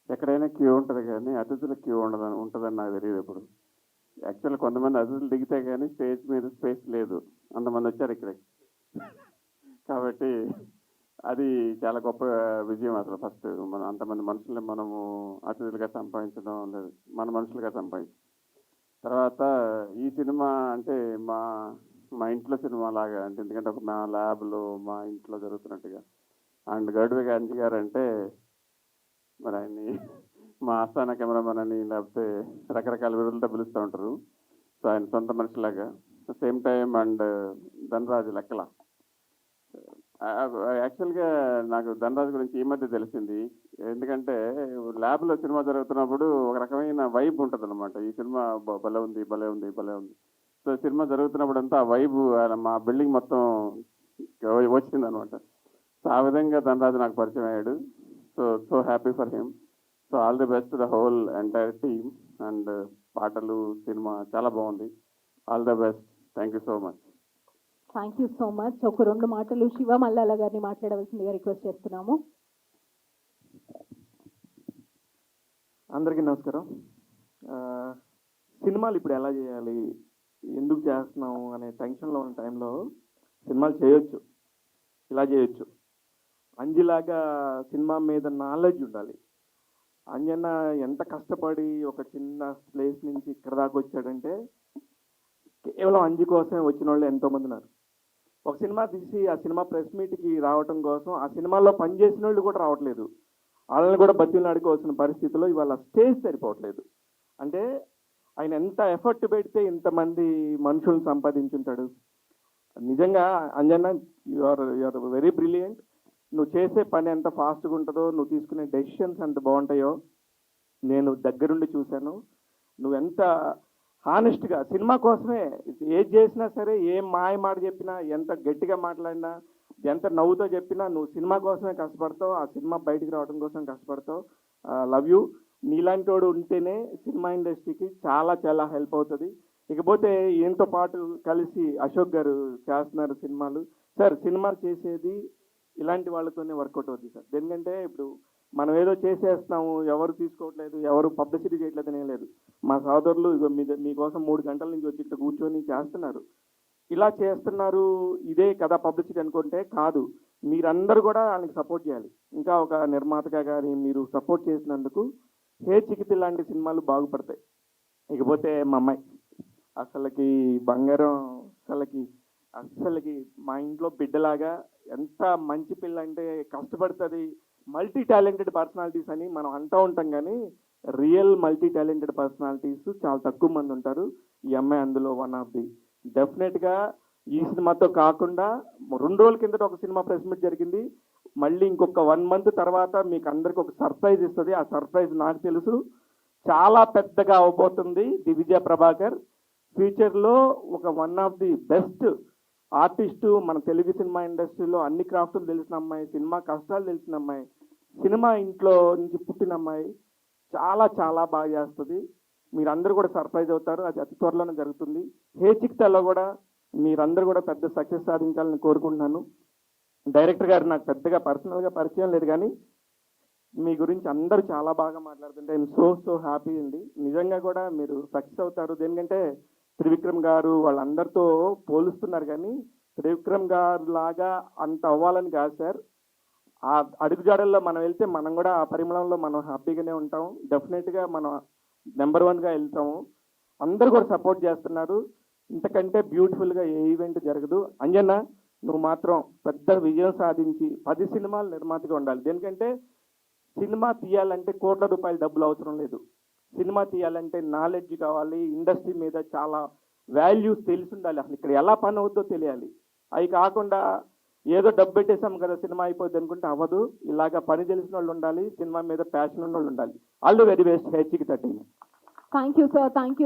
ఎక్కడైనా క్యూ ఉంటుంది కానీ అతిథులకు క్యూ ఉంటుందని నాకు తెలియదు ఎప్పుడు. యాక్చువల్ కొంతమంది అతిథులు దిగితే కానీ స్టేజ్ మీద స్పేస్ లేదు, అంతమంది వచ్చారు ఇక్కడికి. కాబట్టి అది చాలా గొప్ప విజయం అసలు. ఫస్ట్ మనం అంతమంది మనుషుల్ని మనము అతిథులుగా సంపాదించడం లేదు, మన మనుషులుగా సంపాదించడం. తర్వాత ఈ సినిమా అంటే మా ఇంట్లో సినిమా లాగా, అంటే ఎందుకంటే ఒక మా ల్యాబ్లో మా ఇంట్లో జరుగుతున్నట్టుగా. అండ్ గడువే అంజి గారు అంటే మరి ఆయన్ని మా ఆస్థాన కెమెరామెన్ అని లేకపోతే రకరకాల విధులతో పిలుస్తూ ఉంటారు. సో ఆయన సొంత మనిషిలాగా. సేమ్ టైం అండ్ ధనరాజు లెక్కల. యాక్చువల్గా నాకు ధనరాజు గురించి ఈ మధ్య తెలిసింది. ఎందుకంటే ల్యాబ్లో సినిమా జరుగుతున్నప్పుడు ఒక రకమైన వైబ్ ఉంటుంది అనమాట. ఈ సినిమా భలే ఉంది భలే ఉంది భలే ఉంది. సో సినిమా జరుగుతున్నప్పుడు అంతా ఆ వైబ్ మా బిల్డింగ్ మొత్తం వచ్చింది అనమాట. సో ఆ విధంగా ధనరాజు నాకు పరిచయం అయ్యాడు. So happy for him. So all the best the whole entire team. And పాటలు, సినిమా చాలా బాగుంది. All the best. Thank you so much. Thank you so much. ఒక 2 మాటలు శివ మల్లాల గారిని మాట్లాడవలసిందిగా రిక్వెస్ట్ చేస్తున్నాము. అందరికీ నమస్కారం. సినిమాలు ఇప్పుడు ఎలా చేయాలి, ఎందుకు చేస్తున్నాము అనే టెన్షన్లో ఉన్న టైంలో సినిమాలు చేయొచ్చు, ఇలా చేయొచ్చు. అంజిలాగా సినిమా మీద నాలెడ్జ్ ఉండాలి. అంజన్న ఎంత కష్టపడి ఒక చిన్న ప్లేస్ నుంచి ఇక్కడ దాకా వచ్చాడంటే కేవలం అంజి కోసమే వచ్చిన వాళ్ళు ఎంతోమంది ఉన్నారు. ఒక సినిమా తీసి ఆ సినిమా ప్రెస్ మీట్కి రావటం కోసం ఆ సినిమాలో పనిచేసిన వాళ్ళు కూడా రావట్లేదు. వాళ్ళని కూడా బతిని అడుకోవాల్సిన పరిస్థితిలో ఇవాళ స్టేజ్ సరిపోవట్లేదు. అంటే ఆయన ఎంత ఎఫర్ట్ పెడితే ఇంతమంది మనుషులను సంపాదించుంటాడు. నిజంగా అంజన్న యూఆర్ వెరీ బ్రిలియంట్. నువ్వు చేసే పని ఎంత ఫాస్ట్గా ఉంటుందో, నువ్వు తీసుకునే డెసిషన్స్ ఎంత బాగుంటాయో నేను దగ్గరుండి చూశాను. నువ్వు ఎంత హానెస్ట్గా సినిమా కోసమే ఏది చేసినా సరే, ఏం మాయ మాట చెప్పినా, ఎంత గట్టిగా మాట్లాడినా, ఎంత నవ్వుతో చెప్పినా నువ్వు సినిమా కోసమే కష్టపడతావు, ఆ సినిమా బయటికి రావడం కోసం కష్టపడతావు. Love you. నీలాంటి వాడు ఉంటేనే సినిమా ఇండస్ట్రీకి చాలా చాలా హెల్ప్ అవుతుంది. ఇకపోతే ఈయనతో పాటు కలిసి అశోక్ గారు చేస్తున్నారు సినిమాలు. సార్ సినిమాలు చేసేది ఇలాంటి వాళ్ళతోనే వర్కౌట్ అవుతుంది సార్. ఎందుకంటే ఇప్పుడు మనం ఏదో చేసేస్తున్నాము, ఎవరు తీసుకోవట్లేదు, ఎవరు పబ్లిసిటీ చేయట్లేదు అనే లేదు. మా సోదరులు ఇగో మీకోసం 3 గంటల నుంచి వచ్చి ఇక్కడ కూర్చొని చేస్తున్నారు. ఇలా చేస్తున్నారు, ఇదే కదా పబ్లిసిటీ అనుకుంటే కాదు. మీరందరూ కూడా వాళ్ళకి సపోర్ట్ చేయాలి. ఇంకా ఒక నిర్మాతగా కానీ మీరు సపోర్ట్ చేసినందుకు హే చికితి లాంటి సినిమాలు బాగుపడతాయి. ఇకపోతే మా అమ్మాయి అసలుకి బంగారం, అసలుకి మా ఇంట్లో బిడ్డలాగా, ఎంత మంచి పిల్ల అంటే కష్టపడుతుంది. మల్టీ టాలెంటెడ్ పర్సనాలిటీస్ అని మనం అంటూ ఉంటాం, కానీ రియల్ మల్టీ టాలెంటెడ్ పర్సనాలిటీస్ చాలా తక్కువ మంది ఉంటారు. ఈ అమ్మాయి అందులో వన్ ఆఫ్ ది. డెఫినెట్గా ఈ సినిమాతో కాకుండా 2 రోజుల కిందట ఒక సినిమా ప్రెస్ మీట్ జరిగింది. మళ్ళీ ఇంకొక 1 మంత్ తర్వాత మీకు అందరికి ఒక సర్ప్రైజ్ ఇస్తుంది. ఆ సర్ప్రైజ్ నాకు తెలుసు, చాలా పెద్దగా అవబోతుంది. ది విజయ ప్రభాకర్ ఫ్యూచర్లో ఒక one of the best artist మన తెలుగు సినిమా ఇండస్ట్రీలో. అన్ని క్రాఫ్ట్లు తెలిసిన అమ్మాయి, సినిమా కష్టాలు తెలిసిన అమ్మాయి, సినిమా ఇంట్లో నుంచి పుట్టిన అమ్మాయి. చాలా చాలా బాగా చేస్తుంది. మీరందరూ కూడా సర్ప్రైజ్ అవుతారు. అది అతి త్వరలోనే జరుగుతుంది. హే చిక్తాలో కూడా మీరందరూ కూడా పెద్ద సక్సెస్ సాధించాలని కోరుకుంటున్నాను. డైరెక్టర్ గారు నాకు పెద్దగా పర్సనల్గా పరిచయం లేదు, కానీ మీ గురించి అందరూ చాలా బాగా మాట్లాడుతుంటే ఐఎమ్ సో హ్యాపీ అండి. నిజంగా కూడా మీరు సక్సెస్ అవుతారు. దేనికంటే త్రివిక్రమ్ గారు వాళ్ళందరితో పోలుస్తున్నారు, కానీ త్రివిక్రమ్ గారు లాగా అంత అవ్వాలని కాదు సార్. ఆ అడుగుజాడల్లో మనం వెళ్తే మనం కూడా ఆ పరిమళంలో మనం హ్యాపీగానే ఉంటాం. డెఫినెట్గా మనం నెంబర్ 1గా వెళ్తాము. అందరూ కూడా సపోర్ట్ చేస్తున్నారు. ఇంతకంటే బ్యూటిఫుల్గా ఏ ఈవెంట్ జరగదు. అంజన్న, నువ్వు మాత్రం పెద్ద విజయం సాధించి 10 సినిమాలు నిర్మాతగా ఉండాలి. దేనికంటే సినిమా తీయాలంటే కోట్ల రూపాయల డబ్బులు అవసరం లేదు. సినిమా తీయాలంటే నాలెడ్జ్ కావాలి, ఇండస్ట్రీ మీద చాలా వాల్యూస్ తెలిసి ఉండాలి, అసలు ఇక్కడ ఎలా పని అవుద్దో తెలియాలి. అవి కాకుండా ఏదో డబ్బు పెట్టేసాం కదా సినిమా అయిపోద్ది అనుకుంటే అవ్వదు. ఇలాగ పని తెలిసిన వాళ్ళు ఉండాలి, సినిమా మీద ప్యాషన్ ఉన్న వాళ్ళు ఉండాలి. ఆల్ ది వెరీ బెస్ట్ హెచ్కి 13. Thank you sir, thank you.